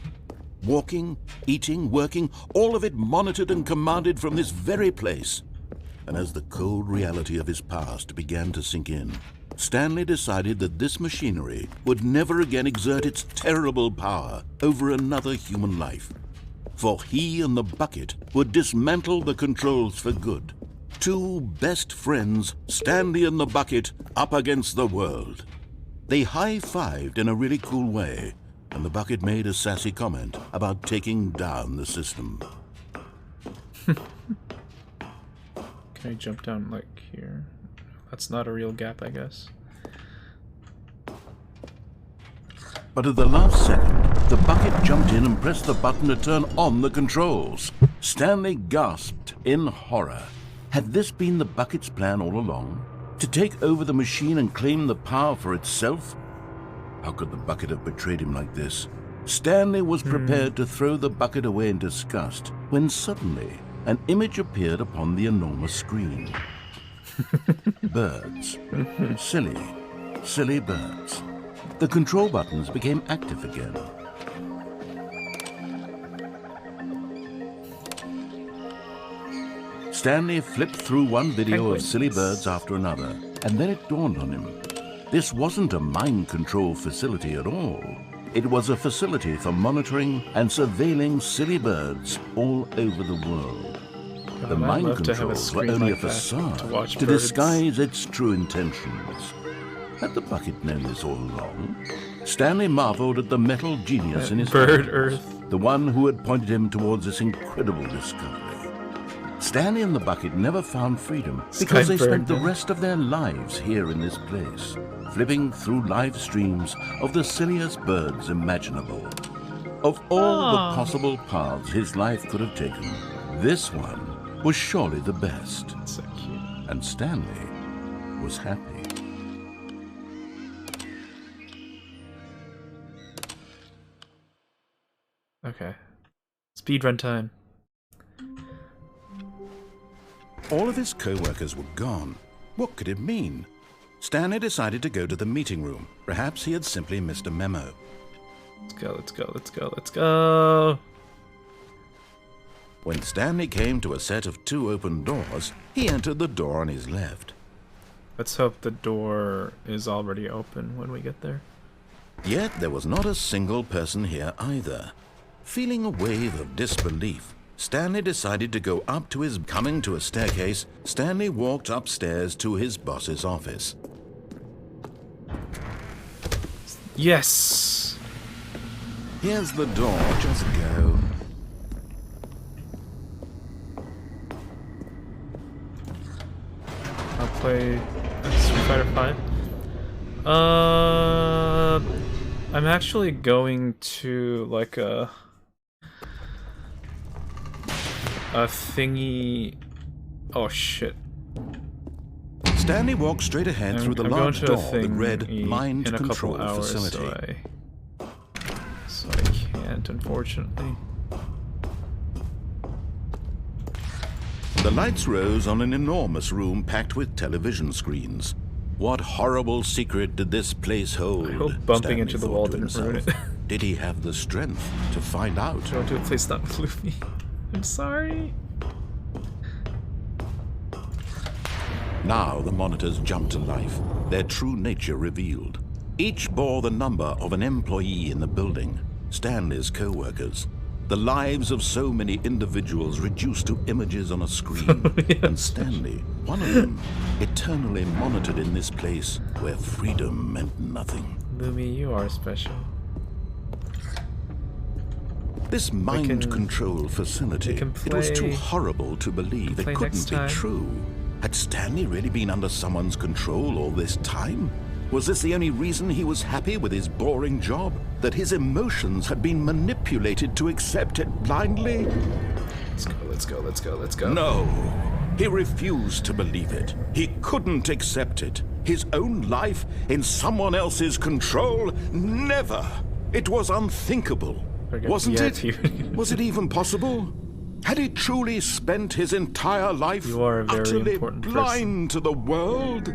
Walking, eating, working, all of it monitored and commanded from this very place. And as the cold reality of his past began to sink in, Stanley decided that this machinery would never again exert its terrible power over another human life. For he and the bucket would dismantle the controls for good. Two best friends, Stanley and the bucket, up against the world. They high-fived in a really cool way, and the bucket made a sassy comment about taking down the system. Can I jump down, like, here? That's not a real gap, I guess. But at the last second, the bucket jumped in and pressed the button to turn on the controls. Stanley gasped in horror. Had this been the bucket's plan all along? To take over the machine and claim the power for itself? How could the bucket have betrayed him like this? Stanley was prepared to throw the bucket away in disgust when suddenly an image appeared upon the enormous screen. Birds. Silly, silly birds. The control buttons became active again. Stanley flipped through one video of silly birds after another, and then it dawned on him. This wasn't a mind control facility at all. It was a facility for monitoring and surveilling silly birds all over the world. The I'd mind love to have a controls were screen only like a that facade to watch to birds. disguise its true intentions. Had the bucket known this all along? Stanley marveled at the metal genius in his Bird hands, Earth. the one who had pointed him towards this incredible discovery. Stanley and the bucket never found freedom because they spent the rest of their lives here in this place, flipping through live streams of the silliest birds imaginable. Of all the possible paths his life could have taken, this one was surely the best. So cute. And Stanley was happy. Okay. Speedrun time. All of his co-workers were gone. What could it mean? Stanley decided to go to the meeting room. Perhaps he had simply missed a memo. Let's go, let's go, let's go, let's go! When Stanley came to a set of 2 open doors, he entered the door on his left. Let's hope the door is already open when we get there. Yet there was not a single person here either. Feeling a wave of disbelief, Stanley decided to go up to his... Coming to a staircase, Stanley walked upstairs to his boss's office. Yes! Here's the door, just go. I'll play Street Fighter 5. I'm actually going to like a thingy. Oh shit. Stanley walked straight ahead through the large door that read Mind in a Control couple hours, Facility. so I can't, unfortunately. The lights rose on an enormous room packed with television screens. What horrible secret did this place hold? I hope bumping Stanley into the thought wall to didn't ruin himself. it. Did he have the strength to find out? Go to a place not with Luffy. I'm sorry. Now the monitors jumped to life, their true nature revealed. Each bore the number of an employee in the building, Stanley's co-workers. The lives of so many individuals reduced to images on a screen. And Stanley, one of them, eternally monitored in this place where freedom meant nothing. Lumi, you are special. This mind control facility, it was too horrible to believe. It couldn't be true. Had Stanley really been under someone's control all this time? Was this the only reason he was happy with his boring job? That his emotions had been manipulated to accept it blindly? Let's go, let's go, let's go, let's go. No. He refused to believe it. He couldn't accept it. His own life in someone else's control? Never. It was unthinkable. Wasn't it? Was it even possible? Had he truly spent his entire life utterly blind to the world?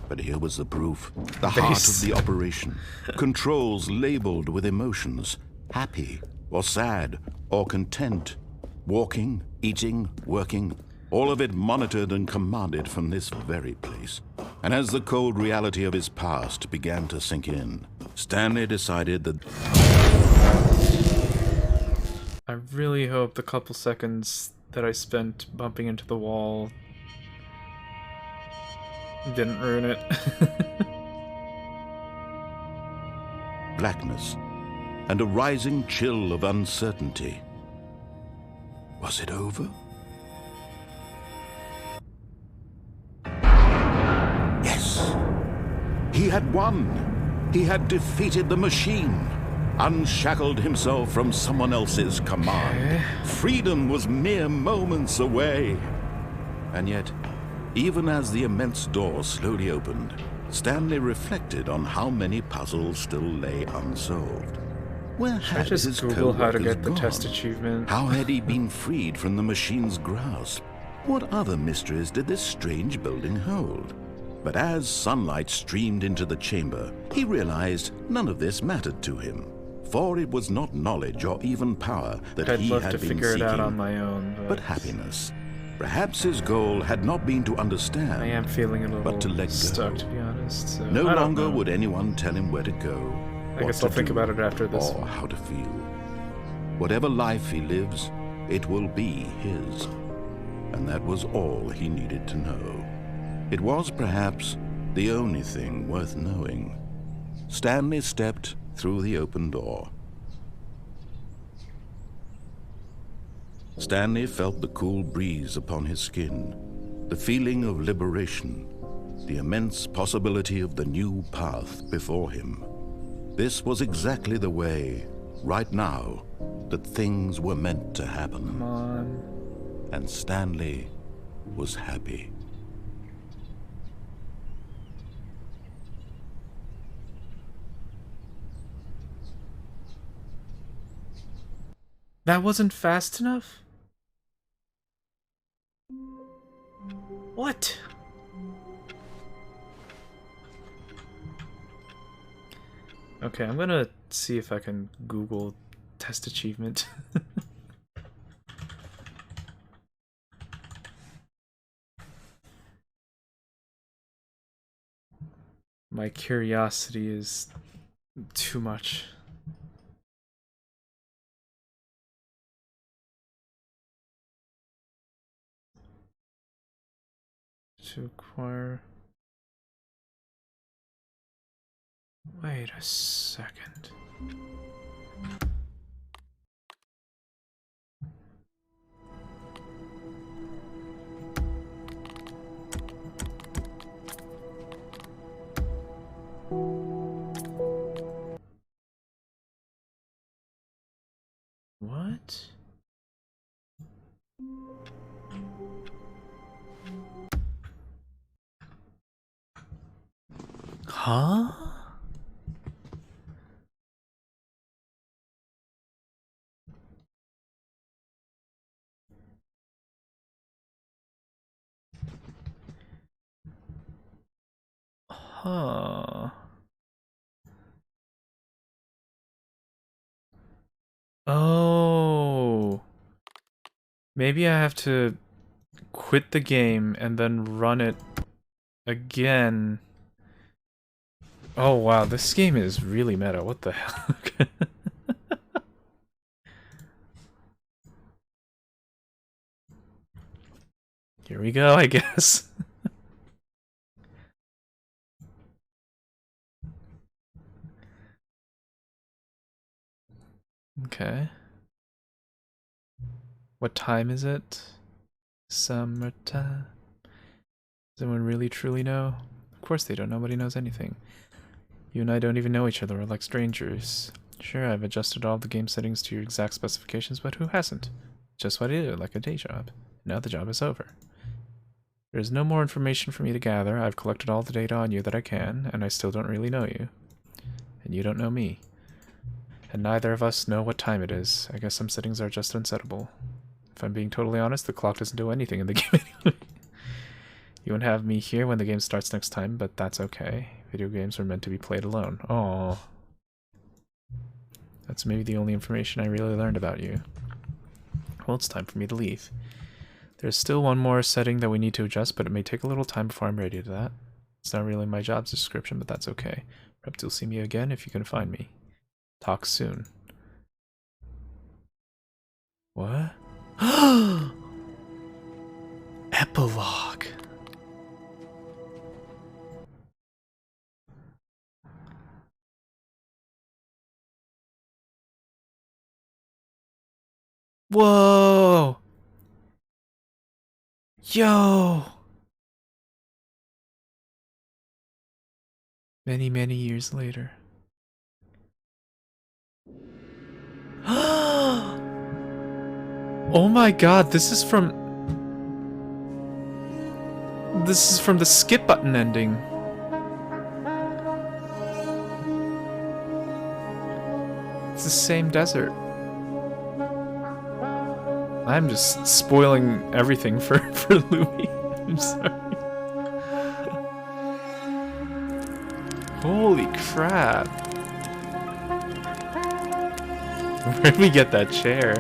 But here was the proof. The heart of the operation. Controls labeled with emotions. Happy, or sad, or content. Walking, eating, working. All of it monitored and commanded from this very place. And as the cold reality of his past began to sink in, Stanley decided that... I really hope the couple seconds that I spent bumping into the wall didn't ruin it. Blackness and a rising chill of uncertainty. Was it over? Yes! He had won! He had defeated the machine! Unshackled himself from someone else's command. Freedom was mere moments away. And yet, even as the immense door slowly opened, Stanley reflected on how many puzzles still lay unsolved. Where had his Google how to co-workers get the gone? test achievement. How had he been freed from the machine's grasp? What other mysteries did this strange building hold? But as sunlight streamed into the chamber, he realized none of this mattered to him. For it was not knowledge or even power that I'd he love had to been figure seeking, it out on my own, but happiness. Perhaps his goal had not been to understand. I am feeling a little But to let stuck, go. to be honest. So No I don't longer know. would anyone tell him where to go. I what guess to I'll think do, about it after this or one. how to feel. Whatever life he lives, it will be his. And that was all he needed to know. It was perhaps the only thing worth knowing. Stanley stepped through the open door. Stanley felt the cool breeze upon his skin, the feeling of liberation, the immense possibility of the new path before him. This was exactly the way, right now, that things were meant to happen. Come on. And Stanley was happy. That wasn't fast enough? What? Okay, I'm gonna see if I can Google test achievement. My curiosity is too much. To acquire. Wait a second. What? Huh? Huh. Oh. Maybe I have to quit the game and then run it again. Oh wow, this game is really meta. What the hell? Here we go, I guess. Okay. What time is it? Summertime. Does anyone really truly know? Of course they don't. Nobody knows anything. You and I don't even know each other. We're like strangers. Sure, I've adjusted all the game settings to your exact specifications, but who hasn't? Just what I do, like a day job. Now the job is over. There's no more information for me to gather. I've collected all the data on you that I can, and I still don't really know you. And you don't know me. And neither of us know what time it is. I guess some settings are just unsettable. If I'm being totally honest, the clock doesn't do anything in the game anyway. You won't have me here when the game starts next time, but that's okay. Video games are meant to be played alone. Oh, that's maybe the only information I really learned about you. Well, it's time for me to leave. There's still one more setting that we need to adjust, but it may take a little time before I'm ready to that. It's not really my job description, but that's okay. Perhaps you'll see me again if you can find me. Talk soon. What? Epilogue. Whoa! Yo! Many, many years later. Oh my god, this is from the skip button ending. It's the same desert. I'm just spoiling everything for Louis. I'm sorry. Holy crap. Where'd we get that chair?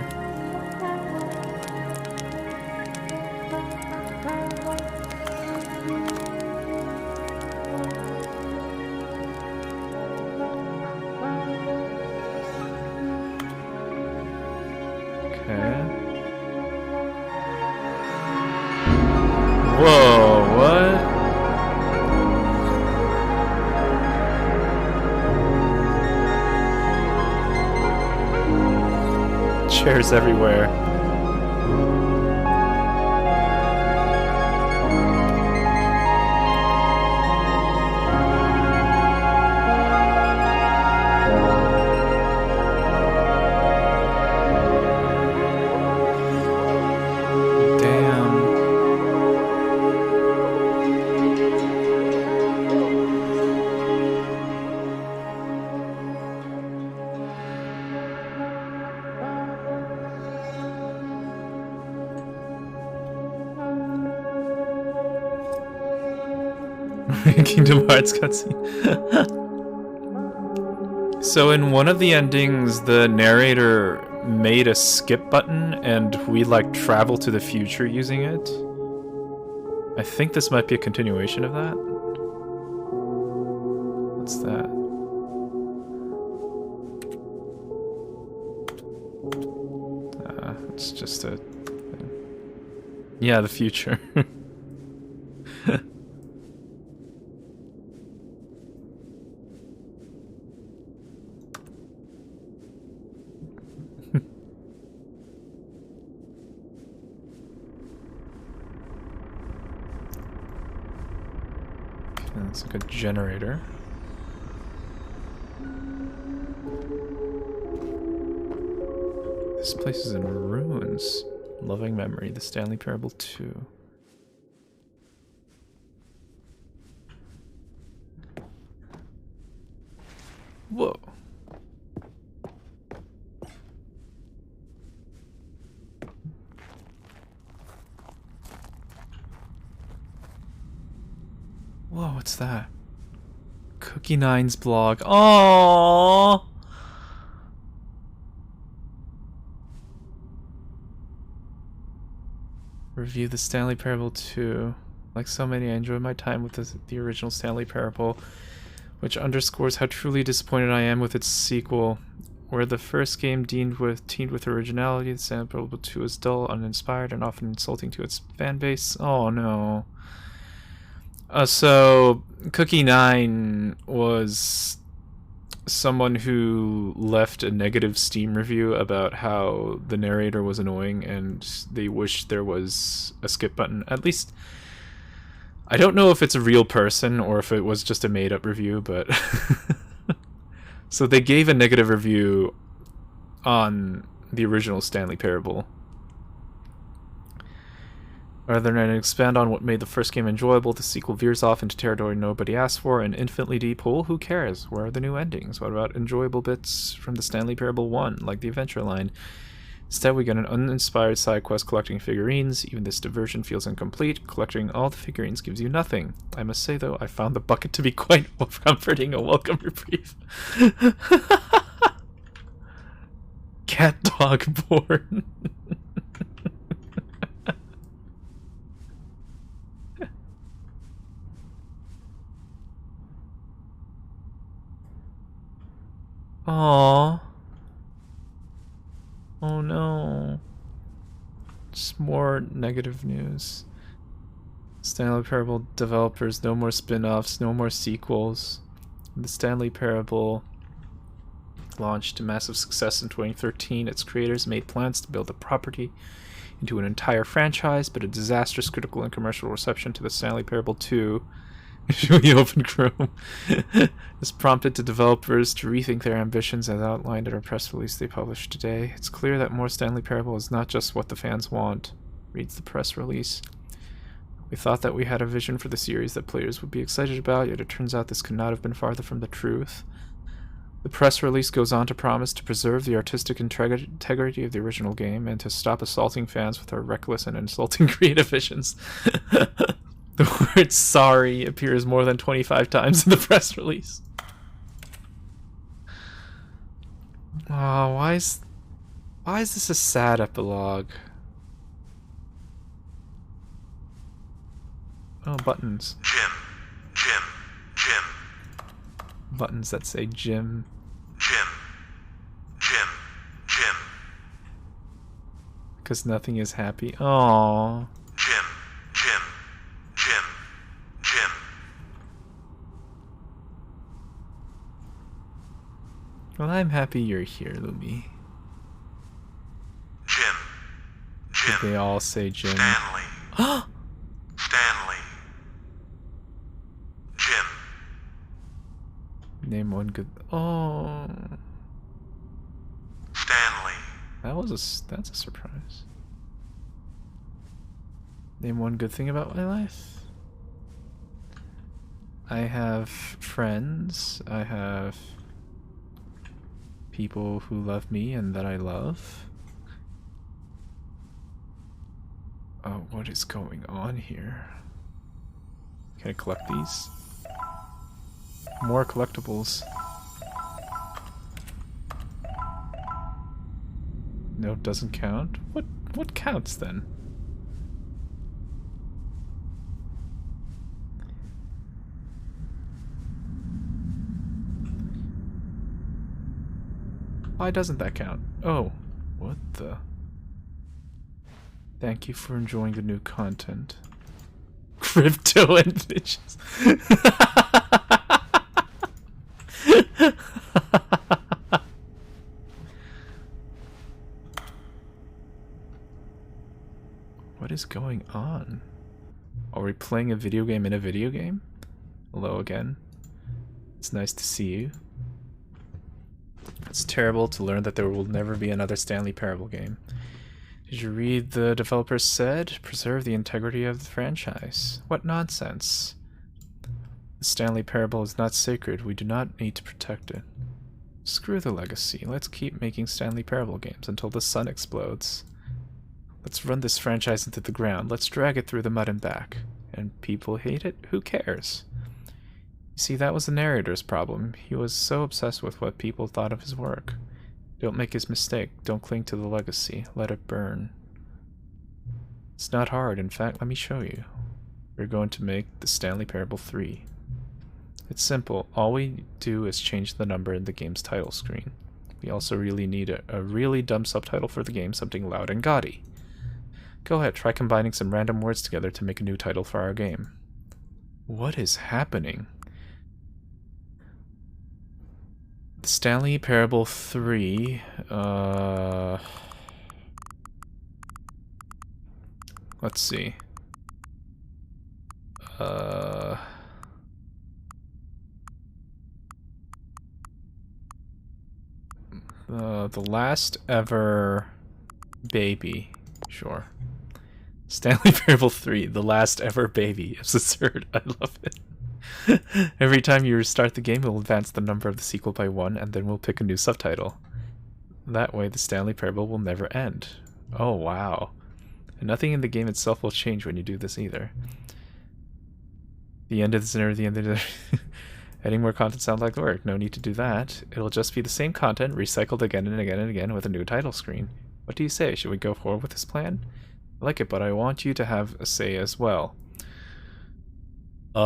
Okay. Whoa, what? Chairs everywhere. Kingdom Hearts cutscene. So in one of the endings, the narrator made a skip button, and we like travel to the future using it. I think this might be a continuation of that. What's that? It's just a... Yeah, the future. It's like a generator. This place is in ruins. Loving memory, the Stanley Parable 2. Whoa. Whoa, what's that? Cookie Nine's blog. Aww. Review the Stanley Parable 2. Like so many, I enjoyed my time with the original Stanley Parable, which underscores how truly disappointed I am with its sequel. Where the first game teamed with originality, the Stanley Parable 2 is dull, uninspired, and often insulting to its fan base. Oh no. So Cookie Nine was someone who left a negative Steam review about how the narrator was annoying and they wished there was a skip button. At least, I don't know if it's a real person or if it was just a made-up review, but... So they gave a negative review on the original Stanley Parable. Rather than expand on what made the first game enjoyable, the sequel veers off into territory nobody asked for, an infinitely deep hole. Who cares? Where are the new endings? What about enjoyable bits from the Stanley Parable 1, like the adventure line? Instead, we get an uninspired side quest collecting figurines. Even this diversion feels incomplete. Collecting all the figurines gives you nothing. I must say, though, I found the bucket to be quite comforting, a welcome reprieve. Cat dog born. Aww. Oh no. Just more negative news. Stanley Parable developers, no more spin-offs, no more sequels. The Stanley Parable launched to massive success in 2013. Its creators made plans to build the property into an entire franchise, but a disastrous critical and commercial reception to the Stanley Parable 2 we opened Chrome. This prompted the developers to rethink their ambitions as outlined in a press release they published today. It's clear that more Stanley Parable is not just what the fans want, reads the press release. We thought that we had a vision for the series that players would be excited about, yet it turns out this could not have been farther from the truth. The press release goes on to promise to preserve the artistic integrity of the original game and to stop assaulting fans with our reckless and insulting creative visions. The word sorry appears more than 25 times in the press release. Oh, why is this a sad epilogue? Oh, buttons. Jim. Buttons that say Jim. Jim. Because nothing is happy. Aww. Jim, Jim, Jim, Jim. Well, I'm happy you're here, Lumi. Jim, Jim. They all say Jim. Stanley. Stanley. Jim. Name one good. Oh. Stanley. That's a surprise. Name one good thing about my life. I have friends. I have people who love me and that I love. Oh, what is going on here? Can I collect these? More collectibles. No, doesn't count. What counts then? Why doesn't that count? Oh, what the? Thank you for enjoying the new content. Crypto and fishes. What is going on? Are we playing a video game in a video game? Hello again. It's nice to see you. It's terrible to learn that there will never be another Stanley Parable game. Did you read the developers said? Preserve the integrity of the franchise. What nonsense. The Stanley Parable is not sacred. We do not need to protect it. Screw the legacy. Let's keep making Stanley Parable games until the sun explodes. Let's run this franchise into the ground. Let's drag it through the mud and back. And people hate it? Who cares? You see, that was the narrator's problem. He was so obsessed with what people thought of his work. Don't make his mistake. Don't cling to the legacy. Let it burn. It's not hard. In fact, let me show you. We're going to make the Stanley Parable 3. It's simple. All we do is change the number in the game's title screen. We also really need a really dumb subtitle for the game, something loud and gaudy. Go ahead, try combining some random words together to make a new title for our game. What is happening? The Stanley Parable 3, let's see. The last ever baby, sure. Stanley Parable 3, the last ever baby. It's absurd. I love it. Every time you restart the game, it will advance the number of the sequel by 1, and then we'll pick a new subtitle. That way, the Stanley Parable will never end. Oh, wow. And nothing in the game itself will change when you do this either. The end of this and the end of the... Adding more content sounds like work. No need to do that. It'll just be the same content, recycled again and again and again with a new title screen. What do you say? Should we go forward with this plan? I like it, but I want you to have a say as well. You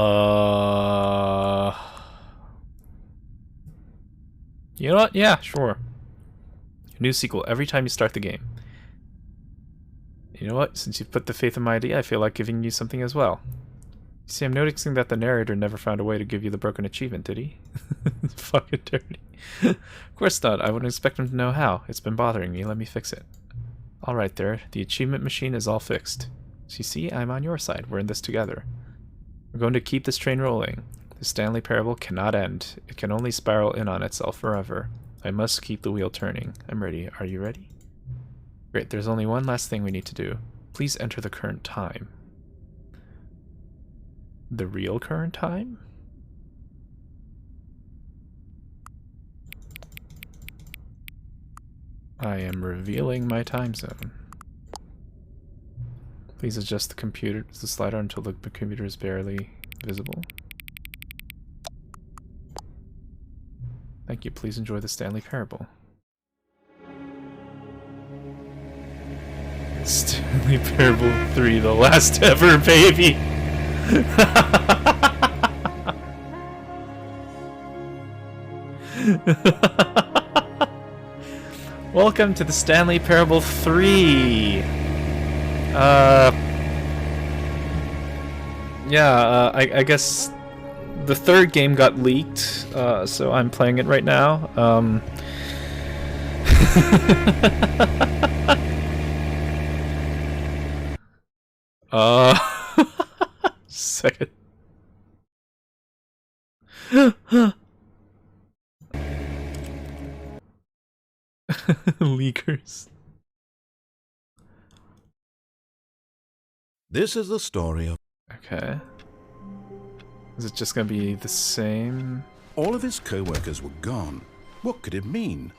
know what? Yeah, sure. New sequel every time you start the game. You know what? Since you've put the faith in my idea, I feel like giving you something as well. You see, I'm noticing that the narrator never found a way to give you the broken achievement, did he? Fucking dirty. Of course not. I wouldn't expect him to know how. It's been bothering me. Let me fix it. Alright there. The achievement machine is all fixed. So you see, I'm on your side. We're in this together. We're going to keep this train rolling. The Stanley Parable cannot end. It can only spiral in on itself forever. I must keep the wheel turning. I'm ready. Are you ready? Great, there's only one last thing we need to do. Please enter the current time. The real current time? I am revealing my time zone. Please adjust the slider until the computer is barely visible. Thank you. Please enjoy the Stanley Parable. Stanley Parable 3, the last ever baby. Welcome to the Stanley Parable 3. I guess the third game got leaked, so I'm playing it right now. Second. Leakers. This is the story of... Okay. Is it just gonna be the same? All of his co-workers were gone. What could it mean?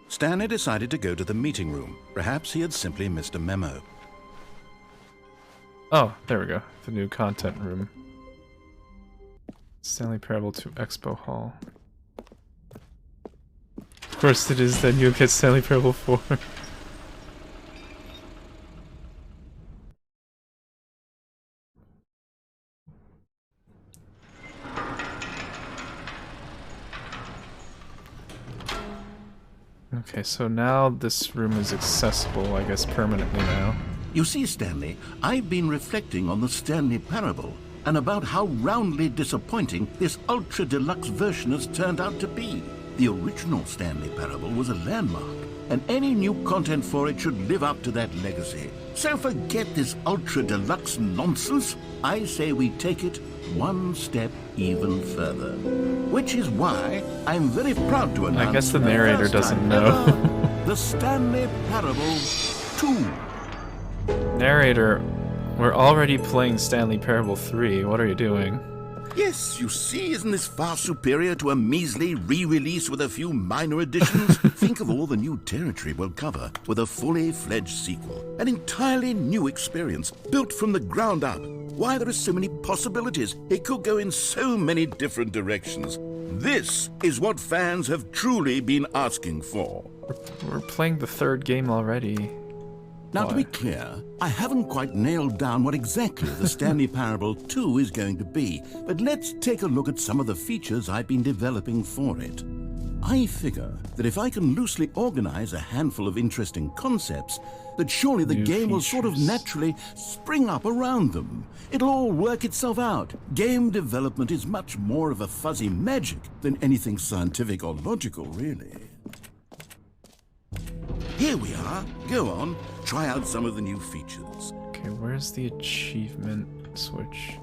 Stanley decided to go to the meeting room. Perhaps he had simply missed a memo. Oh, there we go. The new content room. Stanley Parable 2 Expo Hall. Of course it is, then you'll get Stanley Parable 4. Okay, so now this room is accessible, I guess, permanently now. You see, Stanley, I've been reflecting on the Stanley Parable and about how roundly disappointing this ultra deluxe version has turned out to be. The original Stanley Parable was a landmark, and any new content for it should live up to that legacy. So forget this ultra deluxe nonsense. I say we take it one step even further. Which is why I'm very proud to announce... I guess the narrator doesn't know. The Stanley Parable 2. Narrator, we're already playing Stanley Parable 3. What are you doing? Yes, you see, isn't this far superior to a measly re-release with a few minor additions? Think of all the new territory we'll cover with a fully fledged sequel. An entirely new experience, built from the ground up. Why, there are so many possibilities. It could go in so many different directions. This is what fans have truly been asking for. We're playing the third game already. Now, Why? to be clear, I haven't quite nailed down what exactly the Stanley Parable 2 is going to be, but let's take a look at some of the features I've been developing for it. I figure that if I can loosely organize a handful of interesting concepts, that surely the game will sort of naturally spring up around them. It'll all work itself out. Game development is much more of a fuzzy magic than anything scientific or logical, really. Here we are. Go on. Try out some of the new features. Okay, where's the achievement switch?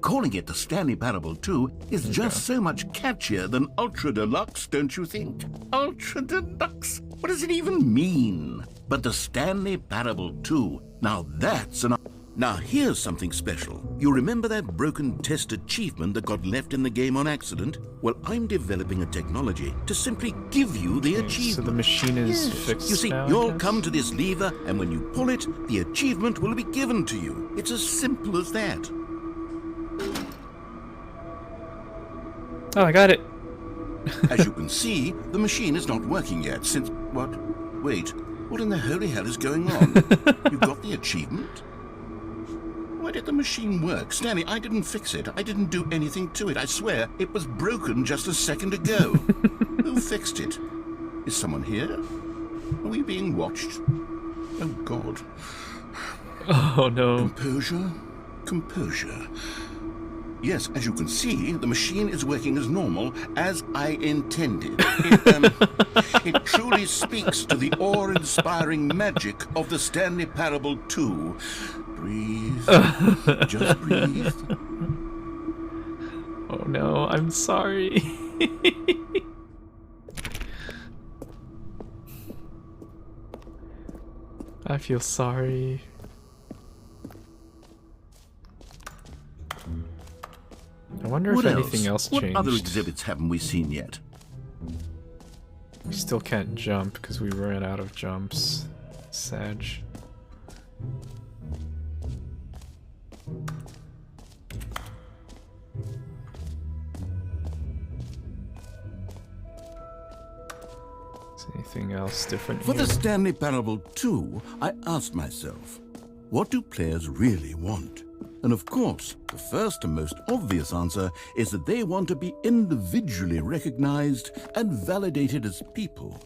Calling it the Stanley Parable 2 is just so much catchier than Ultra Deluxe, don't you think? Ultra Deluxe? What does it even mean? But the Stanley Parable 2, now that's an... Now here's something special. You remember that broken test achievement that got left in the game on accident? Well, I'm developing a technology to simply give you the achievement. So the machine is fixed You see, now, I you'll guess? come to this lever, and when you pull it, the achievement will be given to you. It's as simple as that. Oh, I got it. As you can see, the machine is not working yet since... What? Wait, what in the holy hell is going on? You've got the achievement? Why did the machine work? Stanley, I didn't fix it. I didn't do anything to it. I swear, it was broken just a second ago. Who fixed it? Is someone here? Are we being watched? Oh, God. Oh, no. Composure? Composure. Yes, as you can see, the machine is working as normal, as I intended. It truly speaks to the awe-inspiring magic of the Stanley Parable 2. Breathe. Just breathe. Oh, no. I'm sorry. I feel sorry. I wonder if anything else changed. What other exhibits haven't we seen yet? We still can't jump because we ran out of jumps. Sag. Is anything else different For here? the Stanley Parable 2, I asked myself, what do players really want? And of course, the first and most obvious answer is that they want to be individually recognized and validated as people.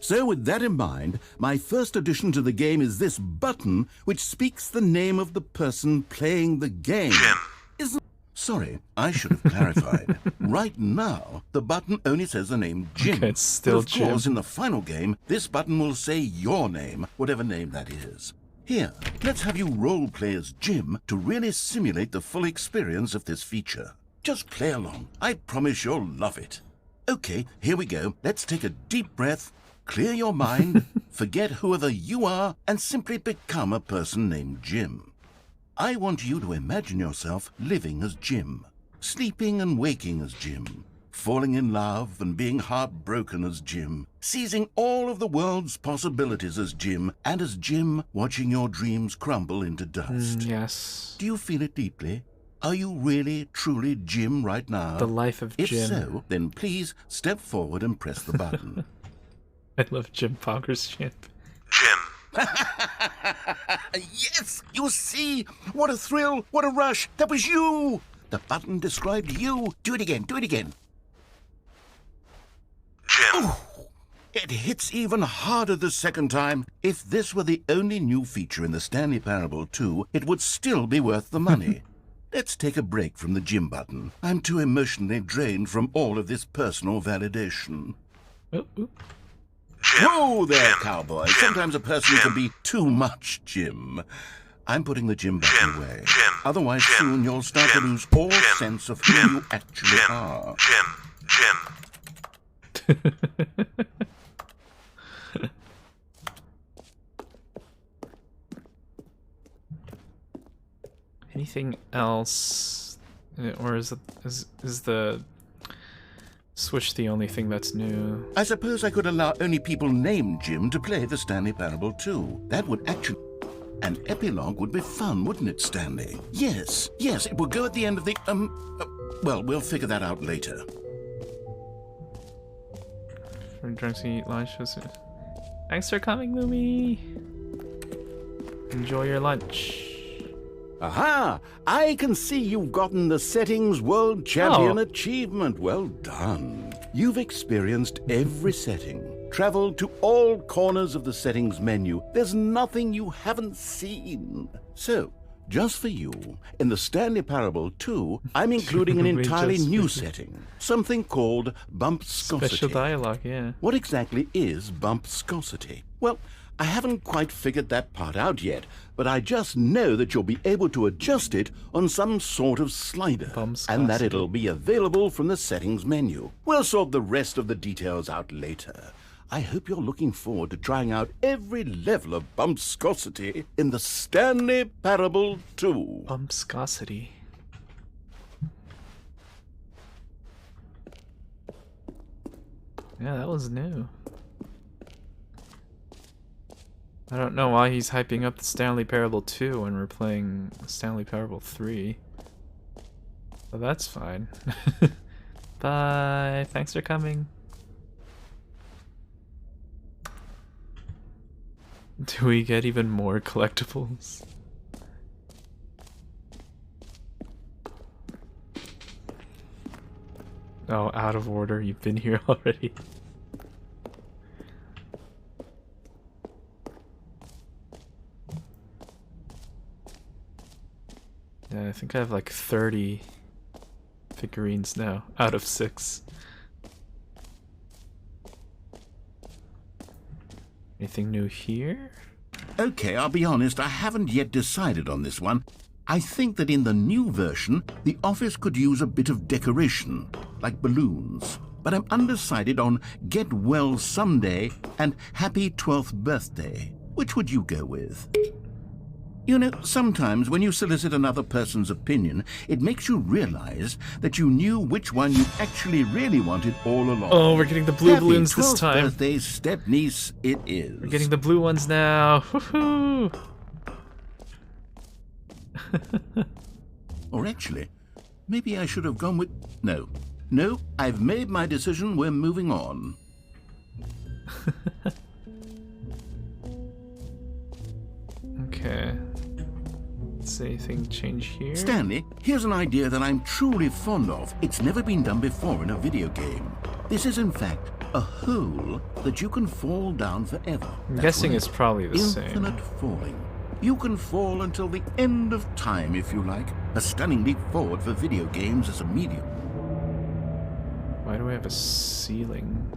So with that in mind, my first addition to the game is this button which speaks the name of the person playing the game. Sorry, I should have clarified. Right now, the button only says the name Jim. Okay, it's still but of course, Jim. in the final game, this button will say your name, whatever name that is. Here, let's have you role-play as Jim to really simulate the full experience of this feature. Just play along. I promise you'll love it. Okay, here we go. Let's take a deep breath, clear your mind, forget whoever you are, and simply become a person named Jim. I want you to imagine yourself living as Jim, sleeping and waking as Jim, falling in love and being heartbroken as Jim, seizing all of the world's possibilities as Jim, and as Jim watching your dreams crumble into dust. Yes. Do you feel it deeply? Are you really, truly Jim right now? The life of If Jim. so, then please step forward and press the button. I love Jim Poggers chant. Jim. Yes! You see? What a thrill! What a rush! That was you! The button described you. Do it again. Do it again. Jim. It hits even harder the second time. If this were the only new feature in the Stanley Parable 2, it would still be worth the money. Let's take a break from the Jim button. I'm too emotionally drained from all of this personal validation. Oh, oh. Jim. Whoa there, Jim. cowboy. Jim. Sometimes a person Jim. can be too much Jim. I'm putting the Jim button Jim. away. Jim. Otherwise, Jim. soon you'll start Jim. to lose all Jim. sense of who Jim. you actually Jim. are. Jim. Anything else? Or is the Switch the only thing that's new? I suppose I could allow only people named Jim to play the Stanley Parable 2. That would actually... An epilogue would be fun, wouldn't it, Stanley? Yes, it would go at the end of the... well, we'll figure that out later. From drugs and eat lunch. Thanks for coming, Lumi. Enjoy your lunch. Aha! I can see you've gotten the Settings World Champion Oh. achievement. Well done. You've experienced every setting, traveled to all corners of the settings menu. There's nothing you haven't seen. So, just for you, in the Stanley Parable 2, I'm including an Wait, entirely just new for you. setting, something called bumpscosity. Special dialogue, yeah. What exactly is bumpscosity? Well, I haven't quite figured that part out yet, but I just know that you'll be able to adjust it on some sort of slider, and that it'll be available from the settings menu. We'll sort the rest of the details out later. I hope you're looking forward to trying out every level of bumpscosity in the Stanley Parable 2. Bumpscosity. Yeah, that was new. I don't know why he's hyping up the Stanley Parable 2 when we're playing Stanley Parable 3. But that's fine. Bye. Thanks for coming. Do we get even more collectibles? Oh, out of order. You've been here already. Yeah, I think I have like 30 figurines now, out of 6. Anything new here? Okay, I'll be honest, I haven't yet decided on this one. I think that in the new version, the office could use a bit of decoration, like balloons. But I'm undecided on Get Well Someday and Happy 12th Birthday. Which would you go with? You know, sometimes when you solicit another person's opinion, it makes you realize that you knew which one you actually really wanted all along. Oh, we're getting the blue Happy balloons this 12th time. birthday, step-niece, it is. We're getting the blue ones now. Woohoo! Or actually, maybe I should have gone with... No, I've made my decision. We're moving on. Okay. Does anything change here? Stanley, here's an idea that I'm truly fond of. It's never been done before in a video game. This is, in fact, a hole that you can fall down forever. I'm That's guessing right. it's probably the same. Infinite falling. You can fall until the end of time, if you like. A stunning leap forward for video games as a medium. Why do I have a ceiling?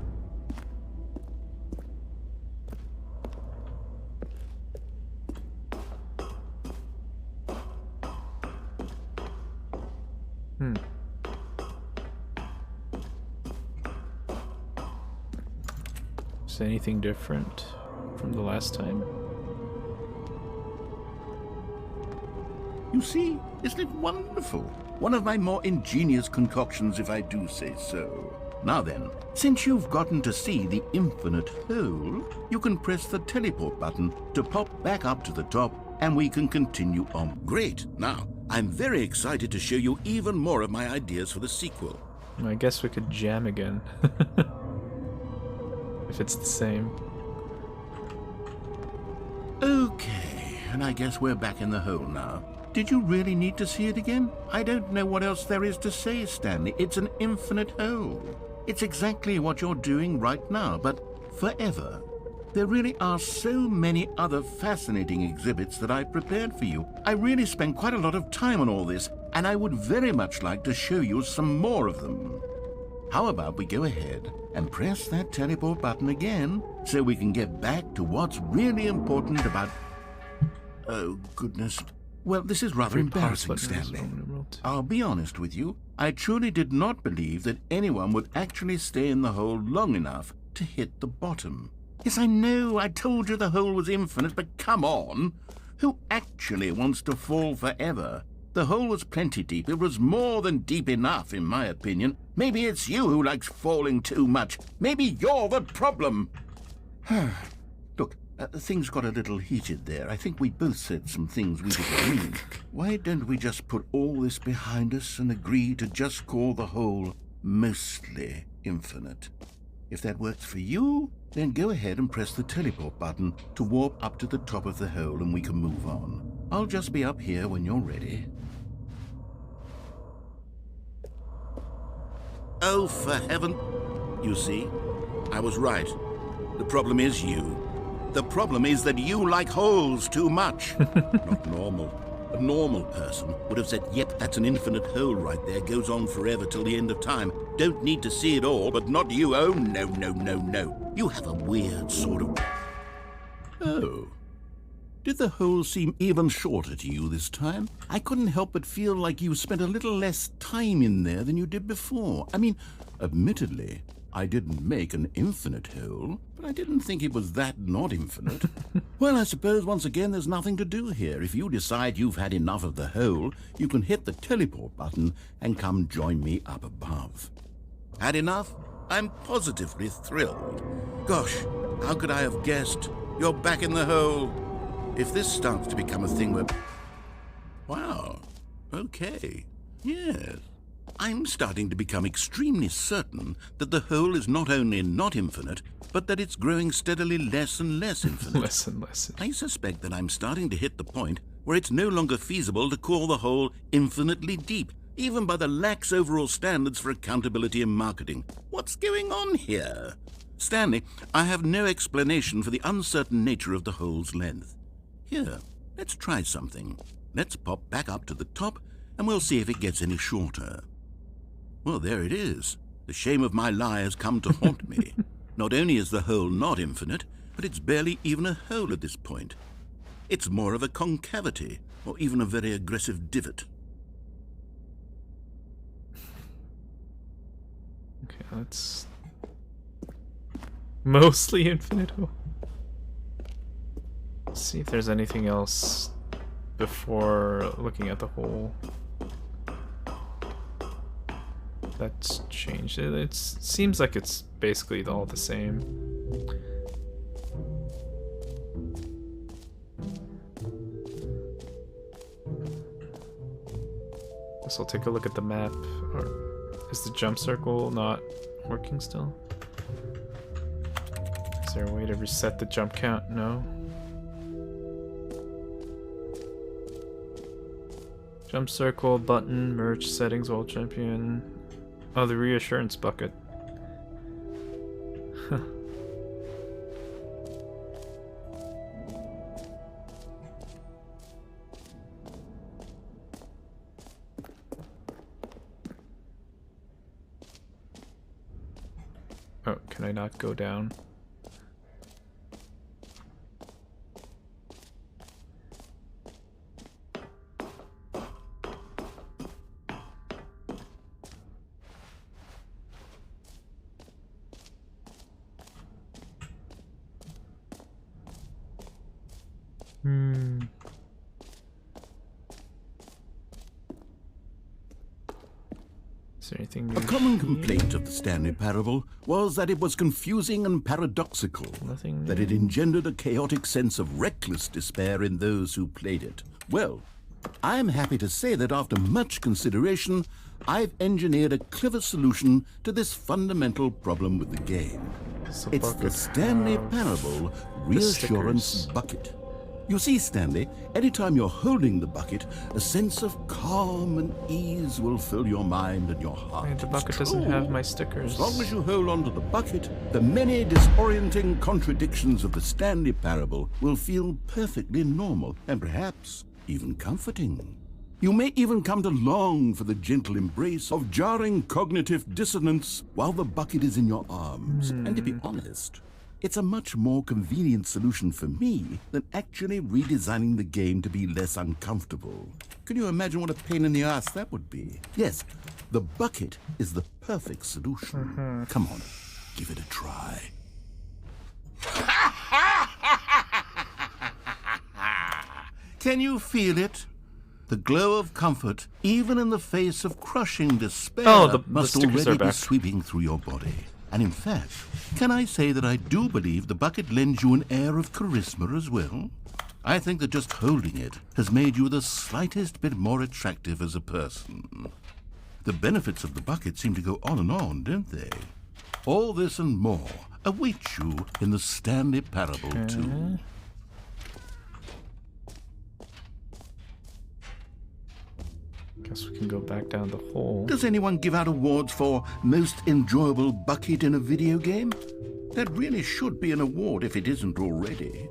Is anything different from the last time? You see, isn't it wonderful? One of my more ingenious concoctions, if I do say so. Now then, since you've gotten to see the infinite hole, you can press the teleport button to pop back up to the top, and we can continue on. Great! Now, I'm very excited to show you even more of my ideas for the sequel. I guess we could jam again. If it's the same. Okay, and I guess we're back in the hole now. Did you really need to see it again? I don't know what else there is to say, Stanley. It's an infinite hole. It's exactly what you're doing right now, but forever. There really are so many other fascinating exhibits that I've prepared for you. I really spent quite a lot of time on all this, and I would very much like to show you some more of them. How about we go ahead and press that teleport button again so we can get back to what's really important about... Oh, goodness. Well, this is rather embarrassing, Stanley. I'll be honest with you. I truly did not believe that anyone would actually stay in the hole long enough to hit the bottom. Yes, I know, I told you the hole was infinite, but come on. Who actually wants to fall forever? The hole was plenty deep. It was more than deep enough, in my opinion. Maybe it's you who likes falling too much. Maybe you're the problem. Look, things got a little heated there. I think we both said some things we didn't mean. Why don't we just put all this behind us and agree to just call the hole mostly infinite? If that works for you, then go ahead and press the teleport button to warp up to the top of the hole and we can move on. I'll just be up here when you're ready. Oh, for heaven... You see, I was right. The problem is you. The problem is that you like holes too much. Not normal. A normal person would have said, yep, that's an infinite hole right there, goes on forever till the end of time. Don't need to see it all, but not you. Oh, no, no, no, no. You have a weird sort of... Oh. Did the hole seem even shorter to you this time? I couldn't help but feel like you spent a little less time in there than you did before. I mean, admittedly, I didn't make an infinite hole, but I didn't think it was that not infinite. Well, I suppose once again there's nothing to do here. If you decide you've had enough of the hole, you can hit the teleport button and come join me up above. Had enough? I'm positively thrilled. Gosh, how could I have guessed? You're back in the hole. If this starts to become a thing where... Wow. Okay. Yes. I'm starting to become extremely certain that the hole is not only not infinite, but that it's growing steadily less and less infinite. Less and less. I suspect that I'm starting to hit the point where it's no longer feasible to call the hole infinitely deep, even by the lax overall standards for accountability in marketing. What's going on here? Stanley, I have no explanation for the uncertain nature of the hole's length. Here, let's try something. Let's pop back up to the top, and we'll see if it gets any shorter. Well, there it is. The shame of my lie has come to haunt me. Not only is the hole not infinite, but it's barely even a hole at this point. It's more of a concavity, or even a very aggressive divot. Okay, that's... mostly infinite hole. Let's see if there's anything else before looking at the hole that's changed. It seems like it's basically all the same. Guess I'll take a look at the map. Or is the jump circle not working still? Is there a way to reset the jump count? No. Jump circle, button, merch, settings, wall champion. Oh, the reassurance bucket. Huh. Oh, can I not go down? Is there anything new? A common complaint of the Stanley Parable was that it was confusing and paradoxical, Nothing that it engendered a chaotic sense of reckless despair in those who played it. Well, I am happy to say that after much consideration, I've engineered a clever solution to this fundamental problem with the game. It's the Stanley Parable Reassurance Bucket. You see, Stanley, anytime you're holding the bucket, a sense of calm and ease will fill your mind and your heart. Wait, the bucket doesn't have my stickers. As long as you hold on to the bucket, the many disorienting contradictions of the Stanley Parable will feel perfectly normal and perhaps even comforting. You may even come to long for the gentle embrace of jarring cognitive dissonance while the bucket is in your arms. And to be honest, it's a much more convenient solution for me than actually redesigning the game to be less uncomfortable. Can you imagine what a pain in the ass that would be? Yes, the bucket is the perfect solution. Come on, give it a try. Can you feel it? The glow of comfort, even in the face of crushing despair, must stickers already are be back. sweeping through your body. And in fact, can I say that I do believe the bucket lends you an air of charisma as well? I think that just holding it has made you the slightest bit more attractive as a person. The benefits of the bucket seem to go on and on, don't they? All this and more await you in the Stanley Parable too. Guess we can go back down the hole. Does anyone give out awards for most enjoyable bucket in a video game? That really should be an award if it isn't already.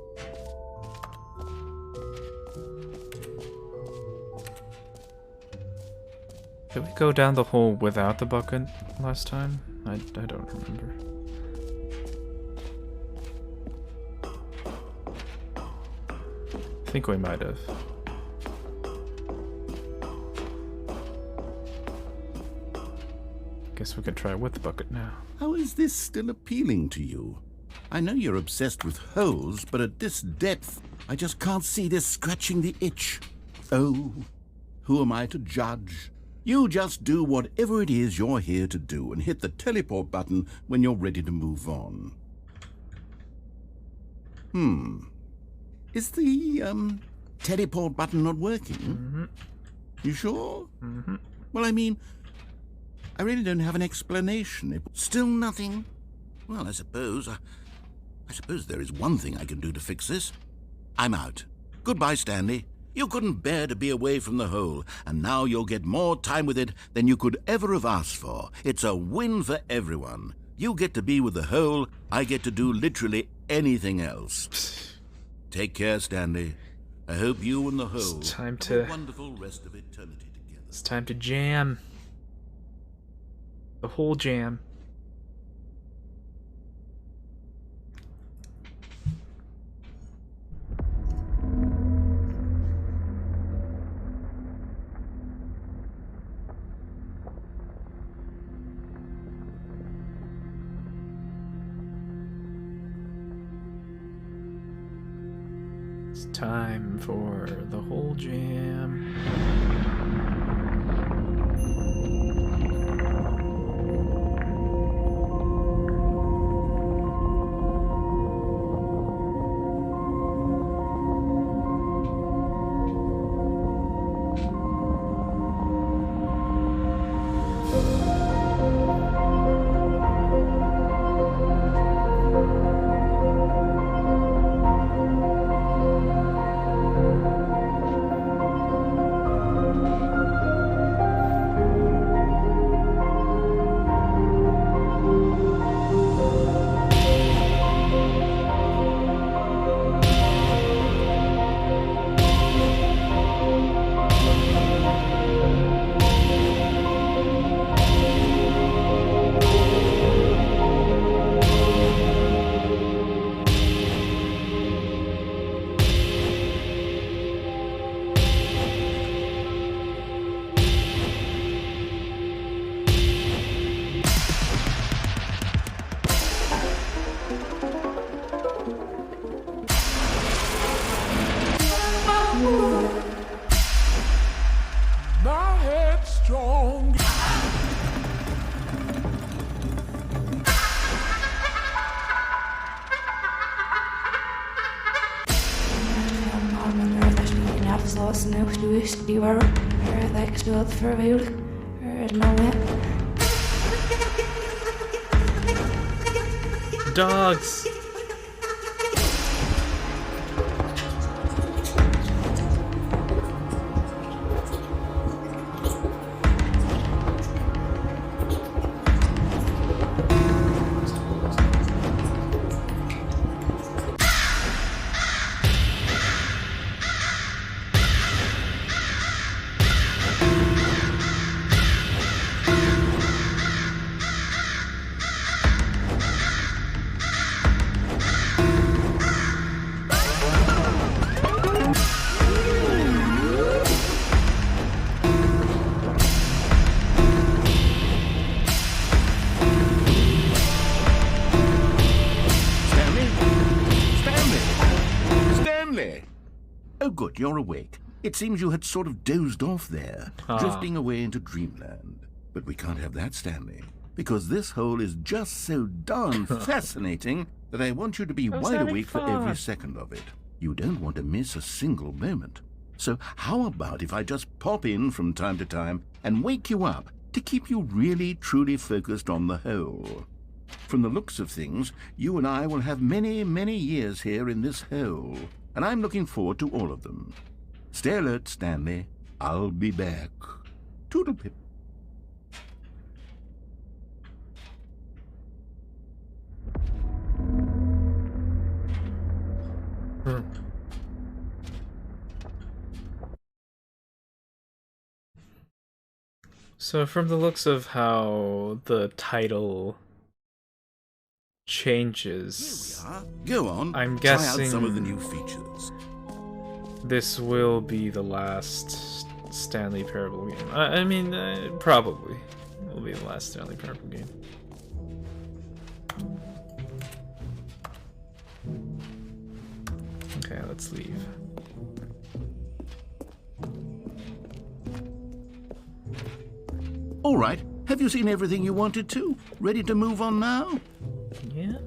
Did we go down the hole without the bucket last time? I don't remember. I think we might have. Guess we can try with the bucket now. How is this still appealing to you? I know you're obsessed with holes, but at this depth, I just can't see this scratching the itch. Oh, who am I to judge? You just do whatever it is you're here to do and hit the teleport button when you're ready to move on. Is the, teleport button not working? You sure? Well, I mean, I really don't have an explanation. Still nothing? Well, I suppose there is one thing I can do to fix this. I'm out. Goodbye, Stanley. You couldn't bear to be away from the hole, and now you'll get more time with it than you could ever have asked for. It's a win for everyone. You get to be with the hole, I get to do literally anything else. Take care, Stanley. I hope you and the hole have a wonderful rest of eternity together. It's time to jam. The whole jam. It's time for the whole jam. stuur dat stelt verwild moment. Dogs! Oh, good, you're awake. It seems you had sort of dozed off there, drifting away into dreamland. But we can't have that, Stanley, because this hole is just so darn fascinating that I want you to be wide awake for every second of it. You don't want to miss a single moment. So how about if I just pop in from time to time and wake you up to keep you really, truly focused on the hole? From the looks of things, you and I will have many, many years here in this hole, and I'm looking forward to all of them. Stay alert, Stanley. I'll be back. Toodle-pip. So from the looks of how the title changes, Here we are. Go on. I'm Try guessing out some of the new features. this will be the last Stanley Parable game. I mean, probably will be the last Stanley Parable game. Okay, let's leave. All right. Have you seen everything you wanted to? Ready to move on now? Yeah.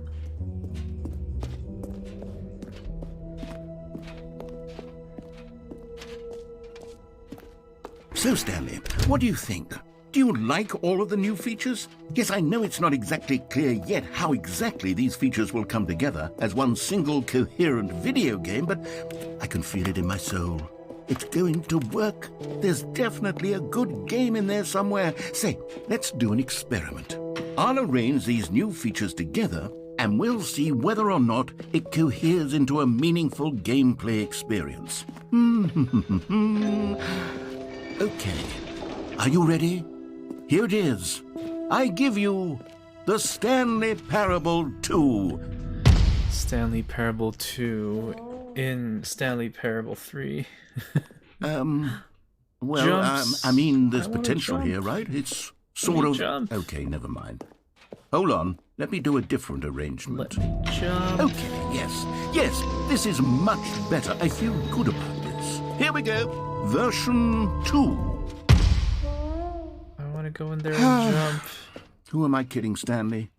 So, Stanley, what do you think? Do you like all of the new features? Yes, I know it's not exactly clear yet how exactly these features will come together as one single coherent video game, but I can feel it in my soul. It's going to work. There's definitely a good game in there somewhere. Say, let's do an experiment. I'll arrange these new features together, and we'll see whether or not it coheres into a meaningful gameplay experience. Okay. Are you ready? Here it is. I give you the Stanley Parable 2. Stanley Parable 2 in Stanley Parable 3. Well, Jumps. I mean, there's I wanna potential jump. here, right? It's sort of... jump. Okay, never mind. Hold on. Let me do a different arrangement. Let me jump. Okay, yes. Yes, this is much better. I feel good about this. Here we go. Version 2. I want to go in there and jump. Who am I kidding, Stanley?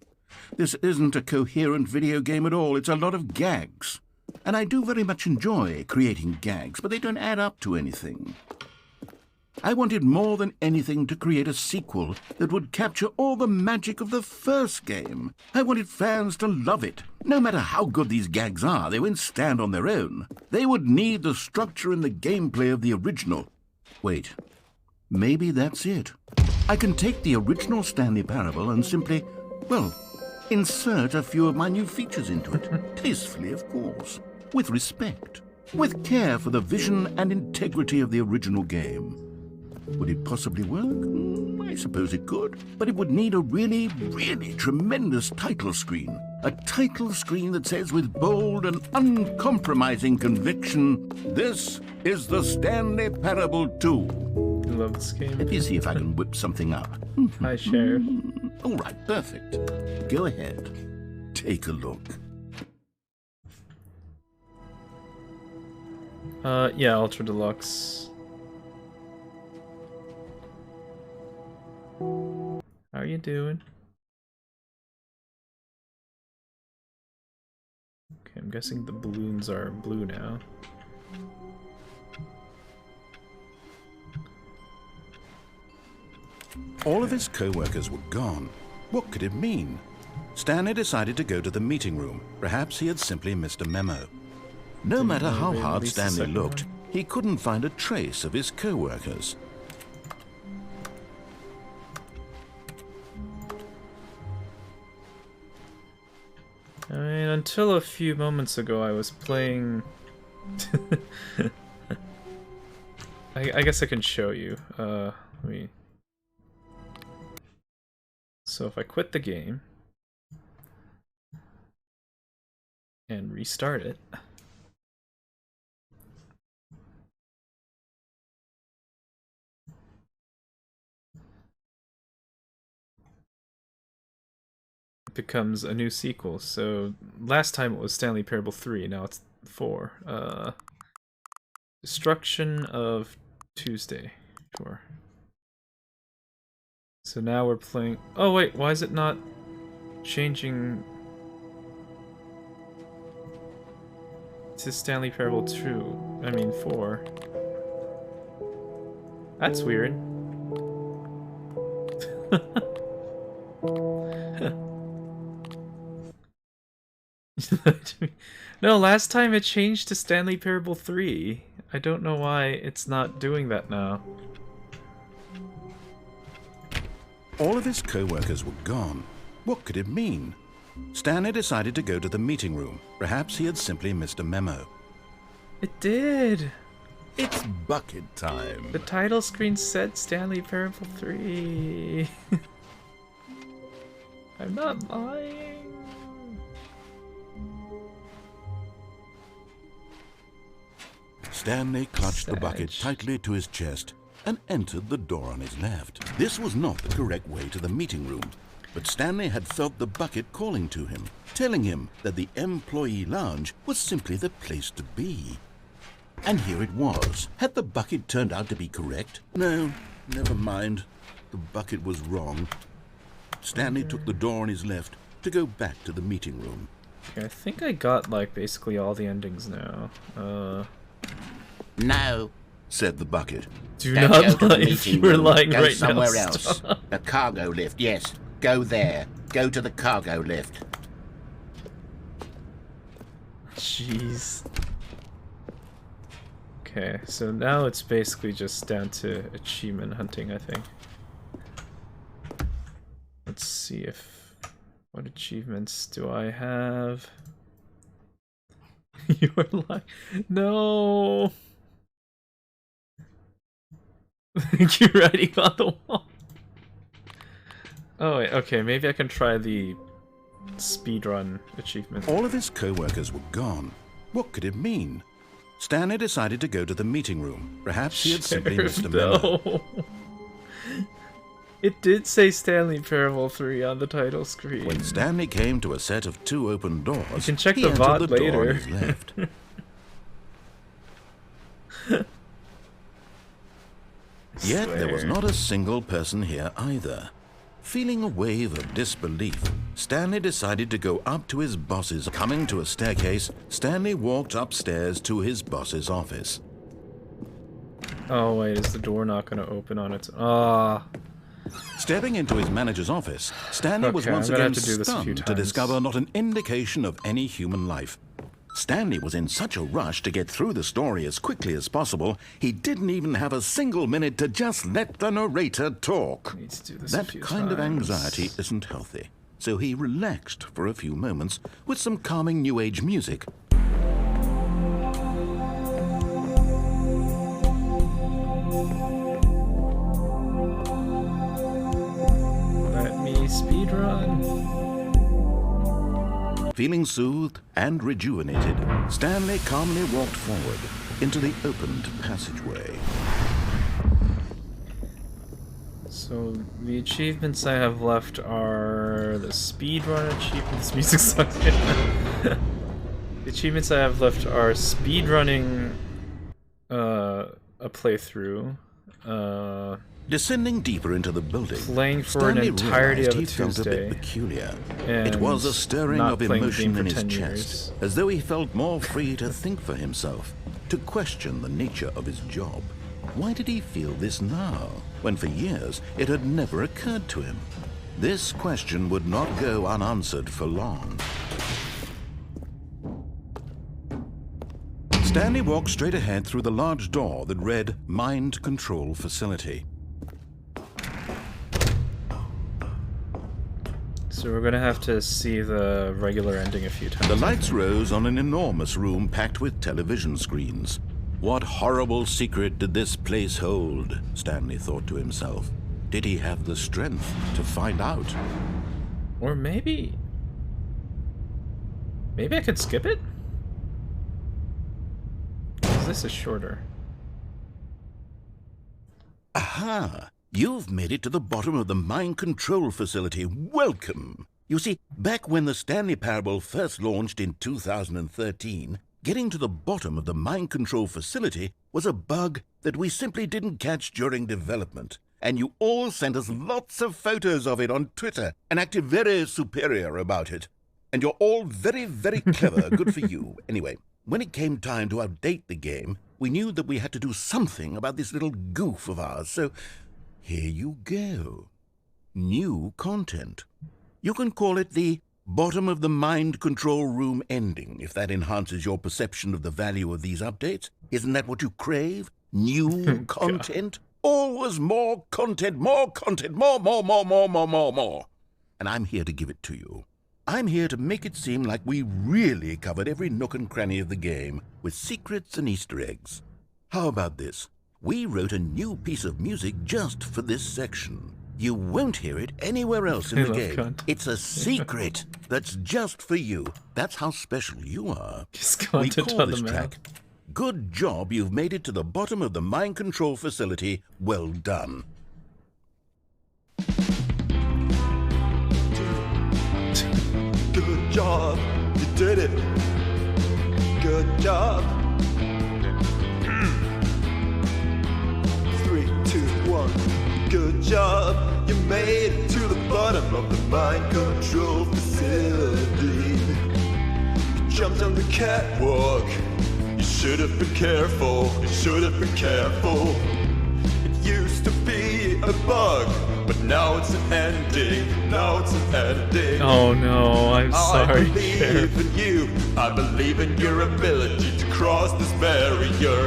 This isn't a coherent video game at all. It's a lot of gags. And I do very much enjoy creating gags, but they don't add up to anything. I wanted more than anything to create a sequel that would capture all the magic of the first game. I wanted fans to love it. No matter how good these gags are, they won't stand on their own. They would need the structure and the gameplay of the original. Wait, maybe that's it. I can take the original Stanley Parable and simply, well, insert a few of my new features into it. Tastefully, of course. With respect. With care for the vision and integrity of the original game. Would it possibly work? I suppose it could. But it would need a really, really tremendous title screen. A title screen that says with bold and uncompromising conviction, "This is the Stanley Parable 2. I love this game. Let me see if I can whip something up. Hi, Sheriff. All right, perfect. Go ahead. Take a look. Yeah, Ultra Deluxe. How you doing? Okay, I'm guessing the balloons are blue now. All of his co-workers were gone. What could it mean? Stanley decided to go to the meeting room. Perhaps he had simply missed a memo. No matter how hard Stanley looked, he couldn't find a trace of his co-workers. I mean, until a few moments ago, I was playing... I guess I can show you. Let me... So if I quit the game and restart it, it becomes a new sequel. So last time it was Stanley Parable 3, now it's 4. Destruction of Tuesday. Sure. So now we're playing... Oh wait, why is it not changing to Stanley Parable 2? I mean 4. That's weird. No, last time it changed to Stanley Parable 3. I don't know why it's not doing that now. All of his co-workers were gone. What could it mean? Stanley decided to go to the meeting room. Perhaps he had simply missed a memo. It did! It's bucket time. The title screen said Stanley Parable 3. I'm not lying. Stanley clutched the bucket tightly to his chest and entered the door on his left. This was not the correct way to the meeting room, but Stanley had felt the bucket calling to him, telling him that the employee lounge was simply the place to be. And here it was. Had the bucket turned out to be correct? No, never mind. The bucket was wrong. Stanley took the door on his left to go back to the meeting room. Okay, I think I got, like, basically all the endings now. No, said the bucket. Do don't not go to the lie if meeting you were room. lying Go right somewhere now. else. Stop. The cargo lift, yes. Go there. Go to the cargo lift. Jeez. Okay, so now it's basically just down to achievement hunting, I think. Let's see if... What achievements do I have? You are lying. No! You're writing on the wall. Oh wait, okay, maybe I can try the speedrun achievement. All of his co-workers were gone. What could it mean? Stanley decided to go to the meeting room. Perhaps he had simply missed a memo. No. It did say Stanley Parable 3 on the title screen. When Stanley came to a set of 2 open doors, You can check he the entered VOD the door later. on his left. Yet there was not a single person here either. Feeling a wave of disbelief, Stanley decided to go up to his boss's. Coming to a staircase, Stanley walked upstairs to his boss's office. Oh wait, is the door not going to open on its... Ah. Stepping into his manager's office, Stanley was Okay, once I'm gonna again have to do this a few stunned to times. discover not an indication of any human life. Stanley was in such a rush to get through the story as quickly as possible, he didn't even have a single minute to just let the narrator talk. Need to do this a That few kind of times. anxiety isn't healthy, so he relaxed for a few moments with some calming New Age music. Let me speedrun. Feeling soothed and rejuvenated, Stanley calmly walked forward into the opened passageway. So the achievements I have left are the speedrun achievements. Music sucks. The achievements I have left are speedrunning a playthrough, Descending deeper into the building, playing for Stanley an entirety realized of a he felt a Tuesday, bit peculiar. and It was a stirring not of playing the emotion game for in his 10 chest, years. as though he felt more free to think for himself, to question the nature of his job. Why did he feel this now, when for years it had never occurred to him? This question would not go unanswered for long. Stanley walked straight ahead through the large door that read Mind Control Facility. So we're gonna have to see the regular ending a few times. The lights rose on an enormous room packed with television screens. What horrible secret did this place hold? Stanley thought to himself. Did he have the strength to find out? Or maybe I could skip it? 'Cause this is shorter. Aha! You've made it to the bottom of the mind control facility. Welcome! You see, back when the Stanley Parable first launched in 2013, getting to the bottom of the mind control facility was a bug that we simply didn't catch during development. And you all sent us lots of photos of it on Twitter and acted very superior about it. And you're all very, very clever. Good for you. Anyway, when it came time to update the game, we knew that we had to do something about this little goof of ours, so here you go. New content. You can call it the bottom of the mind control room ending, if that enhances your perception of the value of these updates. Isn't that what you crave? New content? Always more content, more content, more. And I'm here to give it to you. I'm here to make it seem like we really covered every nook and cranny of the game, with secrets and Easter eggs. How about this? We wrote a new piece of music just for this section. You won't hear it anywhere else in the game. Cunt. It's a secret that's just for you. That's how special you are. Just We content call on the this map. track, Good Job, You've Made It to the Bottom of the Mind Control Facility. Well done. Good job, you did it. Good job. 3, 2, 1. Good job, you made it to the bottom of the mind control facility. You jumped on the catwalk. You should have been careful. You should have been careful. It used to be a bug, but now it's an ending. Now it's an ending. Oh no, I'm sorry, I believe Sheriff. in you. I believe in your ability to cross this barrier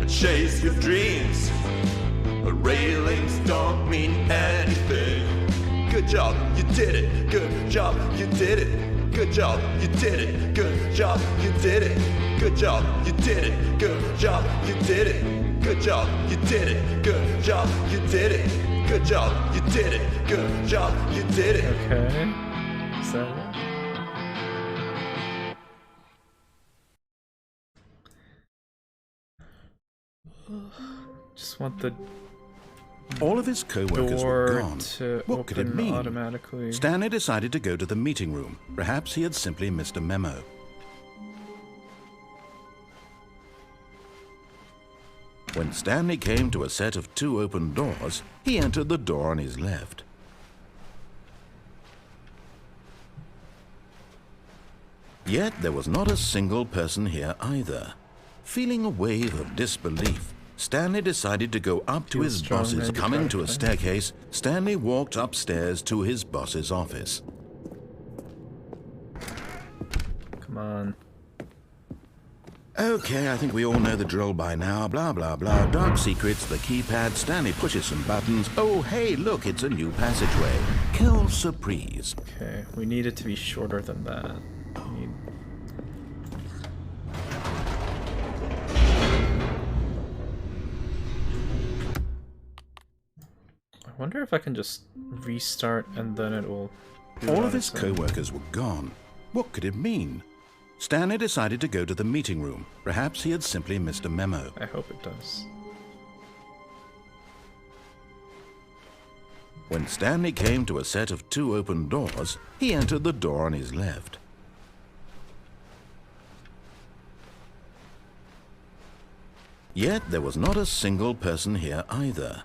and chase your dreams. But railings don't mean anything. Good job, you did it. Good job, you did it. Good job, you did it. Good job, you did it. Good job, you did it. Good job, you did it. Good job, you did it. Good job, you did it. Good job, you did it. Good job, you did it. Okay. Is that it? Just want the All of his co-workers door were gone. to What could it open mean? automatically. Stanley decided to go to the meeting room. Perhaps he had simply missed a memo. When Stanley came to a set of 2 open doors, he entered the door on his left. Yet there was not a single person here either. Feeling a wave of disbelief, Stanley decided to go up to Feel his strong, boss's. maybe Coming to a try. staircase, Stanley walked upstairs to his boss's office. Come on. Okay, I think we all know the drill by now. Blah, blah, blah. Dark secrets, the keypad. Stanley pushes some buttons. Oh, hey, look, it's a new passageway. Kill surprise. Okay, we need it to be shorter than that. We need... I wonder if I can just restart and then it will... do it All on of his its own. co-workers were gone. What could it mean? Stanley decided to go to the meeting room. Perhaps he had simply missed a memo. I hope it does. When Stanley came to a set of 2 open doors, he entered the door on his left. Yet there was not a single person here either.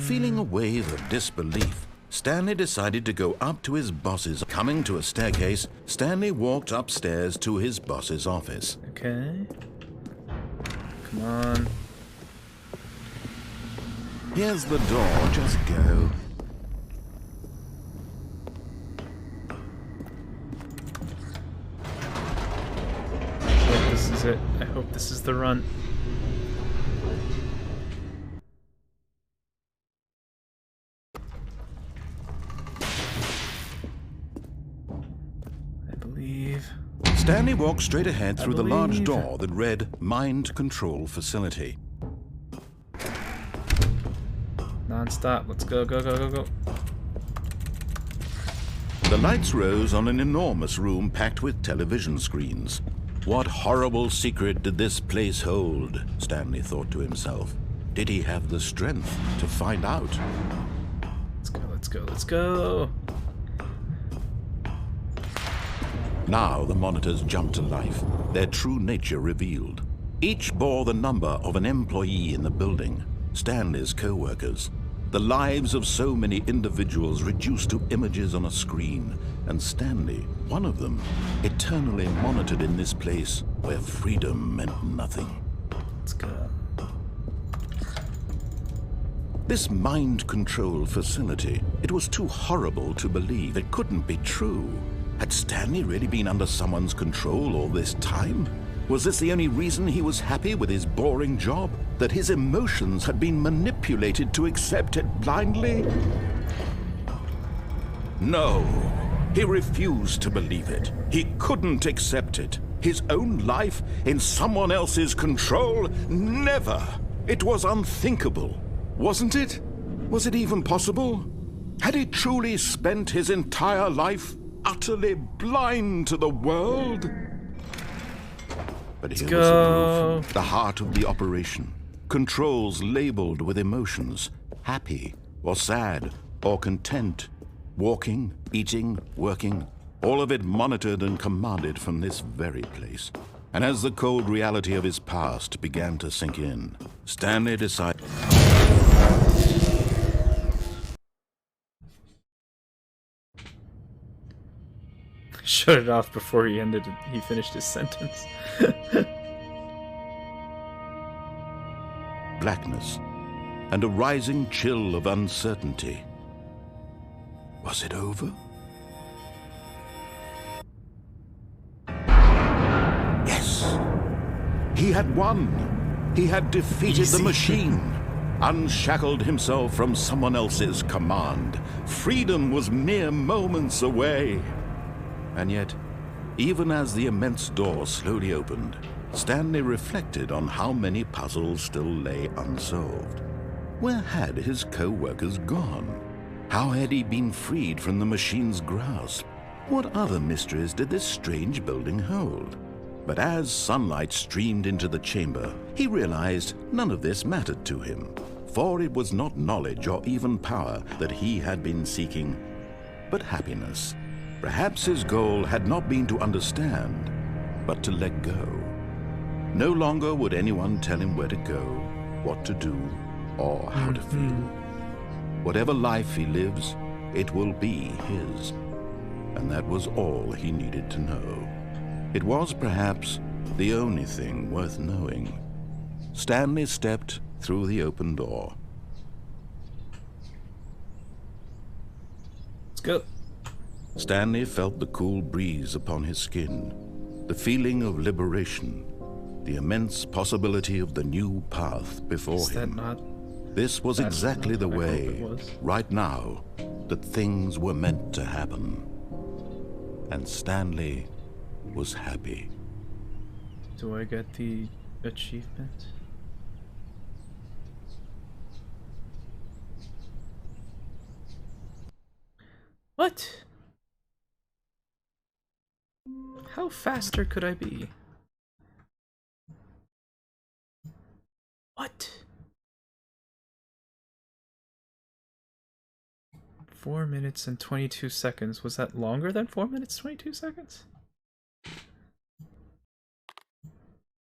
Feeling a wave of disbelief, Stanley decided to go up to his boss's. Coming to a staircase, Stanley walked upstairs to his boss's office. Okay. Come on. Here's the door, just go. I hope this is it. I hope this is the run. I believe. Stanley walked straight ahead through the large believe. door that read Mind Control Facility. Non-stop. Let's go, go, go, go, go. The lights rose on an enormous room packed with television screens. What horrible secret did this place hold? Stanley thought to himself. Did he have the strength to find out? Let's go, let's go, let's go. Now the monitors jumped to life, their true nature revealed. Each bore the number of an employee in the building, Stanley's co-workers. The lives of so many individuals reduced to images on a screen, and Stanley, one of them, eternally monitored in this place where freedom meant nothing. Let's go. This mind control facility, it was too horrible to believe. It couldn't be true. Had Stanley really been under someone's control all this time? Was this the only reason he was happy with his boring job? That his emotions had been manipulated to accept it blindly? No, he refused to believe it. He couldn't accept it. His own life in someone else's control? Never! It was unthinkable. Wasn't it? Was it even possible? Had he truly spent his entire life utterly blind to the world? But here was the proof, the heart of the operation. Controls labeled with emotions, happy or sad or content, walking, eating, working, all of it monitored and commanded from this very place. And as the cold reality of his past began to sink in, Stanley decided... Shut it off before he finished his sentence. Blackness and a rising chill of uncertainty. Was it over? Yes! He had won! He had defeated the machine! Unshackled himself from someone else's command. Freedom was mere moments away. And yet, even as the immense door slowly opened, Stanley reflected on how many puzzles still lay unsolved. Where had his co-workers gone? How had he been freed from the machine's grasp? What other mysteries did this strange building hold? But as sunlight streamed into the chamber, he realized none of this mattered to him, for it was not knowledge or even power that he had been seeking, but happiness. Perhaps his goal had not been to understand, but to let go. No longer would anyone tell him where to go, what to do, or how to feel. Whatever life he lives, it will be his. And that was all he needed to know. It was perhaps the only thing worth knowing. Stanley stepped through the open door. Let's go. Stanley felt the cool breeze upon his skin, the feeling of liberation, the immense possibility of the new path before him. This was exactly the way, right now, that things were meant to happen. And Stanley was happy. Do I get the achievement? What? How faster could I be? What? 4 minutes and 22 seconds. Was that longer than 4 minutes 22 seconds?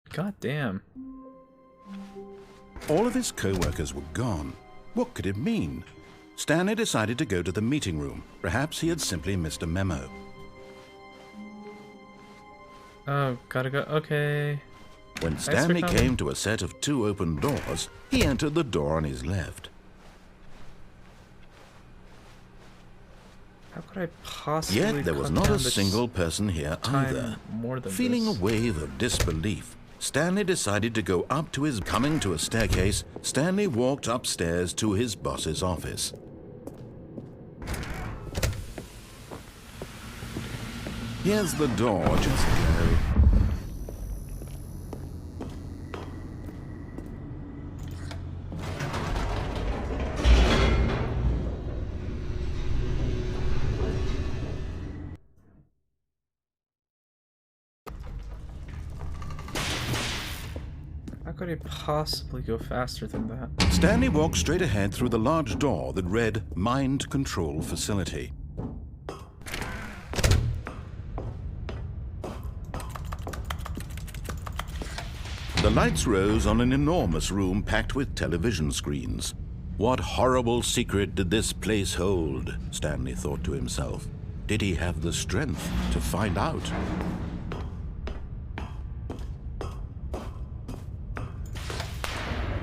God damn. All of his co-workers were gone. What could it mean? Stanley decided to go to the meeting room. Perhaps he had simply missed a memo. Oh, gotta go. Okay. When Stanley came to a set of 2 open doors, he entered the door on his left. could I possibly Yet there was cut not down a this single person here time either. more than Feeling this? a wave of disbelief, Stanley decided to go up to his... Coming to a staircase, Stanley walked upstairs to his boss's office. Here's the door, just go. How could I possibly go faster than that? Stanley walked straight ahead through the large door that read Mind Control Facility. The lights rose on an enormous room packed with television screens. What horrible secret did this place hold? Stanley thought to himself. Did he have the strength to find out?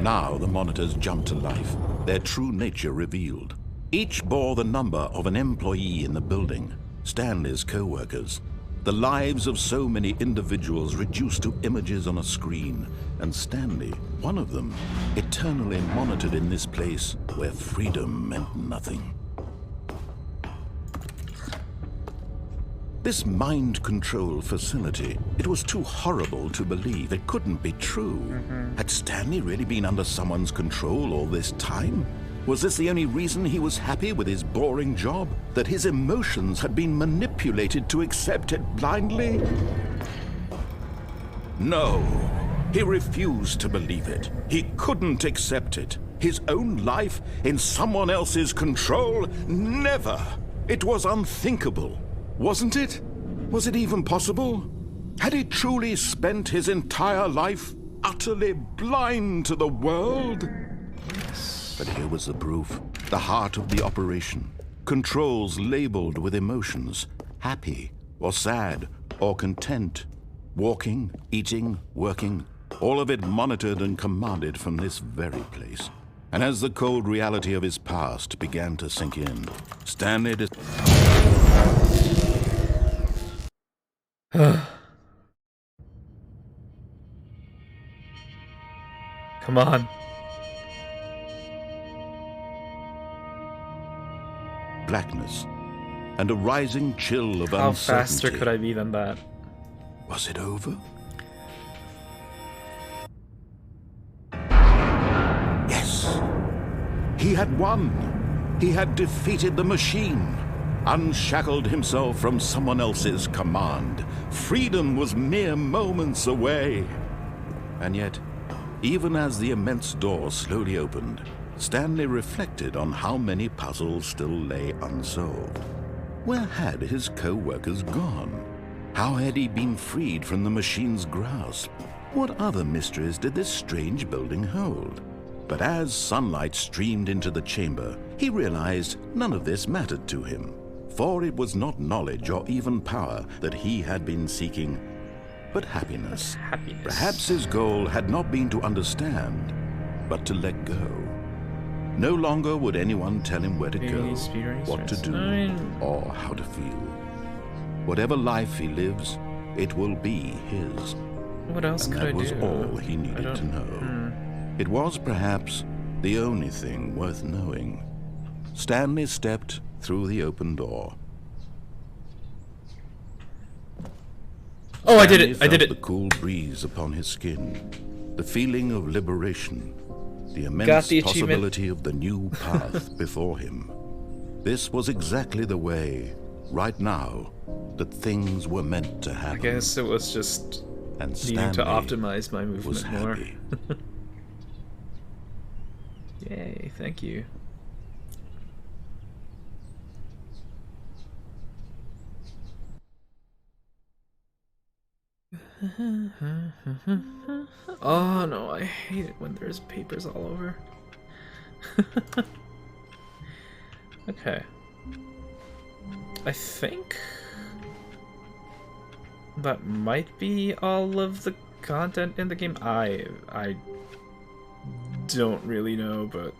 Now the monitors jumped to life, their true nature revealed. Each bore the number of an employee in the building, Stanley's co-workers. The lives of so many individuals reduced to images on a screen, and Stanley, one of them, eternally monitored in this place where freedom meant nothing. This mind control facility, it was too horrible to believe. It couldn't be true. Had Stanley really been under someone's control all this time? Was this the only reason he was happy with his boring job? That his emotions had been manipulated to accept it blindly? No, he refused to believe it. He couldn't accept it. His own life in someone else's control? Never! It was unthinkable. Wasn't it? Was it even possible? Had he truly spent his entire life utterly blind to the world? But here was the proof. The heart of the operation. Controls labeled with emotions. Happy, or sad, or content. Walking, eating, working. All of it monitored and commanded from this very place. And as the cold reality of his past began to sink in, Stanley... Come on. Blackness, and a rising chill of How uncertainty. faster could I be than that? Was it over? Yes! He had won! He had defeated the machine, unshackled himself from someone else's command. Freedom was mere moments away. And yet, even as the immense door slowly opened, Stanley reflected on how many puzzles still lay unsolved. Where had his co-workers gone? How had he been freed from the machine's grasp? What other mysteries did this strange building hold? But as sunlight streamed into the chamber, he realized none of this mattered to him, for it was not knowledge or even power that he had been seeking, but happiness. Perhaps his goal had not been to understand, but to let go. No longer would anyone tell him where to go, what to do, or how to feel. Whatever life he lives, it will be his. What else could I do? That was all he needed to know. It was perhaps the only thing worth knowing. Stanley stepped through the open door. Oh, I did it! Stanley I did felt it! The cool breeze upon his skin, the feeling of liberation, the immense possibility of the new path before him. This was exactly the way, right now, that things were meant to happen. I guess it was just and needing to optimize my movement more. Happy. Yay, thank you. Oh no, I hate it when there's papers all over. Okay. I think that might be all of the content in the game. I don't really know, but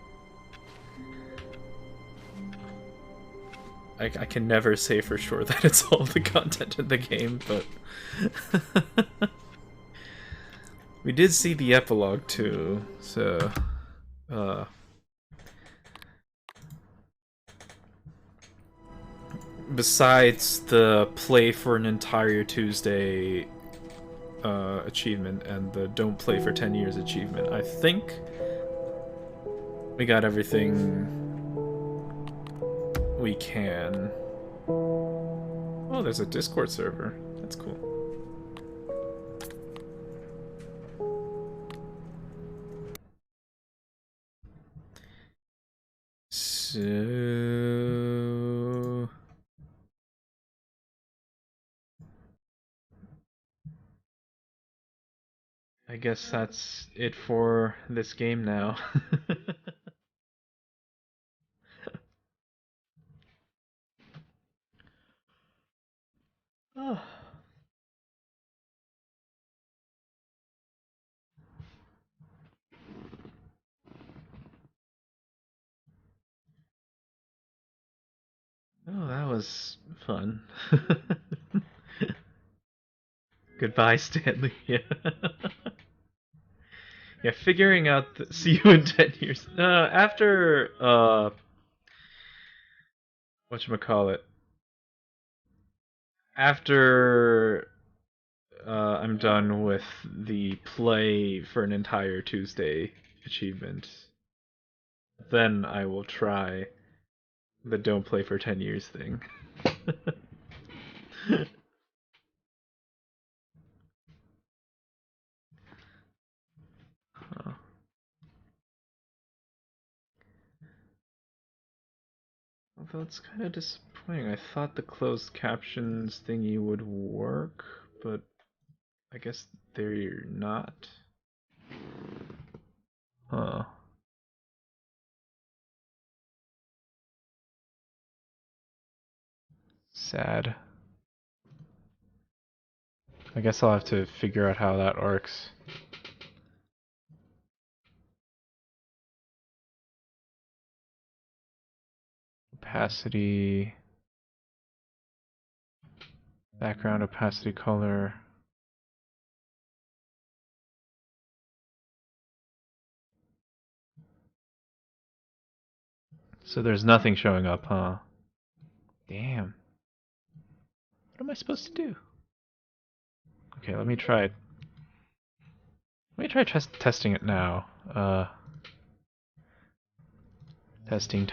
I can never say for sure that it's all the content in the game, but we did see the epilogue too, so besides the play for an entire Tuesday achievement and the don't play for 10 years achievement, I think we got everything we can. Oh, there's a Discord server. That's cool. So... I guess that's it for this game now. Oh. Oh, that was fun. Goodbye, Stanley. Yeah. Yeah, figuring out see you in 10 years. After whatchamacallit. After I'm done with the play for an entire Tuesday achievement, then I will try the don't play for 10 years thing. Huh. Although it's kind of disappointing. I thought the closed captions thingy would work, but I guess they're not. Huh. Sad. I guess I'll have to figure out how that works. Opacity. Background opacity color. So there's nothing showing up, huh? Damn. What am I supposed to do? Okay, let me try it. Let me try testing it now. Testing.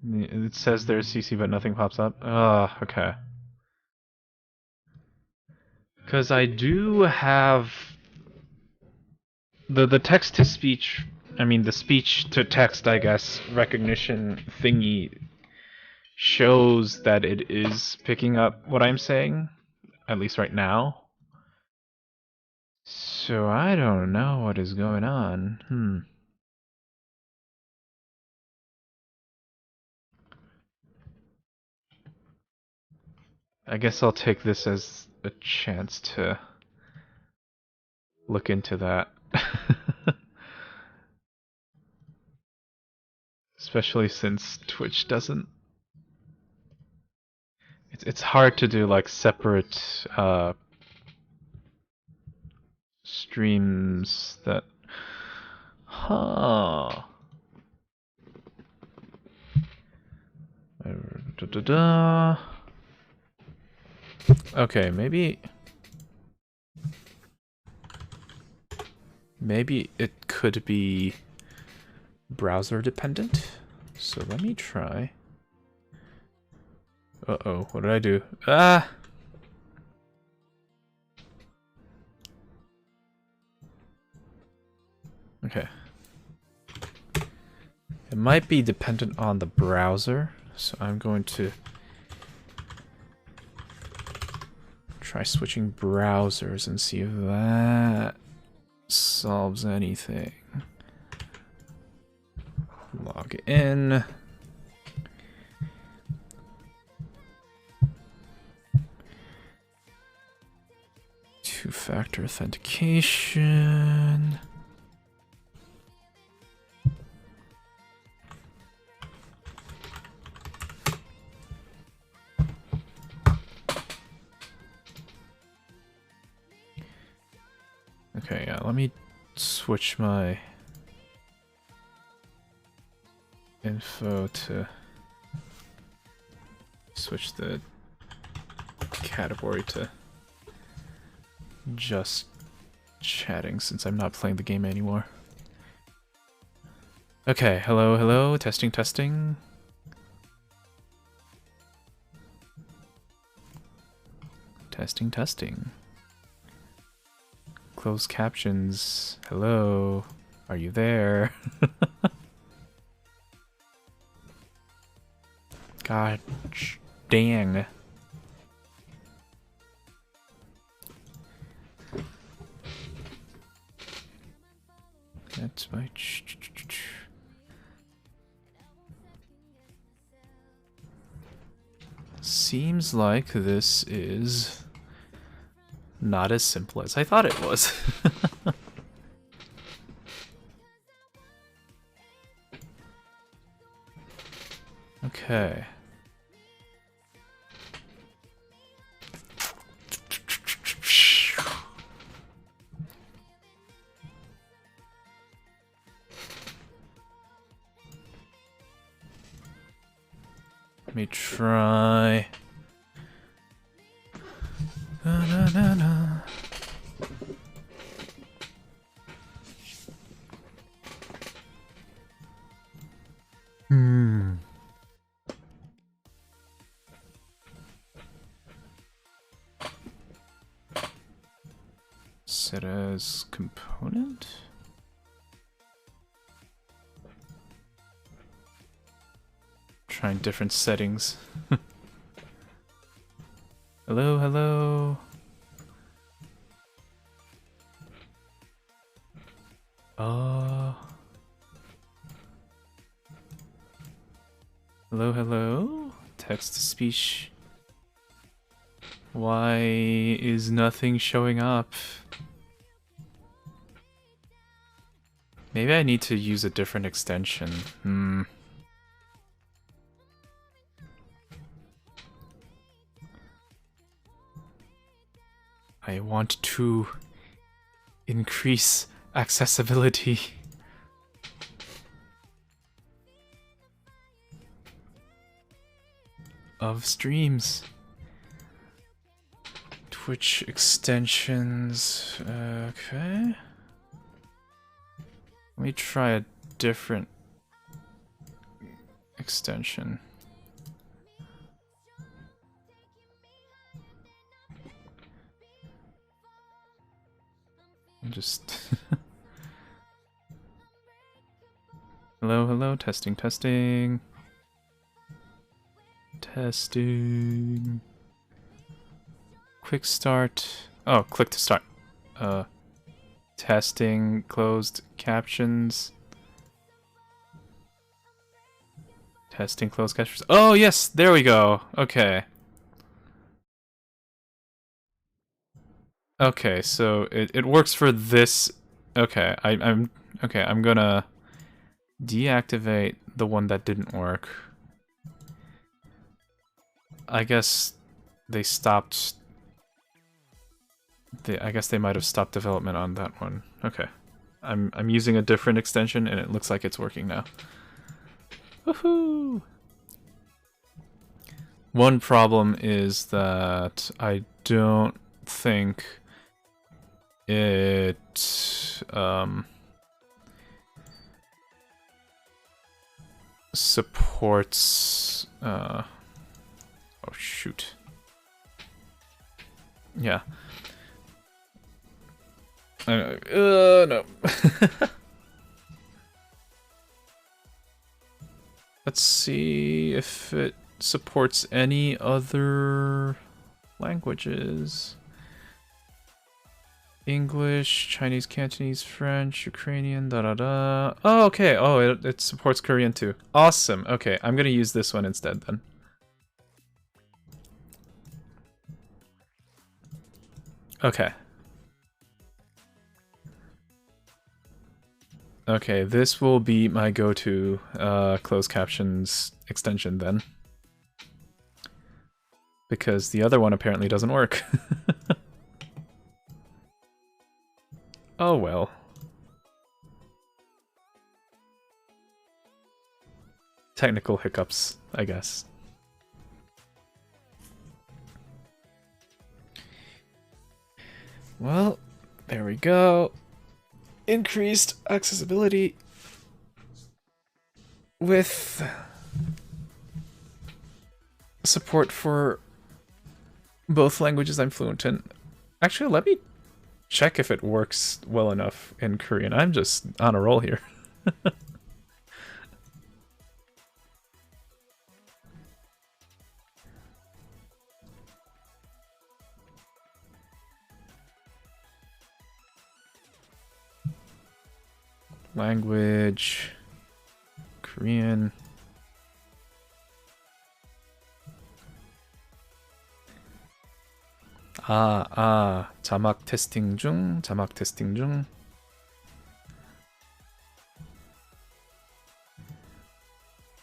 It says there's CC, but nothing pops up. Okay. Because I do have the text to speech. I mean, the speech to text, I guess, recognition thingy shows that it is picking up what I'm saying, at least right now. So I don't know what is going on. I guess I'll take this as a chance to look into that. Especially since Twitch doesn't... It's hard to do like separate streams that... Huh... Okay, maybe it could be browser dependent. So let me try. Uh-oh, what did I do? Ah! Okay. It might be dependent on the browser, so I'm going to try switching browsers and see if that solves anything. Log in. Two-factor authentication. Okay, yeah, let me switch my info to switch the category to just chatting since I'm not playing the game anymore. Okay, hello, hello, testing, testing. Testing, testing. Closed captions. Hello, are you there? God dang. That's my Seems like this is not as simple as I thought it was. Okay. Let me try. Na, na, na, na. Set as component? Trying different settings. Hello, hello. Hello, hello. Text to speech. Why is nothing showing up? Maybe I need to use a different extension. I want to increase accessibility. Of streams. Twitch extensions. Okay. Let me try a different extension. Just hello, hello, testing, testing. Testing. Quick start. Oh, click to start. Testing, closed captions. Testing, closed captions. Oh, yes, there we go. Okay. Okay, so it works for this. Okay, I'm gonna deactivate the one that didn't work. I guess they stopped. I guess they might have stopped development on that one. Okay, I'm using a different extension, and it looks like it's working now. Woohoo! One problem is that I don't think it supports oh shoot. Yeah. No. Let's see if it supports any other languages. English, Chinese, Cantonese, French, Ukrainian, da-da-da. Oh, okay. Oh, it supports Korean too. Awesome. Okay, I'm gonna use this one instead then. Okay. Okay, this will be my go-to closed captions extension then. Because the other one apparently doesn't work. Oh well. Technical hiccups, I guess. Well, there we go. Increased accessibility with support for both languages I'm fluent in. Actually, let me check if it works well enough in Korean. I'm just on a roll here. Language, Korean. 자막 테스팅 중, 자막 테스팅 중.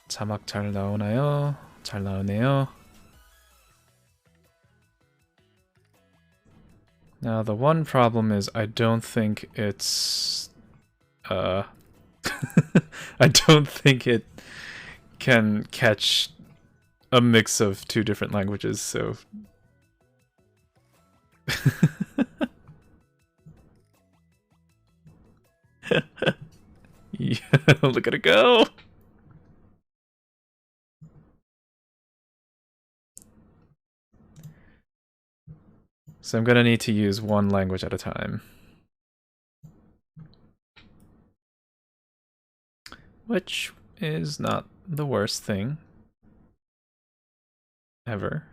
자막 잘 나오나요? 잘 나오네요. Now the one problem is I don't think it's I don't think it can catch a mix of two different languages, so yeah, look at it go. So I'm gonna need to use one language at a time. Which is not the worst thing ever.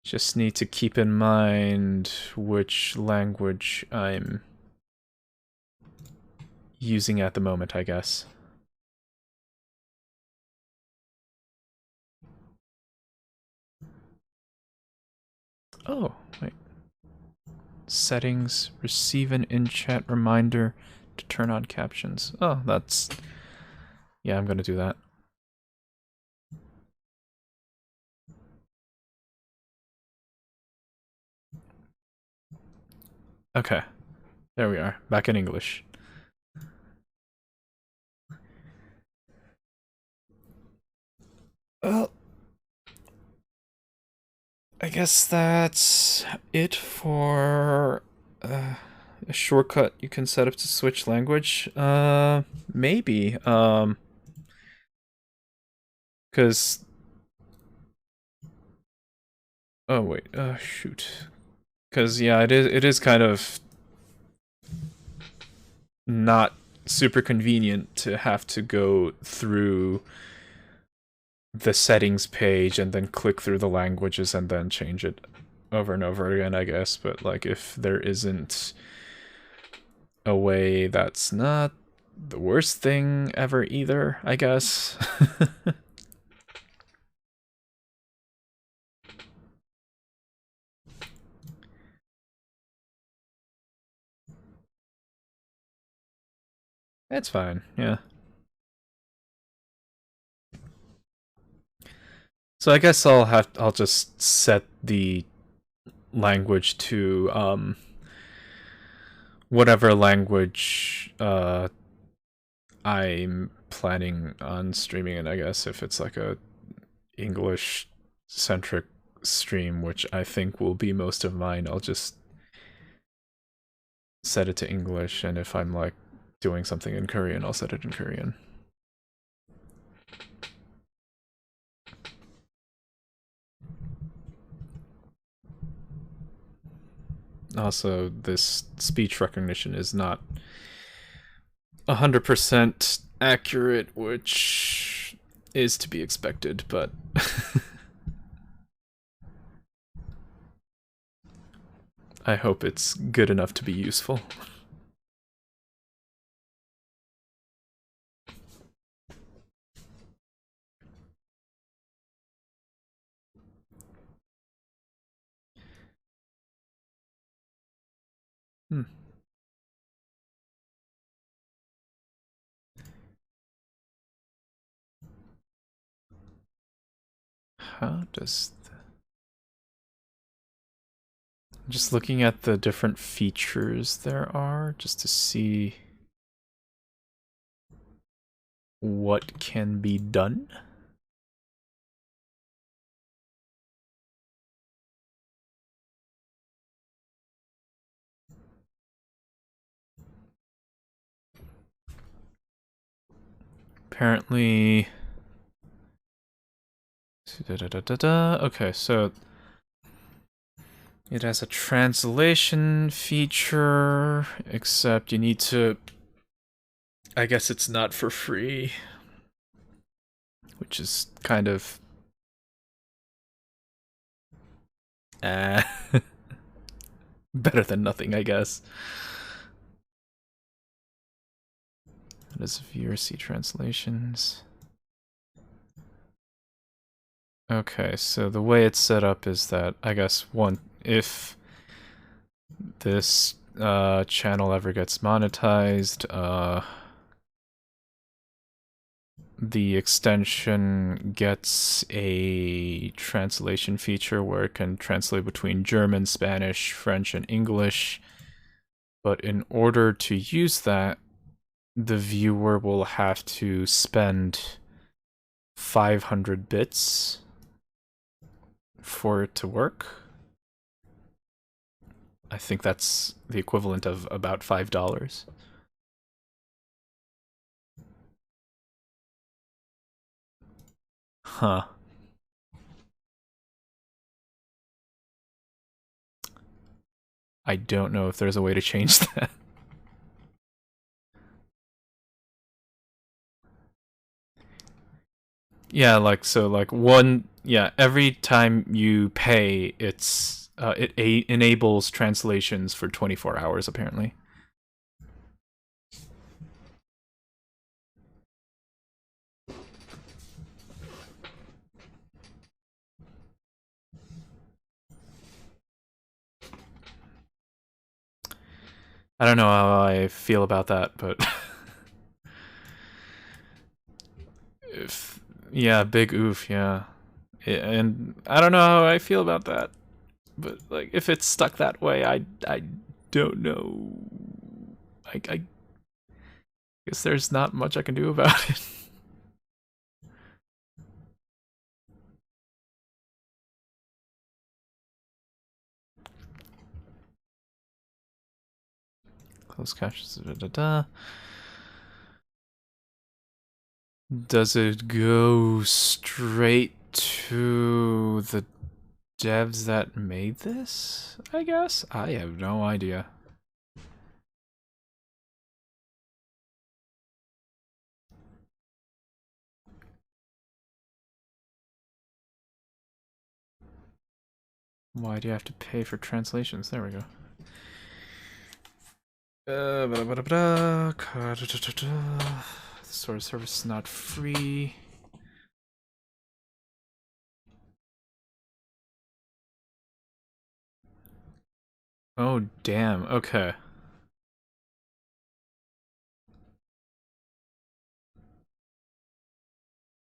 Just need to keep in mind which language I'm using at the moment, I guess. Oh, wait. Settings, receive an in-chat reminder to turn on captions. Oh, that's... Yeah, I'm gonna do that. Okay. There we are, back in English. Well, I guess that's it for a shortcut you can set up to switch language. Maybe. Because... Oh wait, shoot. Because yeah, it is kind of not super convenient to have to go through the settings page and then click through the languages and then change it over and over again, I guess. But like, if there isn't a way, that's not the worst thing ever either, I guess. It's fine, yeah. So I guess I'll just set the language to whatever language I'm planning on streaming in, I guess. If it's like a English centric stream, which I think will be most of mine, I'll just set it to English, and if I'm like doing something in Korean, I'll set it in Korean. Also, this speech recognition is not 100% accurate, which is to be expected, but I hope it's good enough to be useful. How does Just looking at the different features there are, just to see what can be done. Apparently, okay, so it has a translation feature, except you need to, I guess it's not for free, which is kind of better than nothing, I guess. What is VRC translations? Okay, so the way it's set up is that, I guess, if this channel ever gets monetized, the extension gets a translation feature where it can translate between German, Spanish, French, and English. But in order to use that, the viewer will have to spend 500 bits for it to work. I think that's the equivalent of about $5. Huh. I don't know if there's a way to change that. Yeah, every time you pay, it enables translations for 24 hours, apparently. I don't know how I feel about that, but yeah, big oof, yeah. And I don't know how I feel about that, but like if it's stuck that way, I don't know. I guess there's not much I can do about it. Close caches. Does it go straight to the devs that made this? I guess? I have no idea. Why do you have to pay for translations? There we go. The sort of service is not free. Oh, damn. Okay.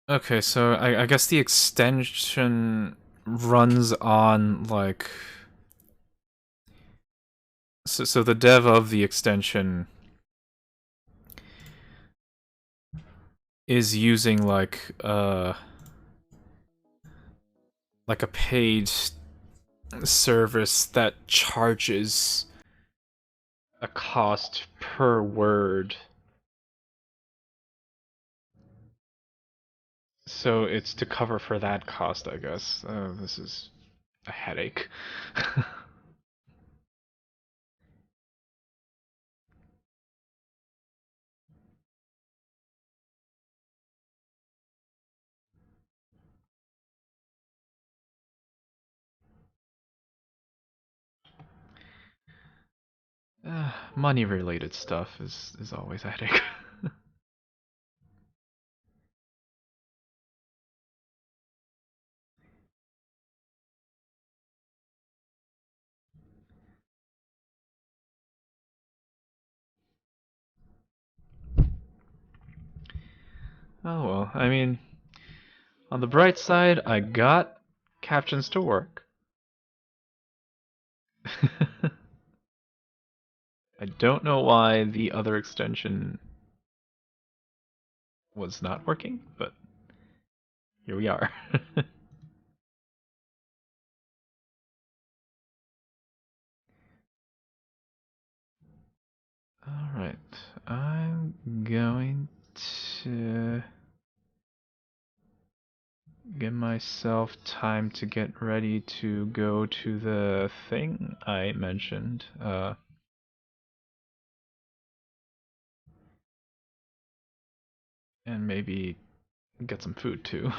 Okay, so I guess the extension runs on, like... So the dev of the extension is using, like a paid service that charges a cost per word. So it's to cover for that cost, I guess. This is a headache. Money-related stuff is always a headache. Oh well, I mean, on the bright side, I got captions to work. I don't know why the other extension was not working, but here we are. Alright, I'm going to give myself time to get ready to go to the thing I mentioned. And maybe get some food too.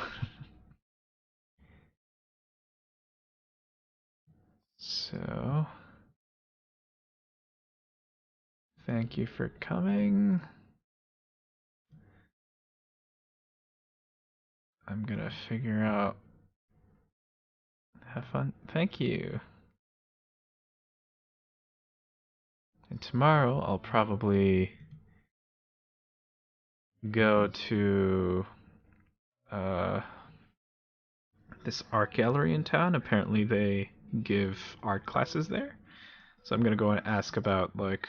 So, thank you for coming. I'm gonna figure out. Have fun. Thank you. And tomorrow I'll probably go to this art gallery in town. Apparently they give art classes there. So I'm gonna go and ask about like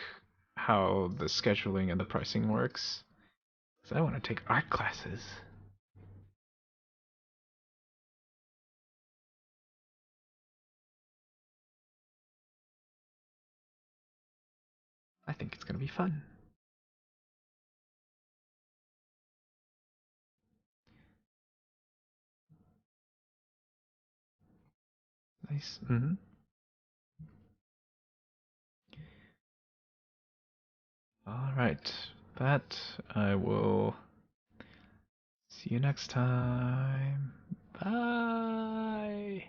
how the scheduling and the pricing works. So I want to take art classes. I think it's gonna be fun. Nice. Alright. That I will see you next time. Bye.